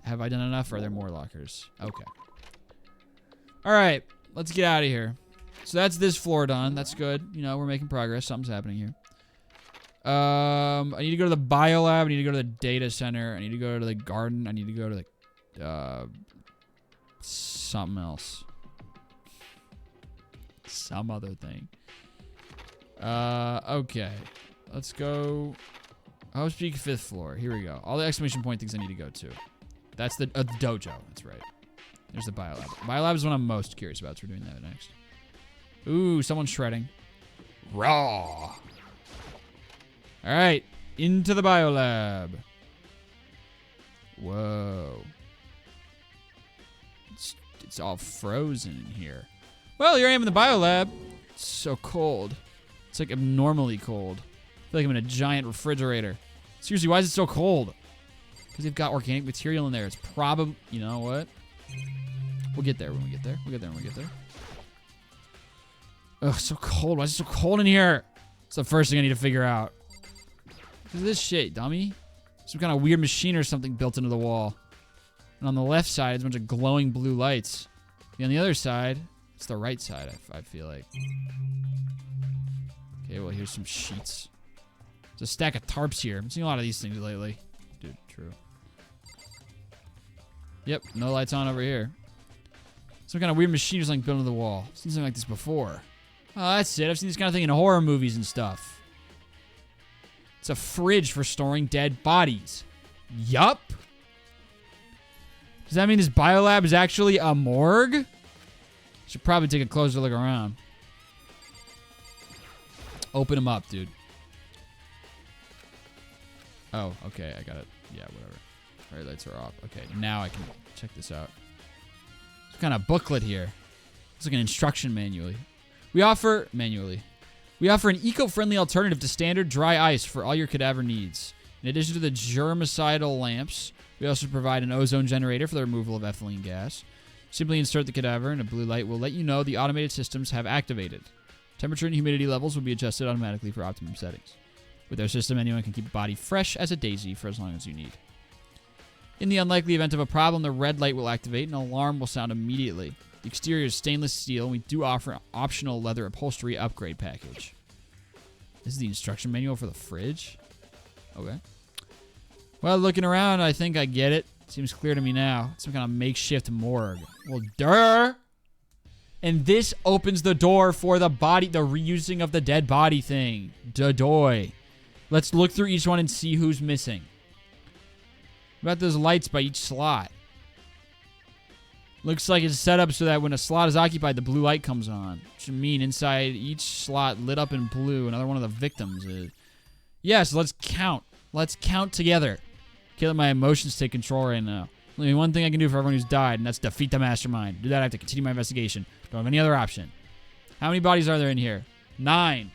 Have I done enough, or are there more lockers? Okay. Alright, let's get out of here. So that's this floor done. That's good. You know, we're making progress. Something's happening here. I need to go to the biolab. I need to go to the data center. I need to go to the garden. I need to go to the, something else. Some other thing. Okay. Let's go. Oh, speak 5th floor. Here we go. All the exclamation point things I need to go to. That's the dojo. That's right. There's the biolab. Biolab is what I'm most curious about, so we're doing that next. Ooh, someone's shredding. Raw. All right, into the biolab. Whoa. It's all frozen in here. Well, here I am in the biolab. It's so cold. It's like abnormally cold. I feel like I'm in a giant refrigerator. Seriously, why is it so cold? Because they've got organic material in there. It's probably, you know what? We'll get there when we get there. We'll get there when we get there. Ugh, so cold. Why is it so cold in here? It's the first thing I need to figure out. Look at this shit, dummy. Some kind of weird machine or something built into the wall. And on the left side, there's a bunch of glowing blue lights. And on the other side, it's the right side, I feel like. Okay, well, here's some sheets. There's a stack of tarps here. I'm seeing a lot of these things lately. Dude, true. Yep, no lights on over here. Some kind of weird machine or something built into the wall. I've seen something like this before. Oh, that's it. I've seen this kind of thing in horror movies and stuff. It's a fridge for storing dead bodies. Yup. Does that mean this biolab is actually a morgue? Should probably take a closer look around. Open them up, dude. Oh, okay. I got it. Yeah, whatever. All right, lights are off. Okay, now I can check this out. Some kind of booklet here. It's like an instruction manual. We offer an eco-friendly alternative to standard dry ice for all your cadaver needs. In addition to the germicidal lamps, we also provide an ozone generator for the removal of ethylene gas. Simply insert the cadaver and a blue light will let you know the automated systems have activated. Temperature and humidity levels will be adjusted automatically for optimum settings. With our system, anyone can keep a body fresh as a daisy for as long as you need. In the unlikely event of a problem, the red light will activate and an alarm will sound immediately. The exterior is stainless steel, and we do offer an optional leather upholstery upgrade package. This is the instruction manual for the fridge? Okay. Well, looking around, I think I get it. Seems clear to me now. Some kind of makeshift morgue. Well, duh! And this opens the door for the reusing of the dead body thing. Dadoy. Let's look through each one and see who's missing. What about those lights by each slot? Looks like it's set up so that when a slot is occupied, the blue light comes on. Which would mean inside each slot lit up in blue, another one of the victims is. Yes, let's count. Let's count together. Can't let my emotions take control right now. Only one thing I can do for everyone who's died, and that's defeat the Mastermind. To do that, I have to continue my investigation. Don't have any other option. How many bodies are there in here? 9.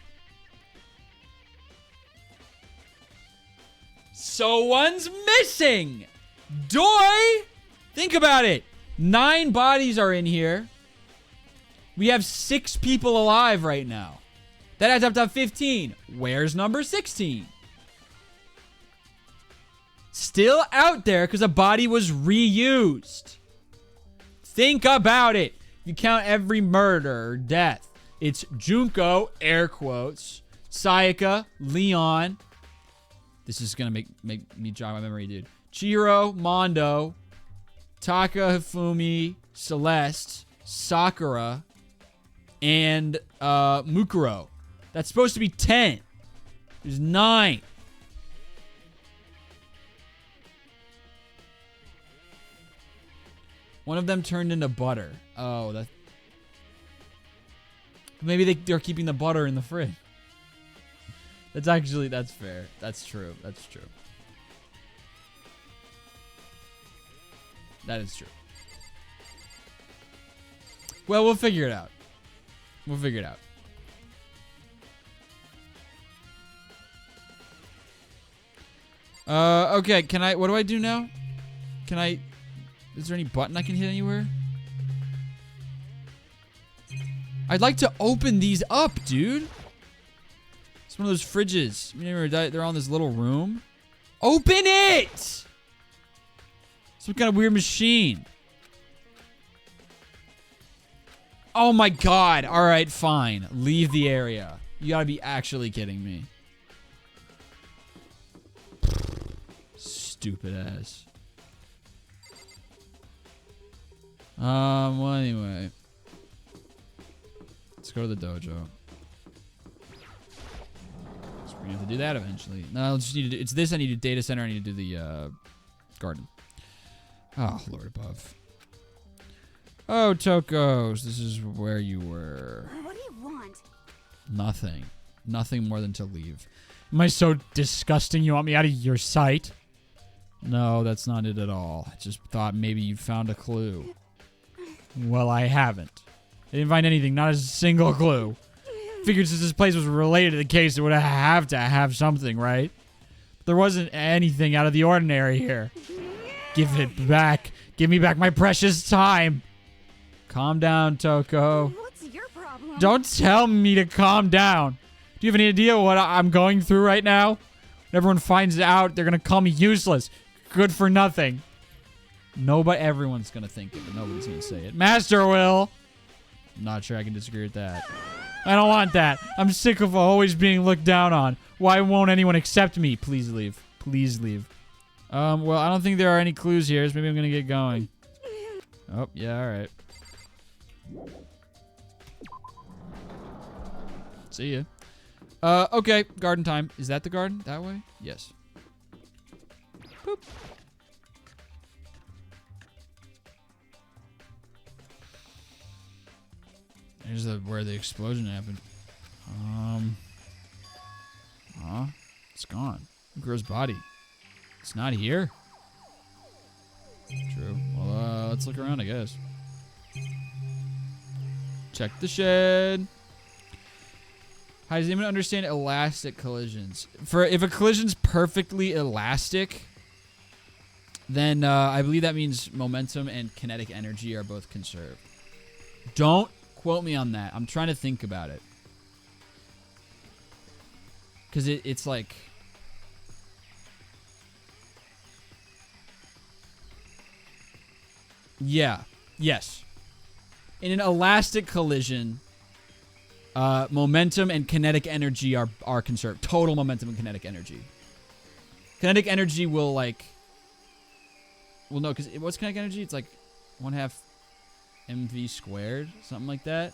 So one's missing! Doy! Think about it. 9 bodies are in here. We have 6 people alive right now. That adds up to 15. Where's number 16? Still out there because a body was reused. Think about it. If you count every murder or death, it's Junko, air quotes, Sayaka, Leon. This is going to make me jog my memory, dude. Chihiro, Mondo, Taka, Hifumi, Celeste, Sakura, and Mukuro. That's supposed to be 10. There's 9. One of them turned into butter. Oh, that. Maybe they're keeping the butter in the fridge. That's fair. That's true. That's true. That is true. Well, we'll figure it out. We'll figure it out. Okay, what do I do now? Is there any button I can hit anywhere? I'd like to open these up, dude. It's one of those fridges. They're all in this little room. Open it! Some kind of weird machine. Oh my god. Alright, fine. Leave the area. You gotta be actually kidding me. Stupid ass. Well, anyway. Let's go to the dojo. So we're gonna have to do that eventually. No, I just need to do, it's this. I need to do data center. I need to do the, garden. Oh, Lord above. Oh, Tokos. This is where you were. What do you want? Nothing. Nothing more than to leave. Am I so disgusting you want me out of your sight? No, that's not it at all. I just thought maybe you found a clue. Well, I haven't. I didn't find anything, not a single clue. Figured since this place was related to the case, it would have to have something, right? There wasn't anything out of the ordinary here. Give it back. Give me back my precious time. Calm down, Toko. What's your problem? Don't tell me to calm down. Do you have any idea what I'm going through right now? When everyone finds out, they're going to call me useless. Good for nothing. Everyone's going to think it, but nobody's going to say it. Master will. I'm not sure I can disagree with that. I don't want that. I'm sick of always being looked down on. Why won't anyone accept me? Please leave. Please leave. Well, I don't think there are any clues here, so maybe I'm going to get going. Oh, yeah, alright. See ya. Okay, garden time. Is that the garden? That way? Yes. Boop. There's where the explosion happened. It's gone. Mukuro's body. It's not here. True. Well, let's look around, I guess. Check the shed. How does anyone understand elastic collisions? If a collision's perfectly elastic, then I believe that means momentum and kinetic energy are both conserved. Don't quote me on that. I'm trying to think about it. Because it's like... Yeah. Yes. In an elastic collision, momentum and kinetic energy are conserved. Total momentum and kinetic energy. Kinetic energy will like... Well, no, because what's kinetic energy? It's like 1/2 mv squared, something like that.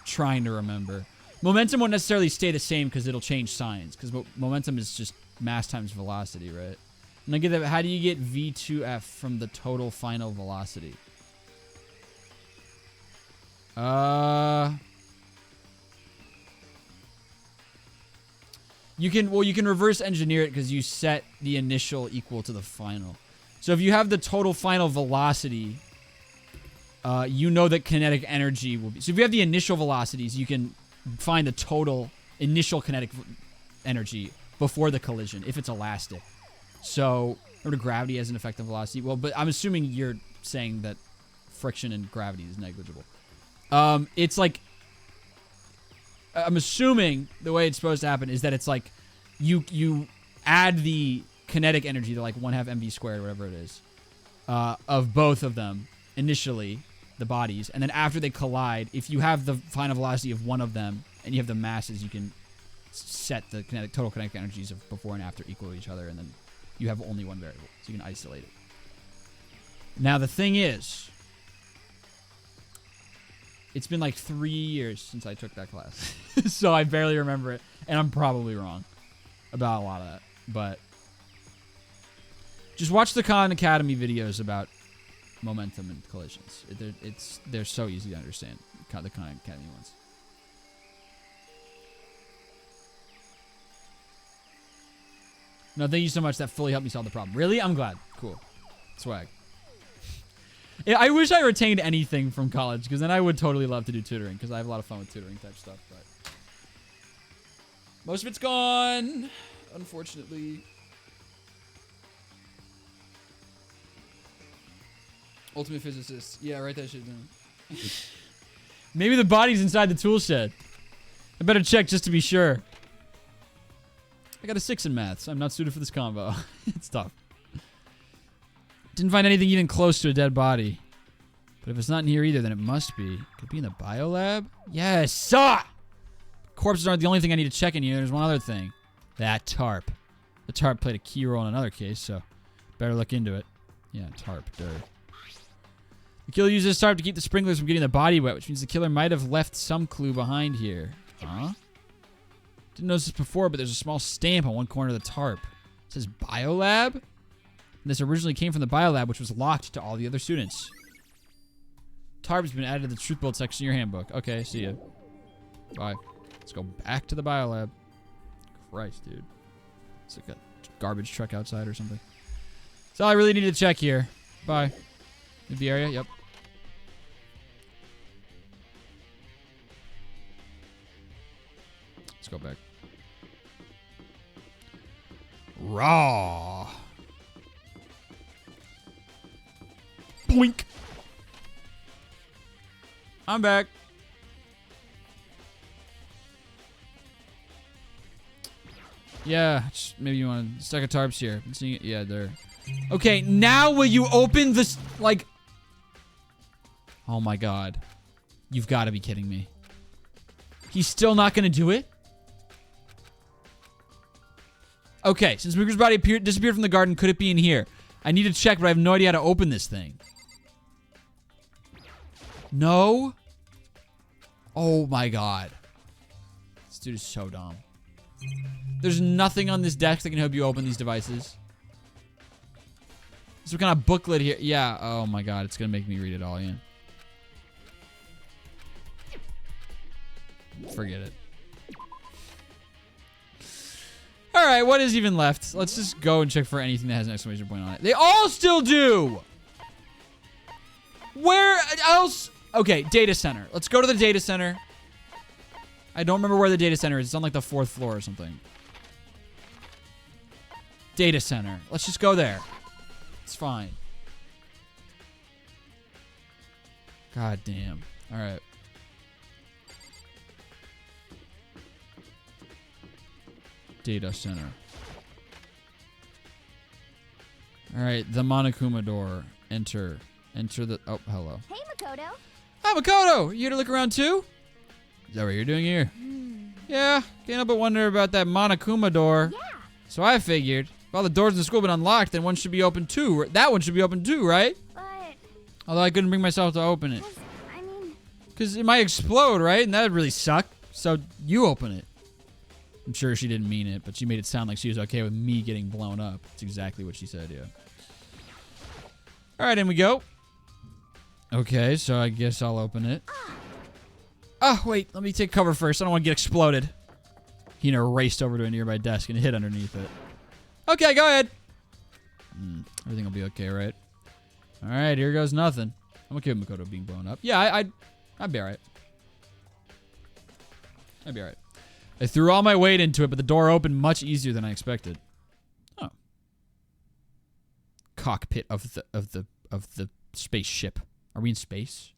Trying to remember. Momentum won't necessarily stay the same because it'll change signs. Because momentum is just mass times velocity, right? And I get that. How do you get v2f from the total final velocity? You can reverse engineer it because you set the initial equal to the final. So if you have the total final velocity, you know that kinetic energy will be. So if you have the initial velocities, you can find the total initial kinetic energy before the collision if it's elastic. So remember, gravity has an effect on velocity. Well, but I'm assuming you're saying that friction and gravity is negligible. It's like, I'm assuming the way it's supposed to happen is that it's like you add the kinetic energy to like 1/2 mv squared, whatever it is, of both of them initially, the bodies, and then after they collide, if you have the final velocity of one of them and you have the masses, you can set the total kinetic energies of before and after equal to each other, and then you have only one variable, so you can isolate it. Now the thing is, It's been like 3 years since I took that class. So I barely remember it. And I'm probably wrong about a lot of that. But just watch the Khan Academy videos about momentum and collisions. They're so easy to understand, the Khan Academy ones. No, thank you so much. That fully helped me solve the problem. Really? I'm glad. Cool. Swag. Yeah, I wish I retained anything from college, because then I would totally love to do tutoring, because I have a lot of fun with tutoring type stuff. But most of it's gone, unfortunately. Ultimate physicist. Yeah, write that shit down. Maybe the body's inside the tool shed. I better check just to be sure. I got a 6 in maths. I'm not suited for this combo. It's tough. Didn't find anything even close to a dead body. But if it's not in here either, then it must be. Could it be in the biolab? Yes! Ah! Corpses aren't the only thing I need to check in here. There's one other thing. That tarp. The tarp played a key role in another case, so better look into it. Yeah, tarp. Dirt. The killer used this tarp to keep the sprinklers from getting the body wet, which means the killer might have left some clue behind here. Huh? Didn't notice this before, but there's a small stamp on one corner of the tarp. It says biolab? And this originally came from the biolab, which was locked to all the other students. Tarp's been added to the truth bolt section of your handbook. Okay, see ya. Bye. Let's go back to the biolab. Christ, dude. It's like a garbage truck outside or something. That's all I really need to check here. Bye. In the area? Yep. Let's go back. Raw. Boink. I'm back. Yeah, just maybe you want a stack of tarps here. I'm seeing it. Yeah, there. Okay, now will you open this, like... Oh my god. You've got to be kidding me. He's still not going to do it? Okay, since Mukuro's body disappeared from the garden, could it be in here? I need to check, but I have no idea how to open this thing. No? Oh my god. This dude is so dumb. There's nothing on this desk that can help you open these devices. Some kind of booklet here. Yeah, oh my god, it's gonna make me read it all again. Forget it. Alright, what is even left? Let's just go and check for anything that has an exclamation point on it. They all still do! Where else? Okay, data center. Let's go to the data center. I don't remember where the data center is. It's on like the 4th floor or something. Data center. Let's just go there. It's fine. God damn. Alright. Data center. Alright, the Monokuma door. Enter. Enter the... Oh, hello. Hey, Makoto. Hi, Makoto! You here to look around too? Is that what you're doing here? Yeah, can't help but wonder about that Monokuma door. Yeah. So I figured, if all the doors in the school have been unlocked, then one should be open too. That one should be open too, right? But... Although I couldn't bring myself to open it. I mean... Because it might explode, right? And that would really suck. So you open it. I'm sure she didn't mean it, but she made it sound like she was okay with me getting blown up. That's exactly what she said, yeah. Alright, in we go. Okay, so I guess I'll open it. Oh, wait. Let me take cover first. I don't want to get exploded. He raced over to a nearby desk and hit underneath it. Okay, go ahead. Everything will be okay, right? Alright, here goes nothing. I'm okay with Makoto being blown up. Yeah, I'd be alright. I'd be alright. I threw all my weight into it, but the door opened much easier than I expected. Oh. Cockpit of the spaceship. Are we in space?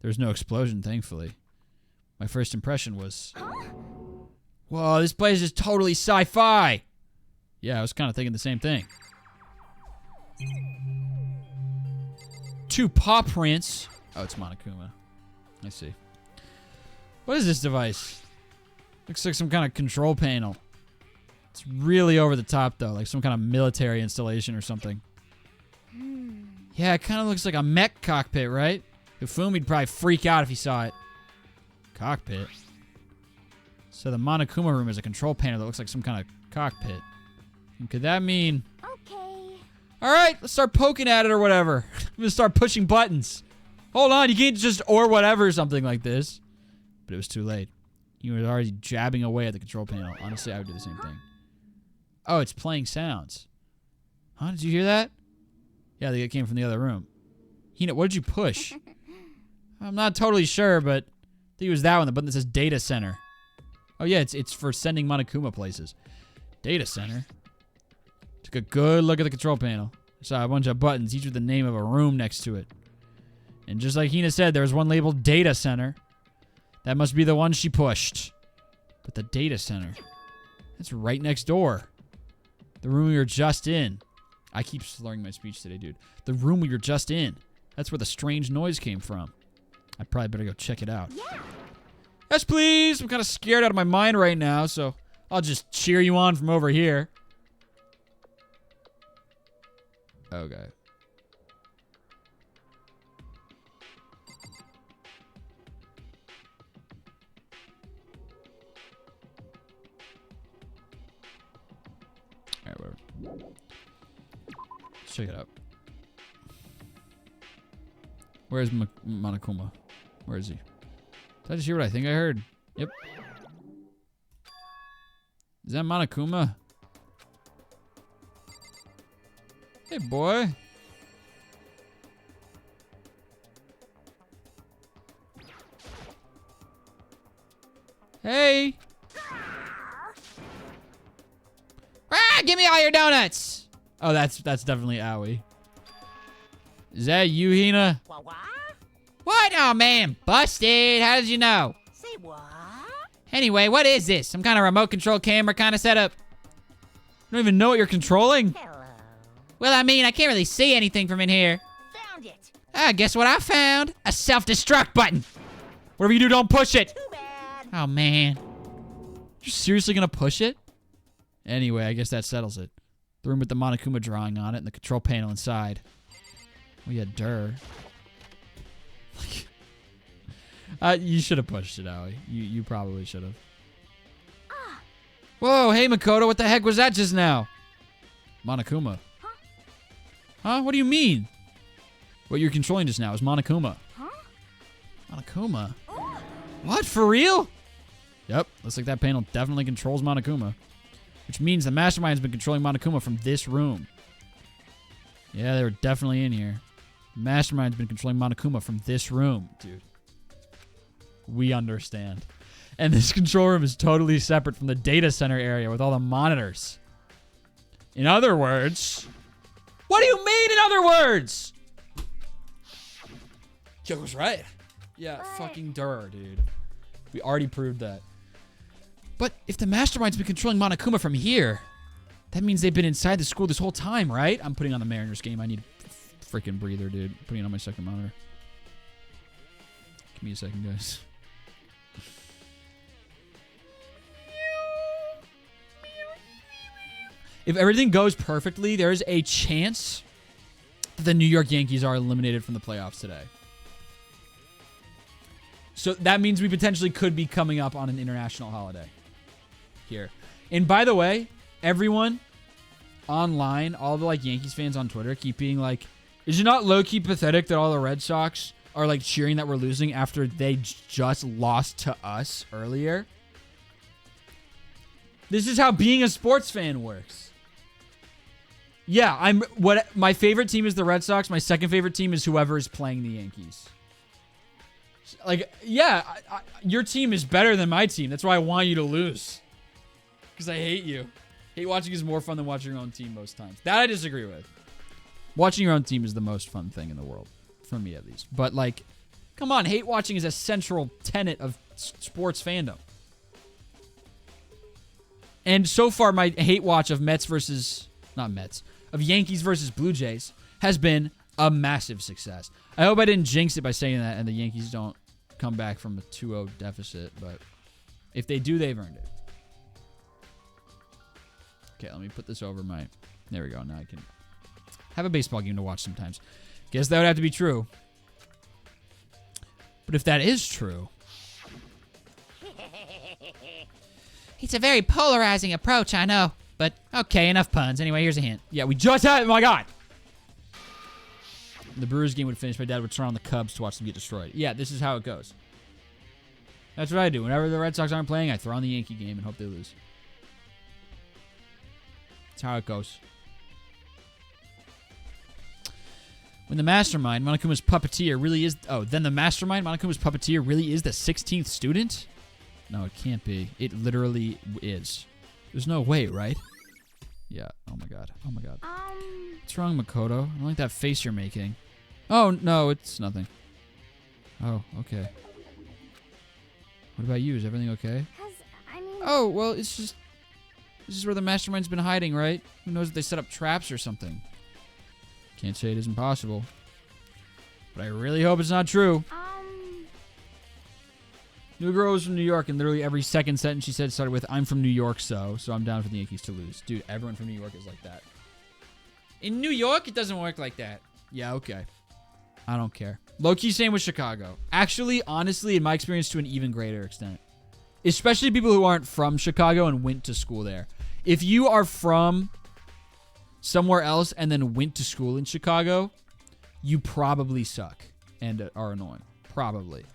There's no explosion, thankfully. My first impression was... Whoa, this place is totally sci-fi! Yeah, I was kind of thinking the same thing. 2 paw prints. Oh, it's Monokuma. I see. What is this device? Looks like some kind of control panel. It's really over the top, though. Like some kind of military installation or something. Yeah, it kind of looks like a mech cockpit, right? If Kafumi'd probably freak out if he saw it. Cockpit. So the Monokuma room is a control panel that looks like some kind of cockpit. And could that mean... Okay. Alright, let's start poking at it or whatever. I'm gonna start pushing buttons. Hold on, you can't just or whatever something like this. But it was too late. He was already jabbing away at the control panel. Honestly, I would do the same thing. Oh, it's playing sounds. Huh? Did you hear that? Yeah, I think it came from the other room. Hina, what did you push? I'm not totally sure, but I think it was that one, the button that says Data Center. Oh yeah, it's for sending Monokuma places. Data Center. Took a good look at the control panel. Saw a bunch of buttons, each with the name of a room next to it. And just like Hina said, there was one labeled Data Center. That must be the one she pushed. But the Data Center, that's right next door. The room we were just in. I keep slurring my speech today, dude. The room we were just in. That's where the strange noise came from. I probably better go check it out. Yeah. Yes, please. I'm kind of scared out of my mind right now, so I'll just cheer you on from over here. Okay. Alright, whatever. Let's check it out. Where's Monokuma? Where is he? Did I just hear what I think I heard? Yep. Is that Monokuma? Hey, boy. Hey. Ah, give me all your donuts. Oh, that's definitely Aoi. Is that you, Hina? What? Oh, man. Busted. How did you know? Say what? Anyway, what is this? Some kind of remote control camera kind of setup? You don't even know what you're controlling? Hello. Well, I mean, I can't really see anything from in here. Found it. Ah, guess what I found? A self-destruct button. Whatever you do, don't push it. Too bad. Oh, man. You're seriously gonna push it? Anyway, I guess that settles it. The room with the Monokuma drawing on it and the control panel inside. Oh yeah, Durr. You should have pushed it, Aoi. You probably should have. Whoa, hey Makoto, what the heck was that just now? Monokuma. Huh? What do you mean? What you're controlling just now is Monokuma. Huh? Monokuma? What, for real? Yep, looks like that panel definitely controls Monokuma. Which means the Mastermind's been controlling Monokuma from this room. Yeah, they were definitely in here. Mastermind's been controlling Monokuma from this room, dude. We understand. And this control room is totally separate from the data center area with all the monitors. In other words... What do you mean, in other words? Kyoko's right. Yeah, fucking Durr, dude. We already proved that. But if the Mastermind's been controlling Monokuma from here, that means they've been inside the school this whole time, right? I'm putting on the Mariners game. I need a freaking breather, dude. Putting it on my second monitor. Give me a second, guys. If everything goes perfectly, there is a chance that the New York Yankees are eliminated from the playoffs today. So that means we potentially could be coming up on an international holiday here. And by the way, everyone online, all the Yankees fans on Twitter keep being like, is it not low-key pathetic that all the Red Sox are cheering that we're losing after they just lost to us earlier? This is how being a sports fan works. Yeah, my favorite team is the Red Sox. My second favorite team is whoever is playing the Yankees. Yeah, your team is better than my team. That's why I want you to lose. Because I hate you. Hate watching is more fun than watching your own team most times. That I disagree with. Watching your own team is the most fun thing in the world. For me, at least. But, come on. Hate watching is a central tenet of sports fandom. And so far, my hate watch of of Yankees versus Blue Jays has been a massive success. I hope I didn't jinx it by saying that and the Yankees don't come back from a 2-0 deficit, but if they do, they've earned it. Okay, let me put this over my... There we go. Now I can have a baseball game to watch sometimes. Guess that would have to be true. But if that is true... It's a very polarizing approach, I know. But, okay, enough puns. Anyway, here's a hint. Yeah, we just had... Oh, my God! The Brewers game would finish. My dad would turn on the Cubs to watch them get destroyed. Yeah, this is how it goes. That's what I do. Whenever the Red Sox aren't playing, I throw on the Yankee game and hope they lose. That's how it goes. When the Mastermind, Monokuma's puppeteer, really is... Oh, then the Mastermind, Monokuma's puppeteer, really is the 16th student? No, it can't be. It literally is. There's no way, right? Yeah. Oh, my God. Oh, my God. What's wrong, Makoto? I don't like that face you're making. Oh, no, it's nothing. Oh, okay. What about you? Is everything okay? Oh, well, it's just... This is where the Mastermind's been hiding, right? Who knows if they set up traps or something? Can't say it isn't possible. But I really hope it's not true. New girl was from New York, and literally every second sentence she said started with, I'm from New York, so I'm down for the Yankees to lose. Dude, everyone from New York is like that. In New York, it doesn't work like that. Yeah, okay. I don't care. Low-key same with Chicago. Actually, honestly, in my experience, to an even greater extent. Especially people who aren't from Chicago and went to school there. If you are from somewhere else and then went to school in Chicago, you probably suck and are annoying. Probably.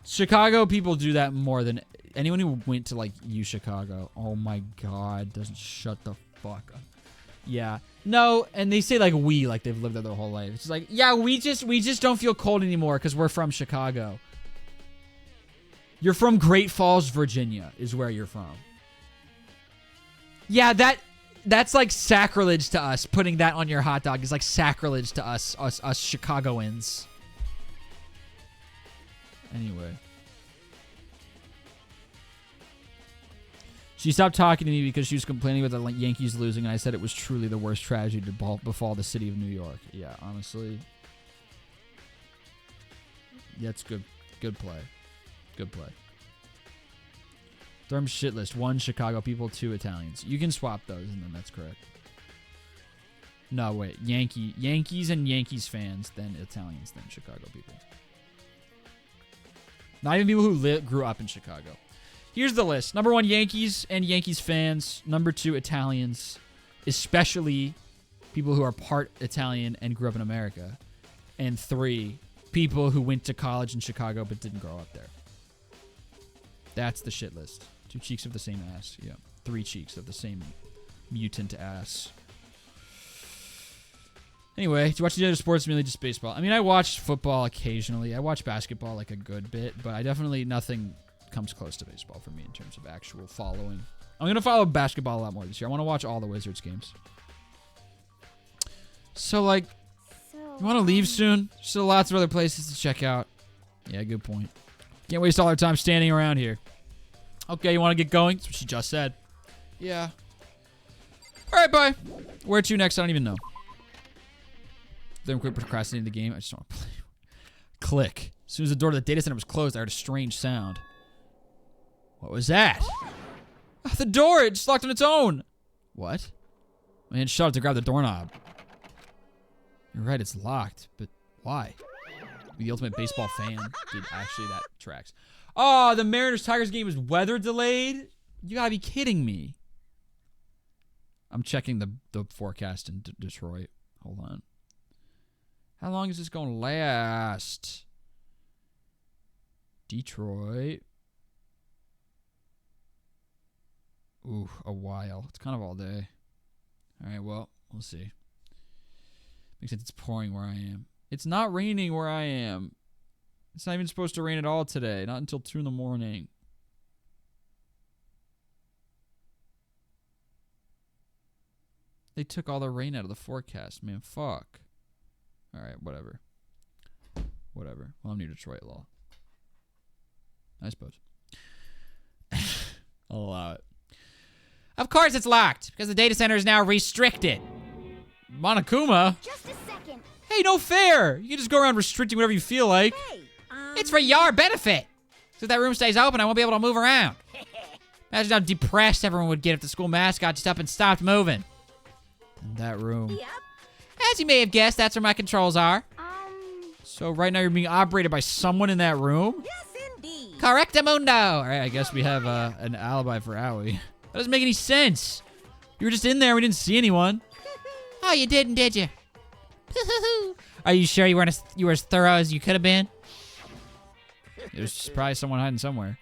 Chicago people do that more than anyone who went to, like, Chicago. Oh, my God. Doesn't shut the fuck up. Yeah. No, and they say, like, we, like they've lived there their whole life. It's like, yeah, we just don't feel cold anymore because we're from Chicago. You're from Great Falls, Virginia, is where you're from. Yeah, that's like sacrilege to us. Putting that on your hot dog is like sacrilege to us Chicagoans. Anyway. She stopped talking to me because she was complaining about the Yankees losing, and I said it was truly the worst tragedy to befall the city of New York. Yeah, honestly. That's good. Good play. Good play. Therm shit list. 1 Chicago people, 2 Italians. You can swap those, and then that's correct. No, wait. Yankees and Yankees fans, then Italians, then Chicago people. Not even people who grew up in Chicago. Here's the list. Number 1, Yankees and Yankees fans. Number 2, Italians. Especially people who are part Italian and grew up in America. And 3, people who went to college in Chicago but didn't grow up there. That's the shit list. 2 cheeks of the same ass. Yeah. 3 cheeks of the same mutant ass. Anyway, do you watch the other sports? Mainly just baseball. I mean, I watch football occasionally. I watch basketball like a good bit, but I definitely nothing comes close to baseball for me in terms of actual following. I'm going to follow basketball a lot more this year. I want to watch all the Wizards games. So, like, you want to leave soon? Still lots of other places to check out. Yeah, good point. Can't waste all our time standing around here. Okay, you want to get going? That's what she just said. Yeah. All right, bye. Where to next? I don't even know. Then quit procrastinating the game. I just don't want to play. Click. As soon as the door to the data center was closed, I heard a strange sound. What was that? Oh, the door! It just locked on its own! What? My hand shut up to grab the doorknob. You're right, it's locked. But why? The ultimate baseball fan. Dude, actually, that tracks. Oh, the Mariners-Tigers game is weather delayed? You gotta be kidding me. I'm checking the forecast in Detroit. Hold on. How long is this gonna last? Detroit. Ooh, a while. It's kind of all day. All right, well, we'll see. Makes sense it's pouring where I am. It's not raining where I am. It's not even supposed to rain at all today. Not until 2 in the morning. They took all the rain out of the forecast, man. Fuck. All right, whatever. Whatever. Well, I'm near Detroit, lol. I suppose. I'll allow it. Of course it's locked, because the data center is now restricted. Monokuma? Just a second. Hey, no fair! You can just go around restricting whatever you feel like. Hey, It's for your benefit. So if that room stays open, I won't be able to move around. Imagine how depressed everyone would get if the school mascot just up and stopped moving. In that room. Yep. As you may have guessed, that's where my controls are. So right now you're being operated by someone in that room? Yes, indeed. Correctamundo. All right, I guess we have an alibi for Owie. That doesn't make any sense. You were just in there. We didn't see anyone. Oh, you didn't, did you? Are you sure you weren't you were as thorough as you could have been? There's probably someone hiding somewhere.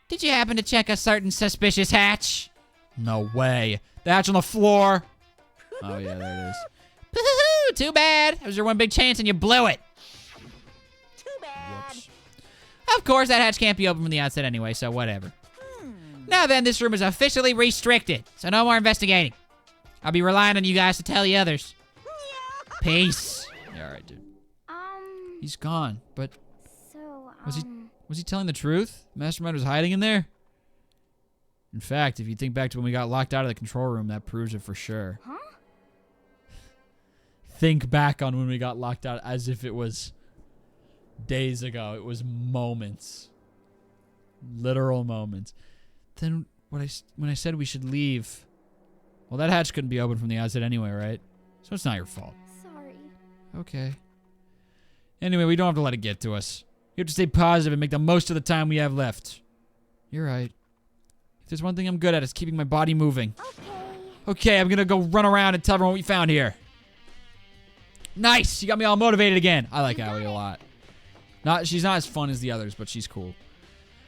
Did you happen to check a certain suspicious hatch? No way. The hatch on the floor. Oh, yeah, there it is. Too bad. It was your one big chance and you blew it. Too bad. Whoops. Of course, that hatch can't be open from the outset anyway, so whatever. Now then, this room is officially restricted, so no more investigating. I'll be relying on you guys to tell the others. Peace. Yeah, all right, dude. Um, He's gone, but so, was he telling the truth? Mastermind was hiding in there? In fact, if you think back to when we got locked out of the control room, that proves it for sure. Huh? Think back on when we got locked out as if it was days ago. It was moments. Literal moments. Then when I said we should leave, well, that hatch couldn't be opened from the outside anyway, right? So it's not your fault. Sorry. Okay. Anyway, we don't have to let it get to us. You have to stay positive and make the most of the time we have left. You're right. If there's one thing I'm good at, it's keeping my body moving. Okay. Okay, I'm gonna go run around and tell everyone what we found here. Nice! You got me all motivated again. I like Allie a lot. She's not as fun as the others, but she's cool.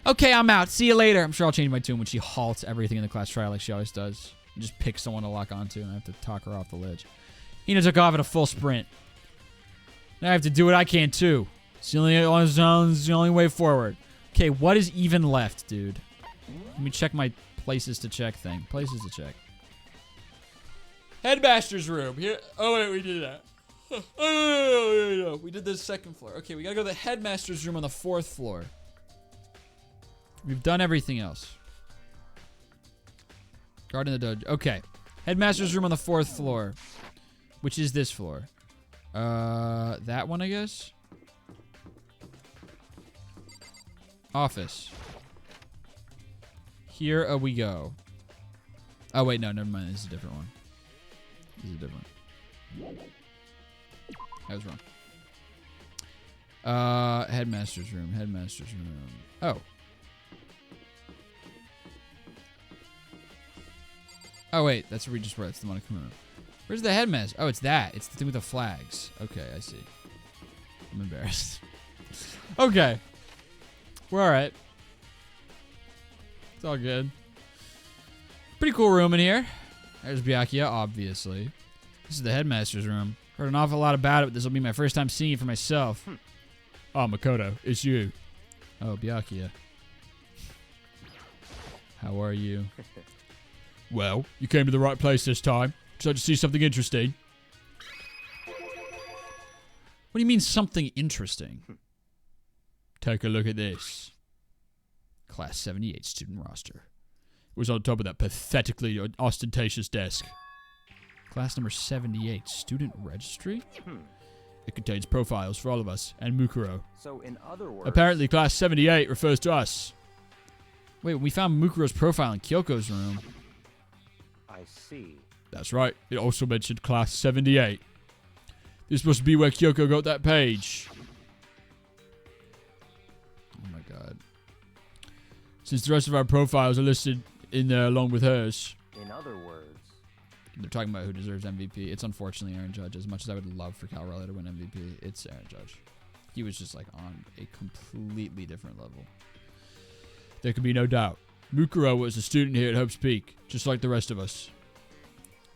Okay, I'm out. See you later. I'm sure I'll change my tune when she halts everything in the class trial like she always does. And just pick someone to lock onto, and I have to talk her off the ledge. Hina took off at a full sprint. Now I have to do what I can, too. It's the only way forward. Okay, what is even left, dude? Let me check my places to check thing. Places to check. Headmaster's room. Here. Oh, wait, we did that. Oh, no. We did the second floor. Okay, we gotta go to the headmaster's room on the 4th floor. We've done everything else. Guarding the dojo. Okay. Headmaster's room on the 4th floor. Which is this floor. That one, I guess? Office. Here we go. Oh, wait, no, never mind. This is a different one. This is a different one. I was wrong. Headmaster's room. Headmaster's room. Oh. Oh, wait. That's where we just were. That's the Monokuma room. Where's the headmaster? Oh, it's that. It's the thing with the flags. Okay, I see. I'm embarrassed. Okay. We're alright. It's all good. Pretty cool room in here. There's Byakuya, obviously. This is the headmaster's room. Heard an awful lot about it, but this will be my first time seeing it for myself. Oh, Makoto, it's you. Oh, Byakuya. How are you? Well, you came to the right place this time. Decided to see something interesting. What do you mean, something interesting? Take a look at this. Class 78 student roster. It was on top of that pathetically ostentatious desk. Class number 78 student registry? It contains profiles for all of us and Mukuro. So in other words, Apparently, class 78 refers to us. Wait, we found Mukuro's profile in Kyoko's room. I see. That's right. It also mentioned class 78. This must be where Kyoko got that page. Oh my god. Since the rest of our profiles are listed in there along with hers. In other words, They're talking about who deserves MVP. It's unfortunately Aaron Judge. As much as I would love for Cal Raleigh to win MVP, it's Aaron Judge. He was just like on a completely different level. There can be no doubt. Mukuro was a student here at Hope's Peak, just like the rest of us.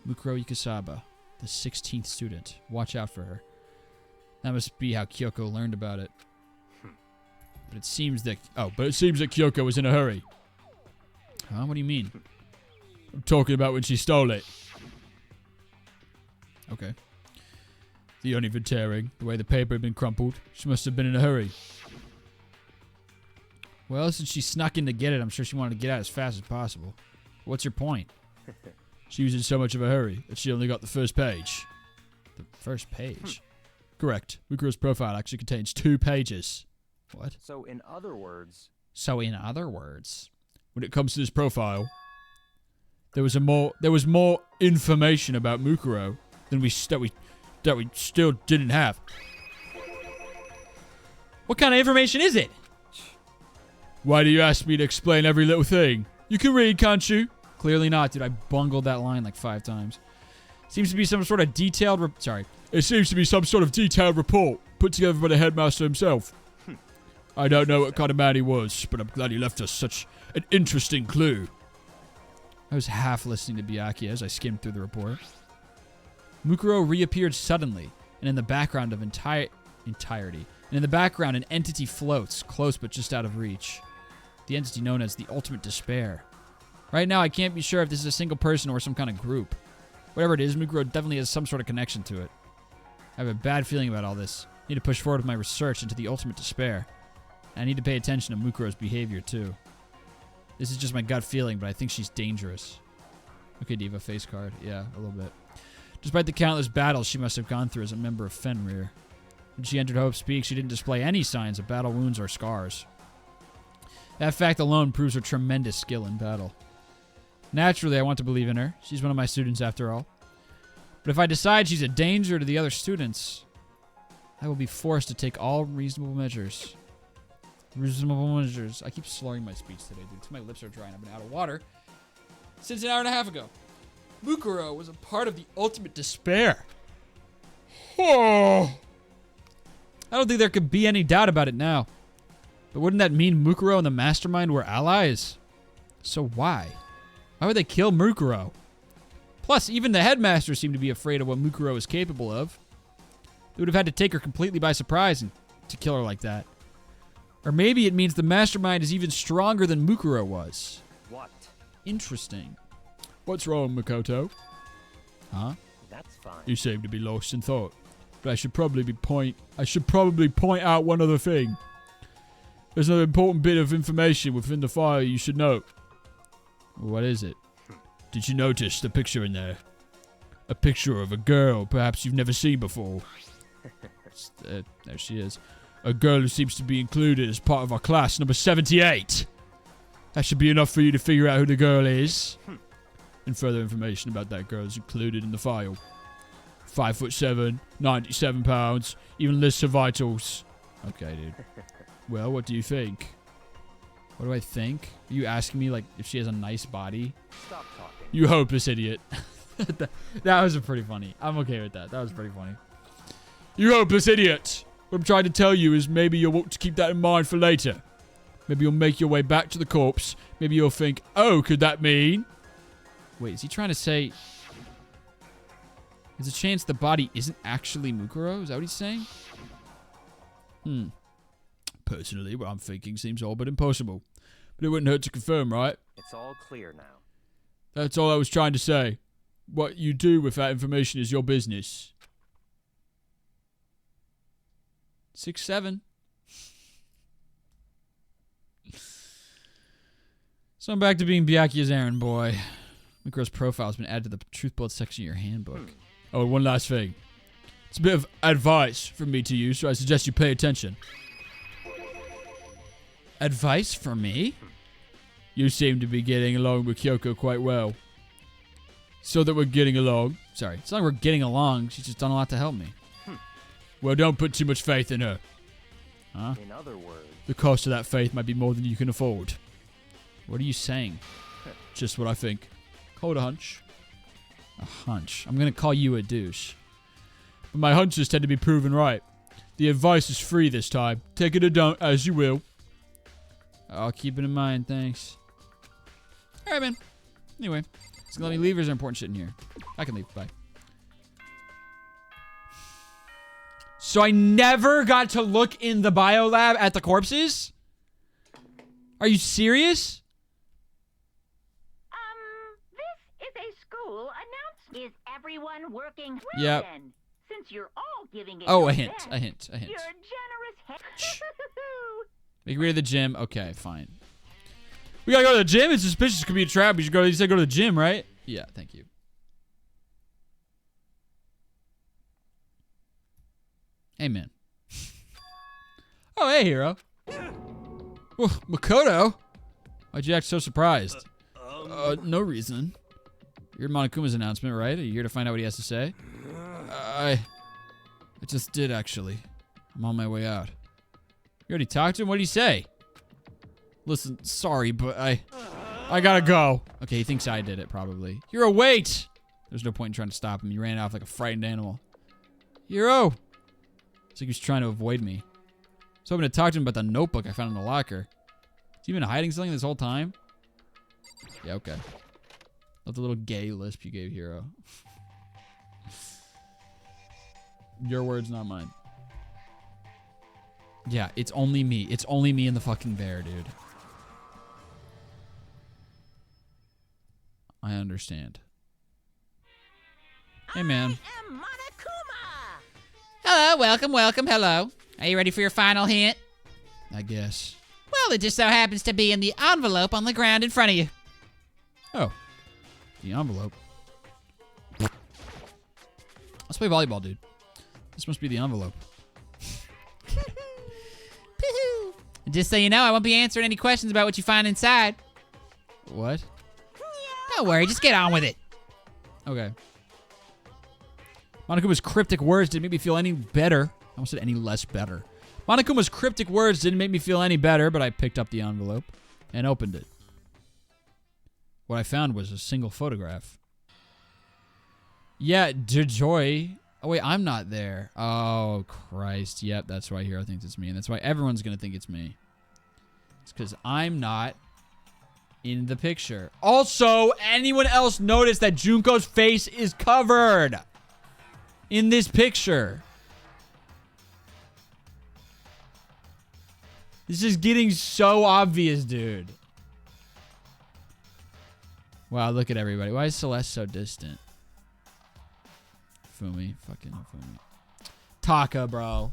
Mukuro Ikasaba, the 16th student. Watch out for her. That must be how Kyoko learned about it. But it seems that Kyoko was in a hurry. Huh? What do you mean? I'm talking about when she stole it. Okay. The uneven tearing, the way the paper had been crumpled. She must have been in a hurry. Well, since she snuck in to get it, I'm sure she wanted to get out as fast as possible. What's your point? She was in so much of a hurry that she only got the first page. The first page? Correct. Mukuro's profile actually contains 2 pages. What? so in other words, So in other words, when it comes to this profile, there was more information about Mukuro than we still didn't have. What kind of information is it? Why do you ask me to explain every little thing? You can read, can't you? Clearly not, dude. I bungled that line like 5 times. Seems to be some sort of detailed... Sorry. It seems to be some sort of detailed report put together by the headmaster himself. I don't know what kind of man he was, but I'm glad he left us such an interesting clue. I was half listening to Byakuya as I skimmed through the report. Mukuro reappeared suddenly, and in the background of entirety. And in the background, an entity floats, close but just out of reach. The entity known as the Ultimate Despair. Right now, I can't be sure if this is a single person or some kind of group. Whatever it is, Mukuro definitely has some sort of connection to it. I have a bad feeling about all this. I need to push forward with my research into the Ultimate Despair. And I need to pay attention to Mukuro's behavior, too. This is just my gut feeling, but I think she's dangerous. Okay, Diva, face card. Yeah, a little bit. Despite the countless battles she must have gone through as a member of Fenrir. When she entered Hope's Peak, she didn't display any signs of battle wounds or scars. That fact alone proves her tremendous skill in battle. Naturally, I want to believe in her. She's one of my students after all. But if I decide she's a danger to the other students, I will be forced to take all reasonable measures. Reasonable measures. I keep slurring my speech today, dude. My lips are dry and I've been out of water since an hour and a half ago. Mukuro was a part of the Ultimate Despair. Oh. I don't think there could be any doubt about it now. But wouldn't that mean Mukuro and the Mastermind were allies? So why? Why would they kill Mukuro? Plus, even the Headmaster seemed to be afraid of what Mukuro is capable of. They would have had to take her completely by surprise and to kill her like that. Or maybe it means the Mastermind is even stronger than Mukuro was. What? Interesting. What's wrong, Makoto? Huh? That's fine. You seem to be lost in thought. But I should probably point out one other thing. There's another important bit of information within the file you should note. What is it? Did you notice the picture in there? A picture of a girl perhaps you've never seen before. There she is. A girl who seems to be included as part of our class, number 78. That should be enough for you to figure out who the girl is. And further information about that girl is included in the file. 5'7", 97 pounds, even lists her vitals. Okay, dude. Well, what do you think? What do I think? Are you asking me, like, if she has a nice body? Stop talking. You hopeless idiot. That was pretty funny. I'm okay with that. That was pretty funny. You hopeless idiot. What I'm trying to tell you is maybe you'll want to keep that in mind for later. Maybe you'll make your way back to the corpse. Maybe you'll think, oh, could that mean? Wait, is he trying to say... There's a chance the body isn't actually Mukuro? Is that what he's saying? Personally, what I'm thinking seems all but impossible. But it wouldn't hurt to confirm, right? It's all clear now. That's all I was trying to say. What you do with that information is your business. 6'7". So I'm back to being Byakuya's errand boy. Mukuro's profile has been added to the truth bullet section of your handbook. Oh, and one last thing. It's a bit of advice from me to you, so I suggest you pay attention. Advice for me? You seem to be getting along with Kyoko quite well. So that we're getting along. Sorry, it's not like we're getting along. She's just done a lot to help me. Well, don't put too much faith in her. Huh? In other words, The cost of that faith might be more than you can afford. What are you saying? Just what I think. Call it a hunch. A hunch. I'm going to call you a douche. But my hunches tend to be proven right. The advice is free this time. Take it or don't, as you will. I'll keep it in mind, thanks. Alright, man. Anyway, it's gonna let me leave or is there important shit in here? I can leave. Bye. So I never got to look in the biolab at the corpses? Are you serious? This is a school announcement. Is everyone working well Yep. then? Since you're all giving it Oh, your a hint. best, A hint. A hint. You're a generous head. Make rid of the gym. Okay, fine. We gotta go to the gym? It's suspicious. It could be a trap. You said go to the gym, right? Yeah, thank you. Hey, man. Oh, hey, hero. Oh, Makoto? Why'd you act so surprised? No reason. You're Monokuma's announcement, right? Are you here to find out what he has to say? I just did, actually. I'm on my way out. You already talked to him? What did he say? Listen, sorry, but I gotta go. Okay, he thinks I did it, probably. Hero, wait! There's no point in trying to stop him. He ran off like a frightened animal. Hero! It's like he was trying to avoid me. I was hoping to talk to him about the notebook I found in the locker. Is he even hiding something this whole time? Yeah, okay. Love the little gay lisp you gave Hero. Your words, not mine. Yeah, it's only me. It's only me and the fucking bear, dude. I understand. Hey, man. I am Monokuma! Hello, welcome, hello. Are you ready for your final hint? I guess. Well, it just so happens to be in the envelope on the ground in front of you. Oh. The envelope. Let's play volleyball, dude. This must be the envelope. Just so you know, I won't be answering any questions about what you find inside. What? Don't worry, just get on with it. Okay. Monokuma's cryptic words didn't make me feel any better. I almost said any less better. Monokuma's cryptic words didn't make me feel any better, but I picked up the envelope and opened it. What I found was a single photograph. Yeah, Joy. Oh, wait, I'm not there. Oh, Christ. Yep, that's why Hero thinks it's me, and that's why everyone's going to think it's me. It's because I'm not in the picture. Also, anyone else notice that Junko's face is covered in this picture? This is getting so obvious, dude. Wow, look at everybody. Why is Celeste so distant? Fumi. Fucking Fumi. Taka, bro.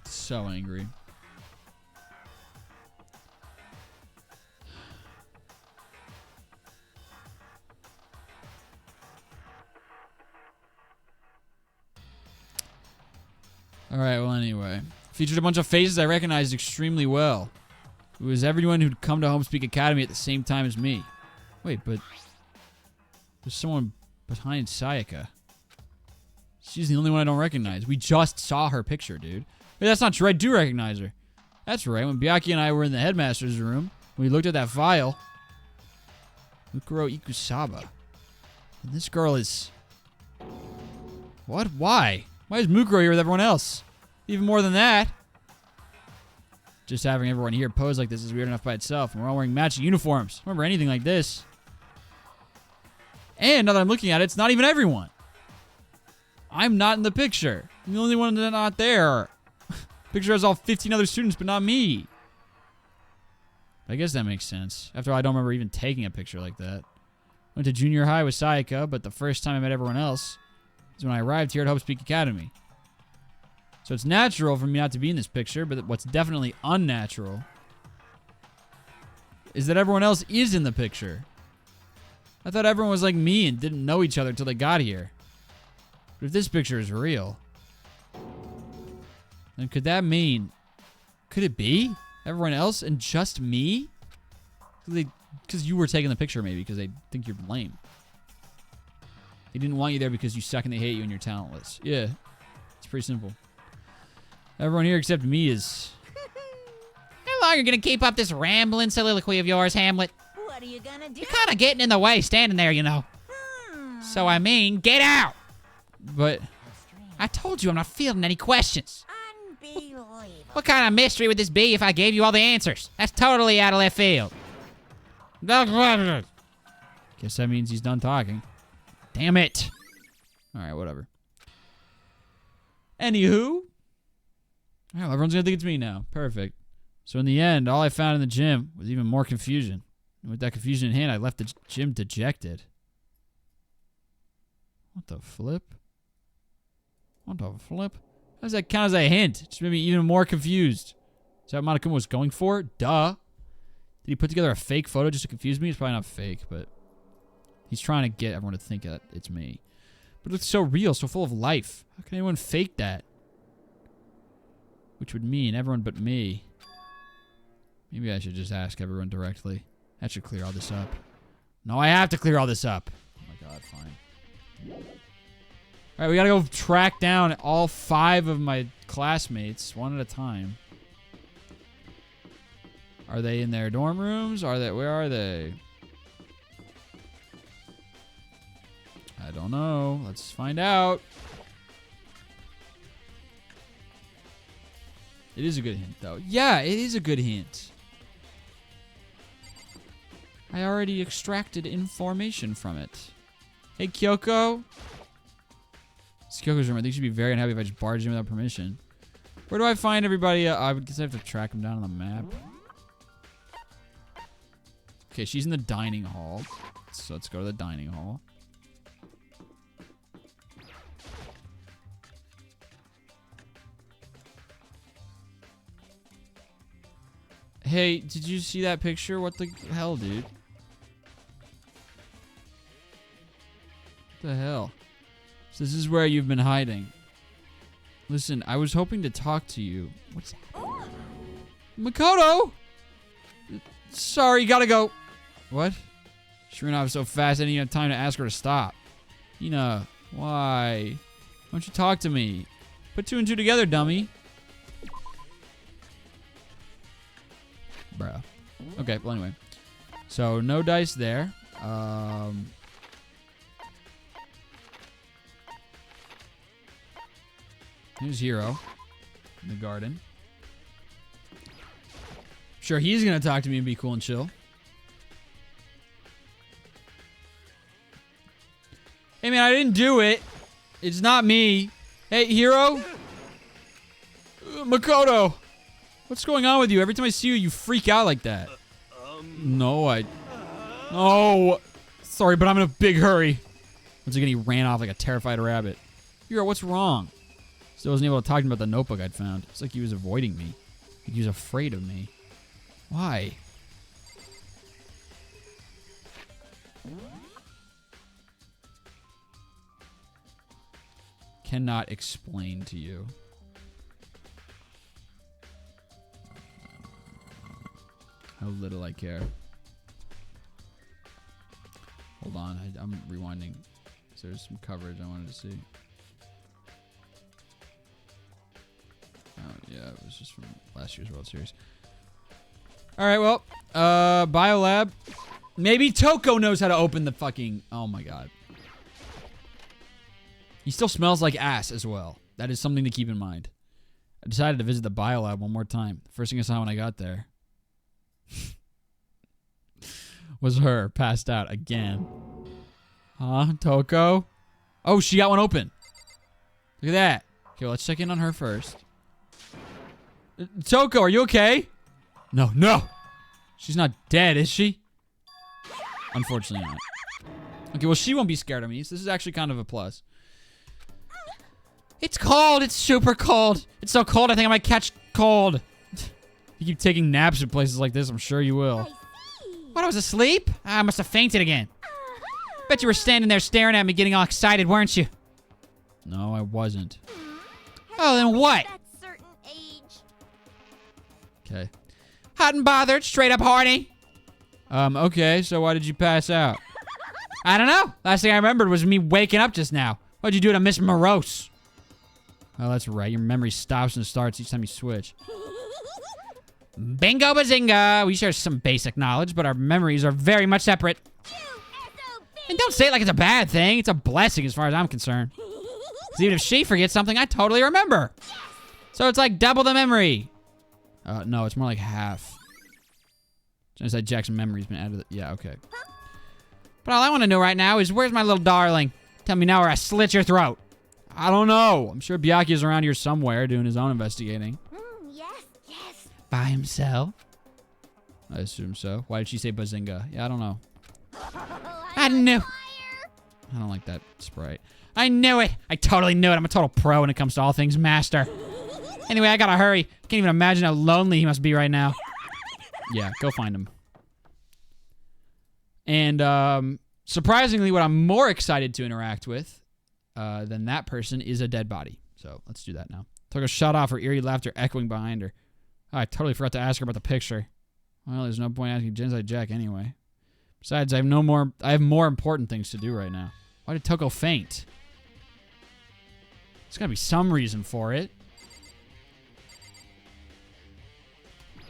So angry. Alright, well, anyway. Featured a bunch of faces I recognized extremely well. It was everyone who'd come to Homespeak Academy at the same time as me. Wait, but there's someone behind Sayaka. She's the only one I don't recognize. We just saw her picture, dude. Wait, that's not true. I do recognize her. That's right. When Byaki and I were in the Headmaster's room, we looked at that file. Mukuro Ikusaba. And this girl is... What? Why? Why is Mukuro here with everyone else? Even more than that. Just having everyone here pose like this is weird enough by itself. And we're all wearing matching uniforms. I don't remember anything like this. And now that I'm looking at it, it's not even everyone. I'm not in the picture. I'm the only one that's not there. Picture has all 15 other students, but not me. I guess that makes sense. After all, I don't remember even taking a picture like that. Went to junior high with Sayaka, but the first time I met everyone else is when I arrived here at Homespeak Academy. So it's natural for me not to be in this picture, but what's definitely unnatural is that everyone else is in the picture. I thought everyone was like me and didn't know each other until they got here. But if this picture is real, then could that mean... Could it be everyone else and just me? Because you were taking the picture, maybe, because they think you're lame. They didn't want you there because you suck and they hate you and you're talentless. Yeah, it's pretty simple. Everyone here except me is... How long are you going to keep up this rambling soliloquy of yours, Hamlet? What are you gonna do? You're kind of getting in the way standing there, you know. So, I mean, get out! But... I told you I'm not fielding any questions. Unbelievable. What kind of mystery would this be if I gave you all the answers? That's totally out of left field. Guess that means he's done talking. Damn it. Alright, whatever. Anywho. Well, everyone's gonna think it's me now. Perfect. So in the end, all I found in the gym was even more confusion. And with that confusion in hand, I left the gym dejected. What the flip? What the flip? How does that count as a hint? It just made me even more confused. Is that what Monokuma was going for? Duh. Did he put together a fake photo just to confuse me? It's probably not fake, but he's trying to get everyone to think that it's me. But it looks so real, so full of life. How can anyone fake that? Which would mean everyone but me. Maybe I should just ask everyone directly. That should clear all this up. No, I have to clear all this up. Oh my god, fine. Alright, we gotta go track down all 5 of my classmates one at a time. Are they in their dorm rooms? Where are they? I don't know. Let's find out. It is a good hint, though. Yeah, it is a good hint. I already extracted information from it. Hey, Kyoko. It's Kyoko's room. I think she'd be very unhappy if I just barged in without permission. Where do I find everybody? I guess I have to track them down on the map. Okay, she's in the dining hall. So let's go to the dining hall. Hey, did you see that picture? What the hell, dude? What the hell? So this is where you've been hiding. Listen, I was hoping to talk to you. What's that? Makoto! Sorry, gotta go. What? She ran off so fast I didn't even have time to ask her to stop. Ina, why? Why don't you talk to me? Put 2 and 2 together, dummy. Bruh. Okay, well anyway. So, no dice there. Here's Hero in the garden. Sure, he's gonna talk to me and be cool and chill. Hey man, I didn't do it. It's not me. Hey, Hero? Makoto! What's going on with you? Every time I see you, you freak out like that. No. Sorry, but I'm in a big hurry. Once again, he ran off like a terrified rabbit. Hero, what's wrong? Still wasn't able to talk to him about the notebook I'd found. It's like he was avoiding me. Like he was afraid of me. Why? Cannot explain to you. How little I care. Hold on, I'm rewinding. There's some coverage I wanted to see. Oh, yeah, it was just from last year's World Series. Alright, well, Biolab. Maybe Toko knows how to open the fucking... Oh my god. He still smells like ass as well. That is something to keep in mind. I decided to visit the Biolab one more time. The first thing I saw when I got there was her passed out again. Huh? Toko? Oh, she got one open. Look at that. Okay, well, let's check in on her first. Toko, are you okay? No. She's not dead, is she? Unfortunately not. Okay, well, she won't be scared of me, so this is actually kind of a plus. It's cold. It's super cold. It's so cold, I think I might catch cold. You keep taking naps in places like this, I'm sure you will. What, I was asleep? I must have fainted again. Bet you were standing there staring at me getting all excited, weren't you? No, I wasn't. Oh, then what? Okay. Hot and bothered, straight up horny. Okay, so why did you pass out? I don't know. Last thing I remembered was me waking up just now. What'd you do to Miss Morose? Oh, that's right. Your memory stops and starts each time you switch. Bingo bazinga! We share some basic knowledge, but our memories are very much separate. And don't say it like it's a bad thing. It's a blessing as far as I'm concerned. 'Cause even if she forgets something, I totally remember. So it's like double the memory. No, it's more like half. Just like Jack's memory's been added. Yeah, okay. But all I want to know right now is where's my little darling? Tell me now or I slit your throat. I don't know. I'm sure Byakuya is around here somewhere doing his own investigating. Yes. By himself? I assume so. Why did she say bazinga? Yeah, I don't know. I knew. I don't like that sprite. I knew it. I totally knew it. I'm a total pro when it comes to all things master. Anyway, I gotta hurry. Can't even imagine how lonely he must be right now. Yeah, go find him. And surprisingly, what I'm more excited to interact with than that person is a dead body. So let's do that now. Toko shut off, her eerie laughter echoing behind her. Oh, I totally forgot to ask her about the picture. Well, there's no point asking Genocide Jack anyway. Besides, I have more important things to do right now. Why did Toko faint? There's gotta be some reason for it.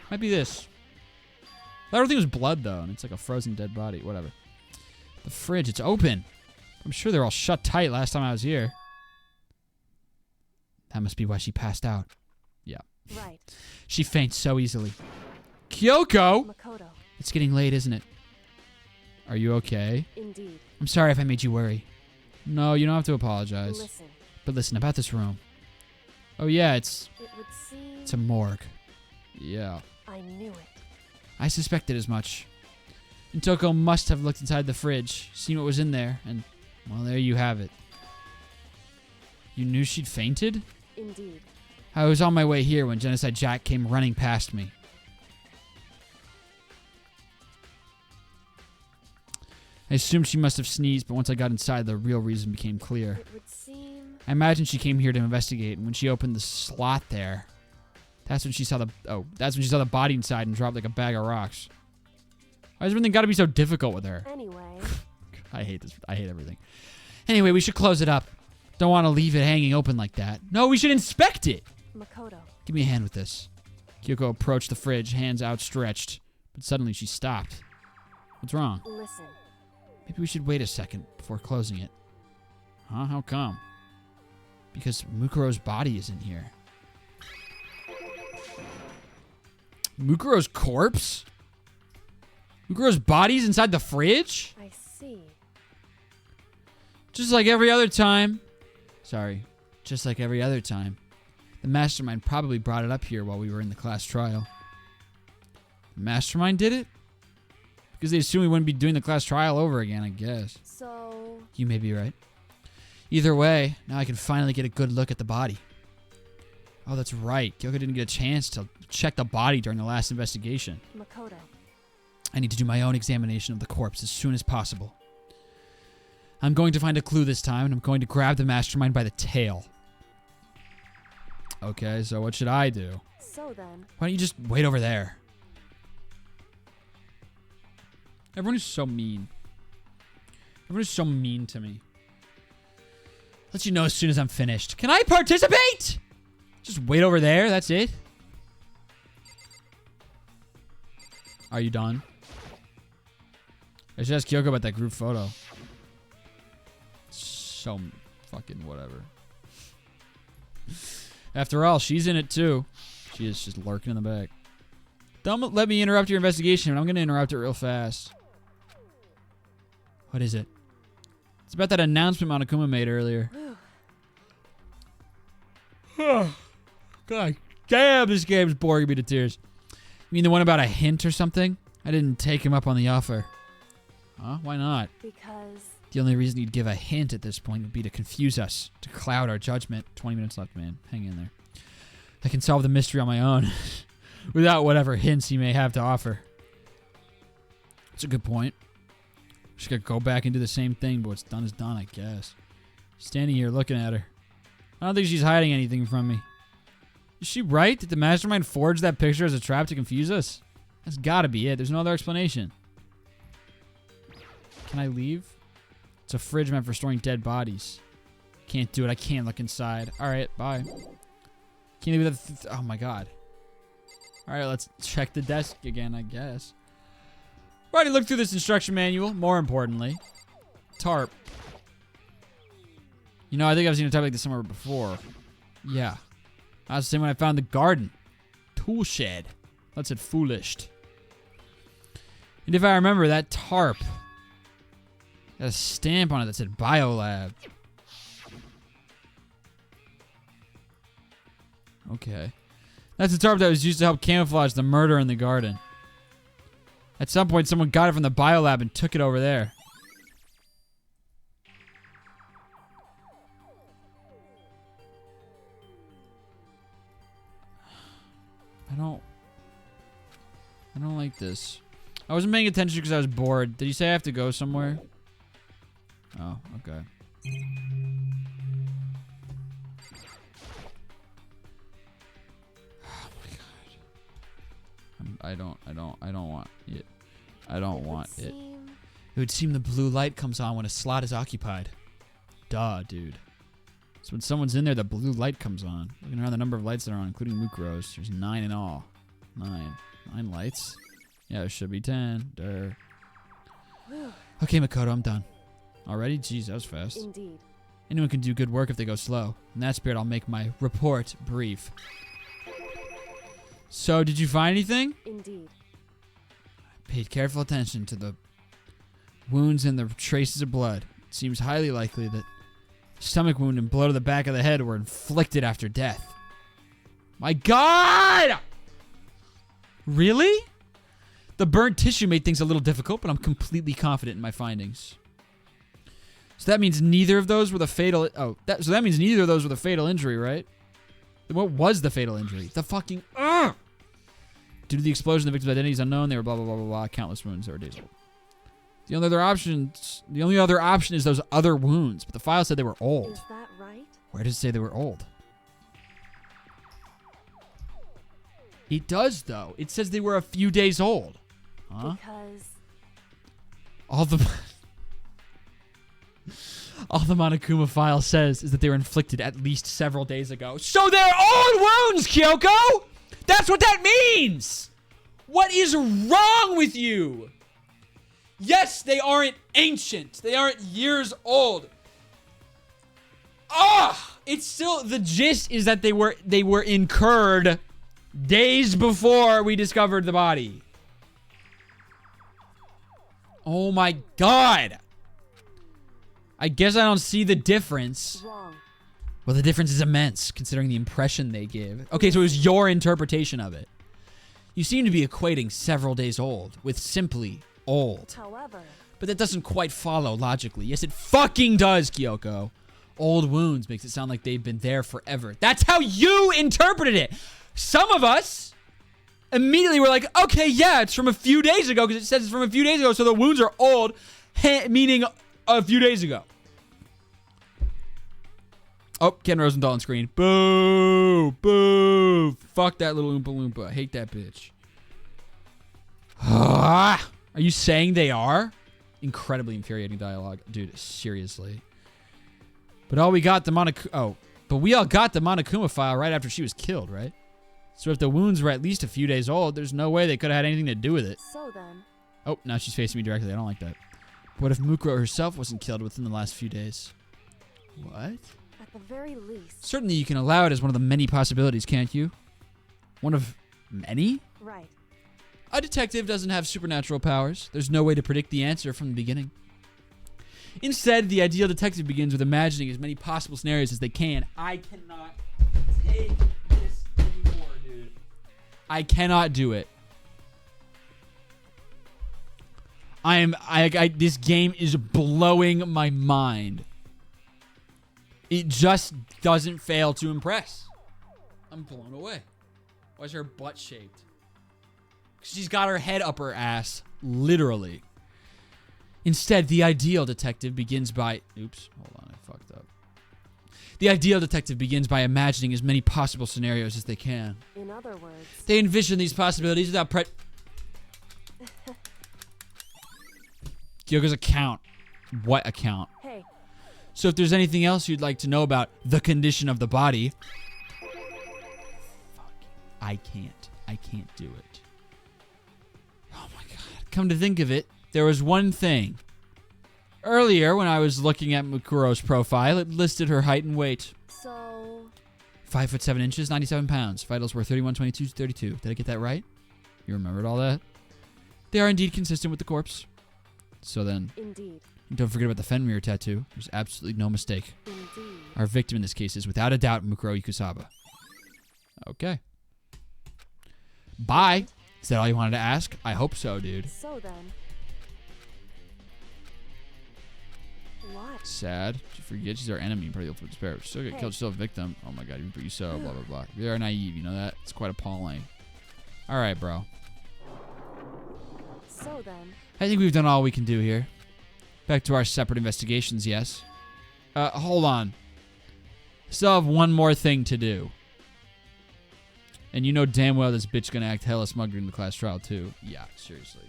Might be this. Everything was blood though, and it's like a frozen dead body. Whatever. The fridge, it's open. I'm sure they're all shut tight last time I was here. That must be why she passed out. Yeah. Right. She faints so easily. Kyoko! Makoto. It's getting late, isn't it? Are you okay? Indeed. I'm sorry if I made you worry. No, you don't have to apologize. Listen. But listen, about this room. Oh yeah, it's It would seem a morgue. Yeah. I knew it. I suspected as much. And Toko must have looked inside the fridge, seen what was in there, and, well, there you have it. You knew she'd fainted? Indeed. I was on my way here when Genocide Jack came running past me. I assumed she must have sneezed, but once I got inside, the real reason became clear. It would seem I imagine she came here to investigate, and when she opened the slot there, that's when she saw the body inside and dropped like a bag of rocks. Why has everything got to be so difficult with her? anyway. I hate this. I hate everything. Anyway, we should close it up. Don't want to leave it hanging open like that. No, we should inspect it. Makoto. Give me a hand with this. Kyoko approached the fridge, hands outstretched, but suddenly she stopped. What's wrong? Listen. Maybe we should wait a second before closing it. Huh? How come? Because Mukuro's body is in here. Mukuro's corpse? Mukuro's body's inside the fridge? I see. Just like every other time. Sorry. Just like every other time. The Mastermind probably brought it up here while we were in the class trial. The Mastermind did it? Because they assumed we wouldn't be doing the class trial over again, I guess. So You may be right. Either way, now I can finally get a good look at the body. Oh, that's right. Kyoko didn't get a chance to check the body during the last investigation. Makoto. I need to do my own examination of the corpse as soon as possible. I'm going to find a clue this time, and I'm going to grab the Mastermind by the tail. Okay, so what should I do? So then. Why don't you just wait over there? Everyone is so mean. Everyone is so mean to me. Let you know as soon as I'm finished. Can I participate? Just wait over there, that's it? Are you done? I should ask Kyoko about that group photo. So fucking whatever. After all, she's in it too. She is just lurking in the back. Don't let me interrupt your investigation, but I'm going to interrupt it real fast. What is it? It's about that announcement Monokuma made earlier. God damn, this game's boring me to tears. You mean the one about a hint or something? I didn't take him up on the offer. Huh? Why not? Because The only reason you'd give a hint at this point would be to confuse us, to cloud our judgment. 20 minutes left, man. Hang in there. I can solve the mystery on my own, without whatever hints he may have to offer. That's a good point. Just gotta go back and do the same thing, but what's done is done, I guess. Standing here looking at her. I don't think she's hiding anything from me. Is she right? Did the Mastermind forge that picture as a trap to confuse us? That's gotta be it. There's no other explanation. Can I leave? It's a fridge meant for storing dead bodies. Can't do it. I can't look inside. Alright, bye. Can't leave that. Oh my god. Alright, let's check the desk again, I guess. Already looked through this instruction manual. More importantly, tarp. You know, I think I've seen a tarp like this somewhere before. Yeah. I was the same when I found the garden. Tool shed. That said foolished. And if I remember, that tarp had a stamp on it that said Biolab. Okay. That's a tarp that was used to help camouflage the murder in the garden. At some point, someone got it from the Biolab and took it over there. I don't like this. I wasn't paying attention because I was bored. Did you say I have to go somewhere? Oh, okay. Oh my god. I don't want it. I don't want it. Seem... It would seem the blue light comes on when a slot is occupied. Duh, dude. So when someone's in there, the blue light comes on. Looking around the number of lights that are on, including Mukuro's, there's 9 in all. 9. 9 lights? Yeah, there should be 10. Durr. Okay, Makoto, I'm done. Already? Jeez, that was fast. Indeed. Anyone can do good work if they go slow. In that spirit, I'll make my report brief. So, did you find anything? Indeed. I paid careful attention to the wounds and the traces of blood. It seems highly likely that stomach wound and blow to the back of the head were inflicted after death. My God! Really? The burnt tissue made things a little difficult, but I'm completely confident in my findings. So that means neither of those were the fatal... so that means neither of those were the fatal injury, right? What was the fatal injury? The fucking... Due to the explosion, the victim's identity is unknown. They were blah, blah, blah, blah, blah. Countless wounds that were days old. The only other option is those other wounds, but the file said they were old. Is that right? Where does it say they were old? It does, though. It says they were a few days old. Huh? Because... All the Monokuma file says is that they were inflicted at least several days ago. So they're old wounds, Kyoko! That's what that means! What is wrong with you? Yes, they aren't ancient. They aren't years old. It's still... The gist is that they were incurred days before we discovered the body. Oh my God! I guess I don't see the difference. Wrong. Well, the difference is immense, considering the impression they give. Okay, so it was your interpretation of it. You seem to be equating several days old with simply old. However... But that doesn't quite follow logically. Yes, it fucking does, Kyoko. Old wounds makes it sound like they've been there forever. That's how you interpreted it. Some of us immediately were like, okay, yeah, it's from a few days ago because it says it's from a few days ago, so the wounds are old, meaning a few days ago. Oh, Ken Rosenthal on screen. Boo! Boo! Fuck that little Oompa Loompa. I hate that bitch. Are you saying they are? Incredibly infuriating dialogue. Dude, seriously. But we all got the Monokuma file right after she was killed, right? So if the wounds were at least a few days old, there's no way they could have had anything to do with it. So then... Oh, now she's facing me directly. I don't like that. What if Mukuro herself wasn't killed within the last few days? What? At the very least... Certainly you can allow it as one of the many possibilities, can't you? One of many? Right. A detective doesn't have supernatural powers. There's no way to predict the answer from the beginning. Instead, the ideal detective begins with imagining as many possible scenarios as they can. I cannot take this anymore, dude. I cannot do it. This game is blowing my mind. It just doesn't fail to impress. I'm blown away. Why is her butt shaped? She's got her head up her ass, literally. Instead, the ideal detective begins by... Oops, hold on, I fucked up. The ideal detective begins by imagining as many possible scenarios as they can. In other words... They envision these possibilities without Kyoko's account. What account? Hey. So if there's anything else you'd like to know about the condition of the body... Fuck. I can't do it. Oh my God. Come to think of it, there was one thing. Earlier, when I was looking at Mukuro's profile, it listed her height and weight. So... 5 foot 7 inches, 97 pounds. Vitals were 31, 22, 32. Did I get that right? You remembered all that? They are indeed consistent with the corpse. So then... Indeed. Don't forget about the Fenrir tattoo. There's absolutely no mistake. Indeed. Our victim in this case is without a doubt Mukuro Ikusaba. Okay. Bye. Is that all you wanted to ask? I hope so, dude. So then... What? Sad. Did you forget she's our enemy and part of the ultimate despair. She'll get killed. She's still a victim. Oh my God, you so blah blah blah. They are naive, you know that? It's quite appalling. Alright, bro. So then... I think we've done all we can do here. Back to our separate investigations, yes. Hold on. Still have one more thing to do. And you know damn well this bitch gonna act hella smug during the class trial, too. Yeah, seriously.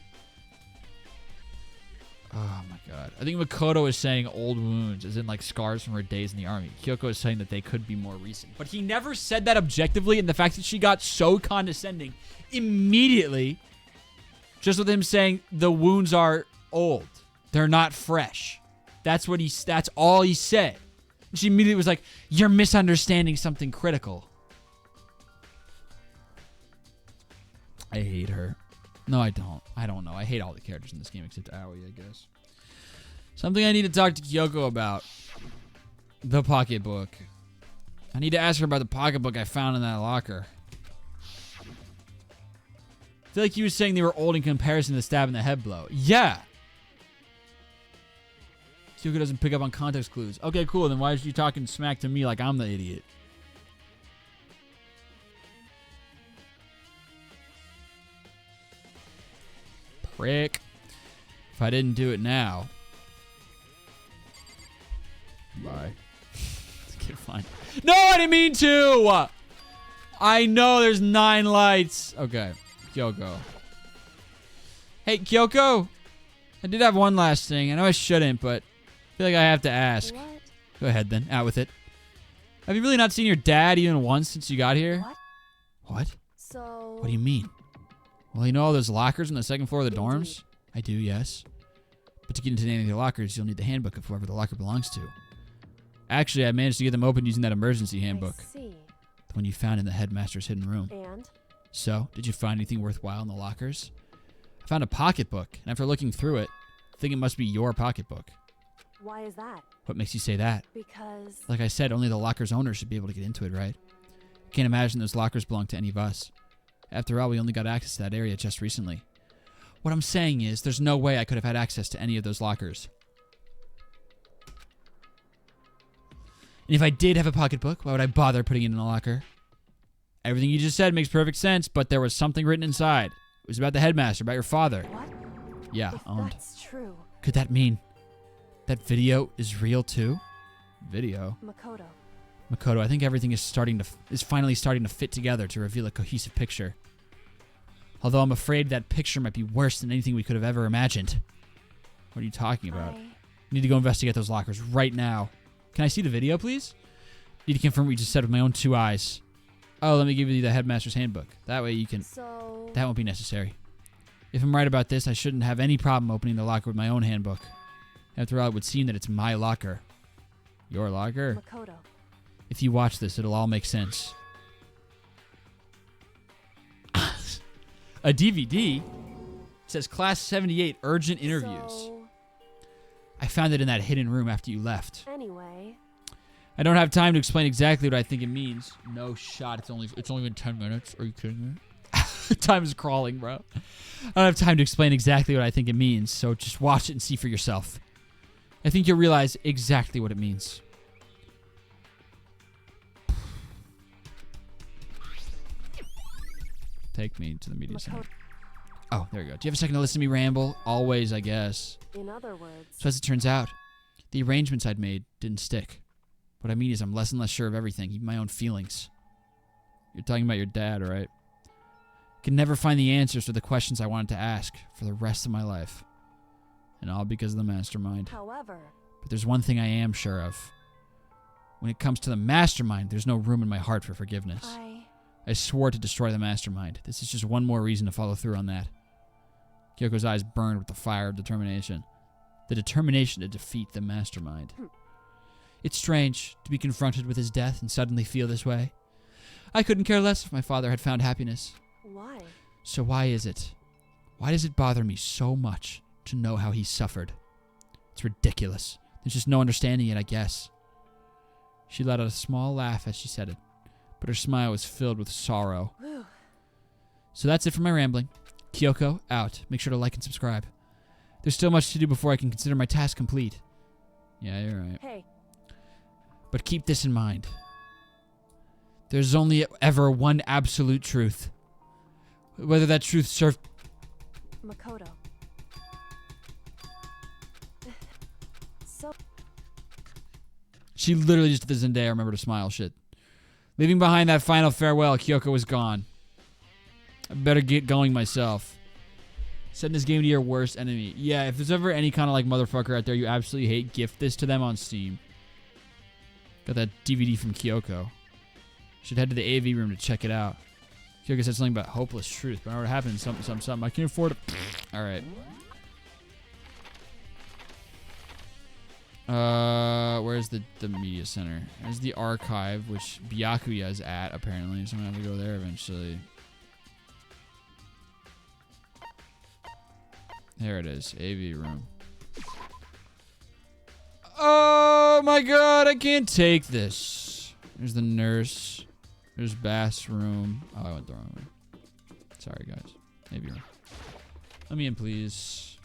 Oh, my God. I think Mukuro is saying old wounds, as in, like, scars from her days in the army. Kyoko is saying that they could be more recent. But he never said that objectively, and the fact that she got so condescending immediately, just with him saying the wounds are old. They're not fresh. That's all he said. And she immediately was like, you're misunderstanding something critical. I hate her. No, I don't. I don't know. I hate all the characters in this game except Aoi, I guess. Something I need to talk to Kyoko about. The pocketbook. I need to ask her about the pocketbook I found in that locker. I feel like he was saying they were old in comparison to the stab and the head blow. Yeah. Kyoko doesn't pick up on context clues. Okay, cool. Then why is she talking smack to me like I'm the idiot? Prick. If I didn't do it now. Bye. Okay, fine. No, I didn't mean to! I know there's 9 lights. Okay. Kyoko. Hey, Kyoko. I did have one last thing. I know I shouldn't, but I feel like I have to ask. What? Go ahead, then. Out with it. Have you really not seen your dad even once since you got here? What? What? So... What do you mean? Well, you know all those lockers on the second floor of the dorms? Indeed. I do, yes. But to get into any of the lockers, you'll need the handbook of whoever the locker belongs to. Actually, I managed to get them open using that emergency handbook. I see. The one you found in the headmaster's hidden room. And? So, did you find anything worthwhile in the lockers? I found a pocketbook, and after looking through it, I think it must be your pocketbook. Why is that? What makes you say that? Because... Like I said, only the locker's owner should be able to get into it, right? I can't imagine those lockers belong to any of us. After all, we only got access to that area just recently. What I'm saying is, there's no way I could have had access to any of those lockers. And if I did have a pocketbook, why would I bother putting it in a locker? Everything you just said makes perfect sense, but there was something written inside. It was about the headmaster, about your father. What? Yeah, If owned. that's true. Could that mean that video is real too? Video? Mukuro, I think everything is finally starting to fit together to reveal a cohesive picture. Although I'm afraid that picture might be worse than anything we could have ever imagined. What are you talking about? I need to go investigate those lockers right now. Can I see the video, please? Need to confirm what you just said with my own 2 eyes. Oh, let me give you the headmaster's handbook. That way you can... So... That won't be necessary. If I'm right about this, I shouldn't have any problem opening the locker with my own handbook. After all, it would seem that it's my locker. Your locker? Makoto. If you watch this, it'll all make sense. A DVD? It says Class 78 Urgent Interviews. So... I found it in that hidden room after you left. Anyway... I don't have time to explain exactly what I think it means. No shot. It's only been 10 minutes. Are you kidding me? Time is crawling, bro. I don't have time to explain exactly what I think it means, so just watch it and see for yourself. I think you'll realize exactly what it means. Take me to the media center. Oh, there we go. Do you have a second to listen to me ramble? Always, I guess. In other words... So as it turns out, the arrangements I'd made didn't stick. What I mean is I'm less and less sure of everything, even my own feelings. You're talking about your dad, right? I could never find the answers to the questions I wanted to ask for the rest of my life. And all because of the Mastermind. However... But there's one thing I am sure of. When it comes to the Mastermind, there's no room in my heart for forgiveness. I swore to destroy the Mastermind. This is just one more reason to follow through on that. Kyoko's eyes burned with the fire of determination. The determination to defeat the Mastermind. It's strange to be confronted with his death and suddenly feel this way. I couldn't care less if my father had found happiness. Why? So why is it? Why does it bother me so much to know how he suffered? It's ridiculous. There's just no understanding it, I guess. She let out a small laugh as she said it, but her smile was filled with sorrow. So that's it for my rambling. Kyoko, out. Make sure to like and subscribe. There's still much to do before I can consider my task complete. Yeah, you're right. Hey. But keep this in mind. There's only ever one absolute truth. Whether that truth served... Makoto. So... She literally just did the Zendaya remember to smile shit. Leaving behind that final farewell, Kyoko was gone. I better get going myself. Send this game to your worst enemy. Yeah, if there's ever any kind of like motherfucker out there you absolutely hate, gift this to them on Steam. Got that DVD from Kyoko. Should head to the AV room to check it out. Kyoko said something about hopeless truth, but I know what happened. Something. I can't afford it. All right. Where's the media center? There's the archive, which Byakuya is at, apparently. So I'm gonna have to go there eventually. There it is. AV room. Oh my god, I can't take this. There's the nurse. There's Bass room. Oh, I went the wrong way. Sorry, guys. AV room. Let me in, please.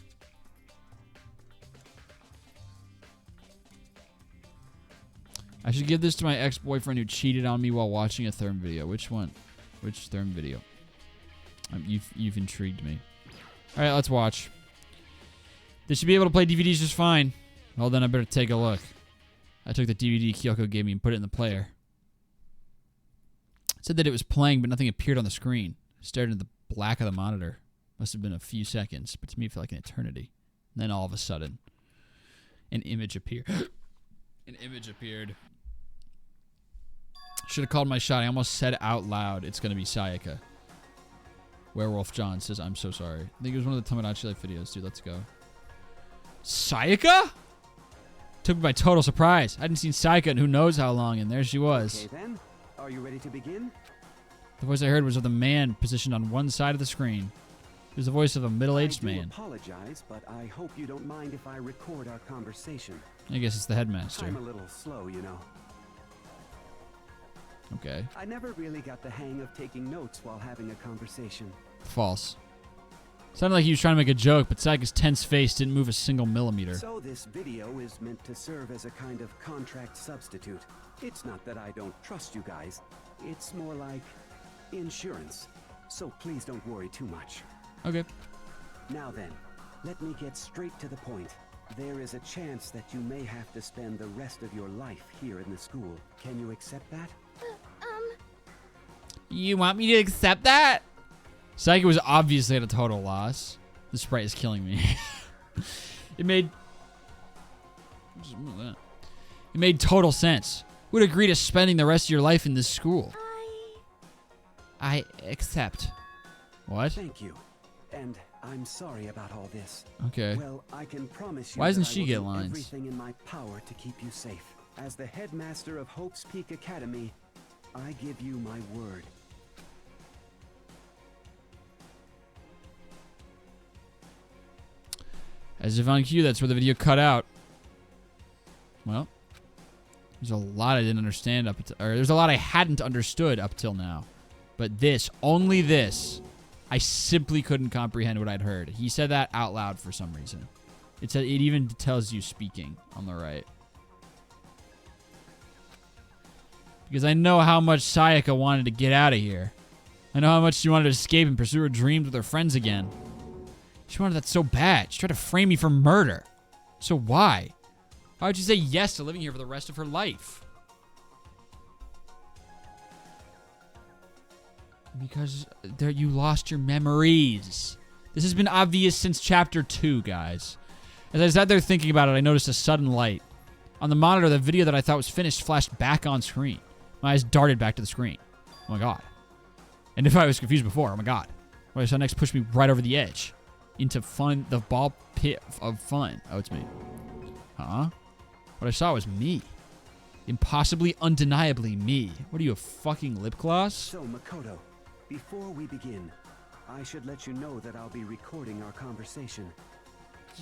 I should give this to my ex-boyfriend who cheated on me while watching a Therm video. Which one? Which Therm video? You've intrigued me. All right, let's watch. They should be able to play DVDs just fine. Well, then I better take a look. I took the DVD Kyoko gave me and put it in the player. It said that it was playing, but nothing appeared on the screen. I stared into the black of the monitor. Must have been a few seconds, but to me it felt like an eternity. And then all of a sudden, an image appeared. An image appeared. Should have called my shot. I almost said out loud, it's going to be Sayaka. Werewolf John says, I'm so sorry. I think it was one of the Tomodachi Life videos, dude. Let's go. Sayaka? Took me by total surprise. I hadn't seen Sayaka in who knows how long, and there she was. Okay then, are you ready to begin? The voice I heard was of the man positioned on one side of the screen. It was the voice of a middle-aged man. I apologize, but I hope you don't mind if I record our conversation. I guess it's the headmaster. I'm a little slow, you know. Okay. I never really got the hang of taking notes while having a conversation. False. Sounded like he was trying to make a joke, but Sayaka's tense face didn't move a single millimeter. So this video is meant to serve as a kind of contract substitute. It's not that I don't trust you guys. It's more like insurance. So please don't worry too much. Okay. Now then, let me get straight to the point. There is a chance that you may have to spend the rest of your life here in the school. Can you accept that? You want me to accept that? Sayaka was obviously at a total loss. The sprite is killing me. It made total sense. Who would agree to spending the rest of your life in this school? I accept. What? Thank you. And I'm sorry about all this. Okay. Well, I can promise you Why doesn't that I she will get do lines? everything in my power to keep you safe. As the headmaster of Hope's Peak Academy, I give you my word. As if on cue, that's where the video cut out. Well, there's a lot I didn't understand there's a lot I hadn't understood up till now. But this, only this, I simply couldn't comprehend what I'd heard. He said that out loud for some reason. It even tells you speaking on the right. Because I know how much Sayaka wanted to get out of here. I know how much she wanted to escape and pursue her dreams with her friends again. She wanted that so bad. She tried to frame me for murder. So why? Why would she say yes to living here for the rest of her life? Because you lost your memories. This has been obvious since chapter 2, guys. As I sat there thinking about it, I noticed a sudden light. On the monitor, the video that I thought was finished flashed back on screen. My eyes darted back to the screen. Oh my god. And if I was confused before, oh my god. What I saw next pushed me right over the edge. Into fun, the ball pit of fun. Oh, it's me. Huh? What I saw was me. Impossibly, undeniably me. What are you, a fucking lip gloss? So, Makoto, before we begin, I should let you know that I'll be recording our conversation.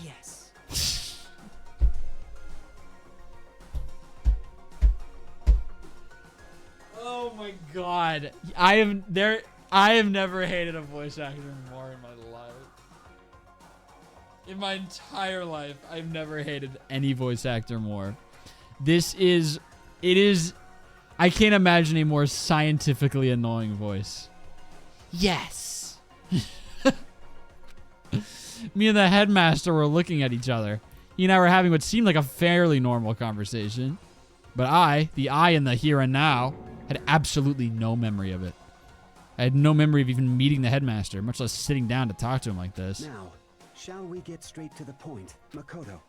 Yes. Oh my god. I have never hated a voice actor more in my life. In my entire life, I've never hated any voice actor more. I can't imagine a more scientifically annoying voice. Yes. Me and the headmaster were looking at each other. He and I were having what seemed like a fairly normal conversation. But the I in the here and now, had absolutely no memory of it. I had no memory of even meeting the headmaster, much less sitting down to talk to him like this. Now, shall we get straight to the point? Makoto,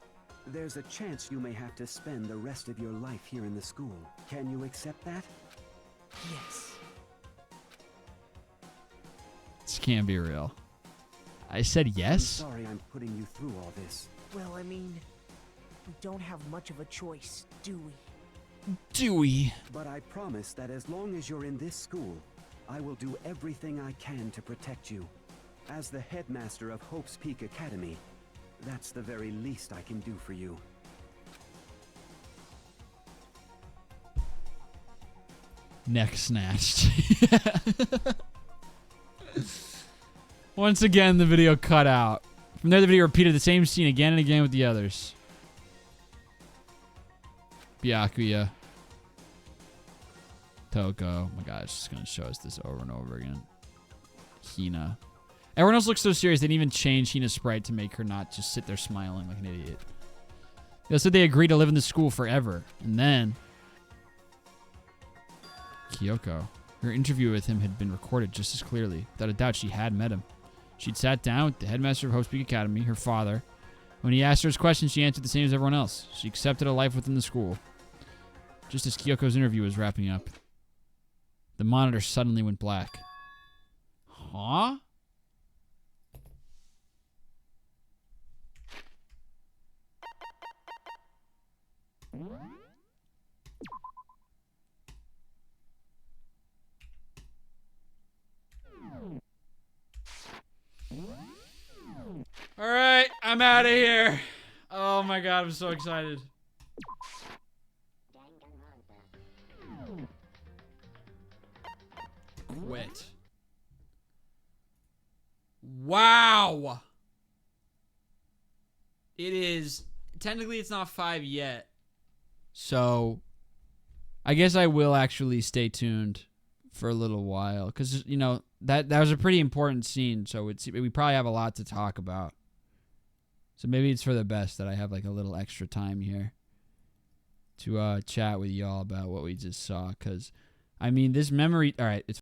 there's a chance you may have to spend the rest of your life here in the school. Can you accept that? Yes. This can't be real. I said yes? I'm sorry I'm putting you through all this. Well, I mean, we don't have much of a choice, do we? Do we? But I promise that as long as you're in this school, I will do everything I can to protect you. As the headmaster of Hope's Peak Academy, that's the very least I can do for you. Neck snatched. Once again, the video cut out. From there, the video repeated the same scene again and again with the others. Byakuya. Toko. Oh my god, it's just going to show us this over and over again. Hina. Everyone else looks so serious, they didn't even change Hina's sprite to make her not just sit there smiling like an idiot. They said they agreed to live in the school forever. And then... Kyoko. Her interview with him had been recorded just as clearly. Without a doubt, she had met him. She'd sat down with the headmaster of Hope's Peak Academy, her father. When he asked her his questions, she answered the same as everyone else. She accepted a life within the school. Just as Kyoko's interview was wrapping up, the monitor suddenly went black. Huh? All right, I'm out of here. Oh my god, I'm so excited. Quit. Wow. It is, technically it's not 5 yet. So, I guess I will actually stay tuned for a little while. Because, you know, that was a pretty important scene. So, we probably have a lot to talk about. So, maybe it's for the best that I have like a little extra time here to chat with y'all about what we just saw. Because, I mean, this memory... Alright, it's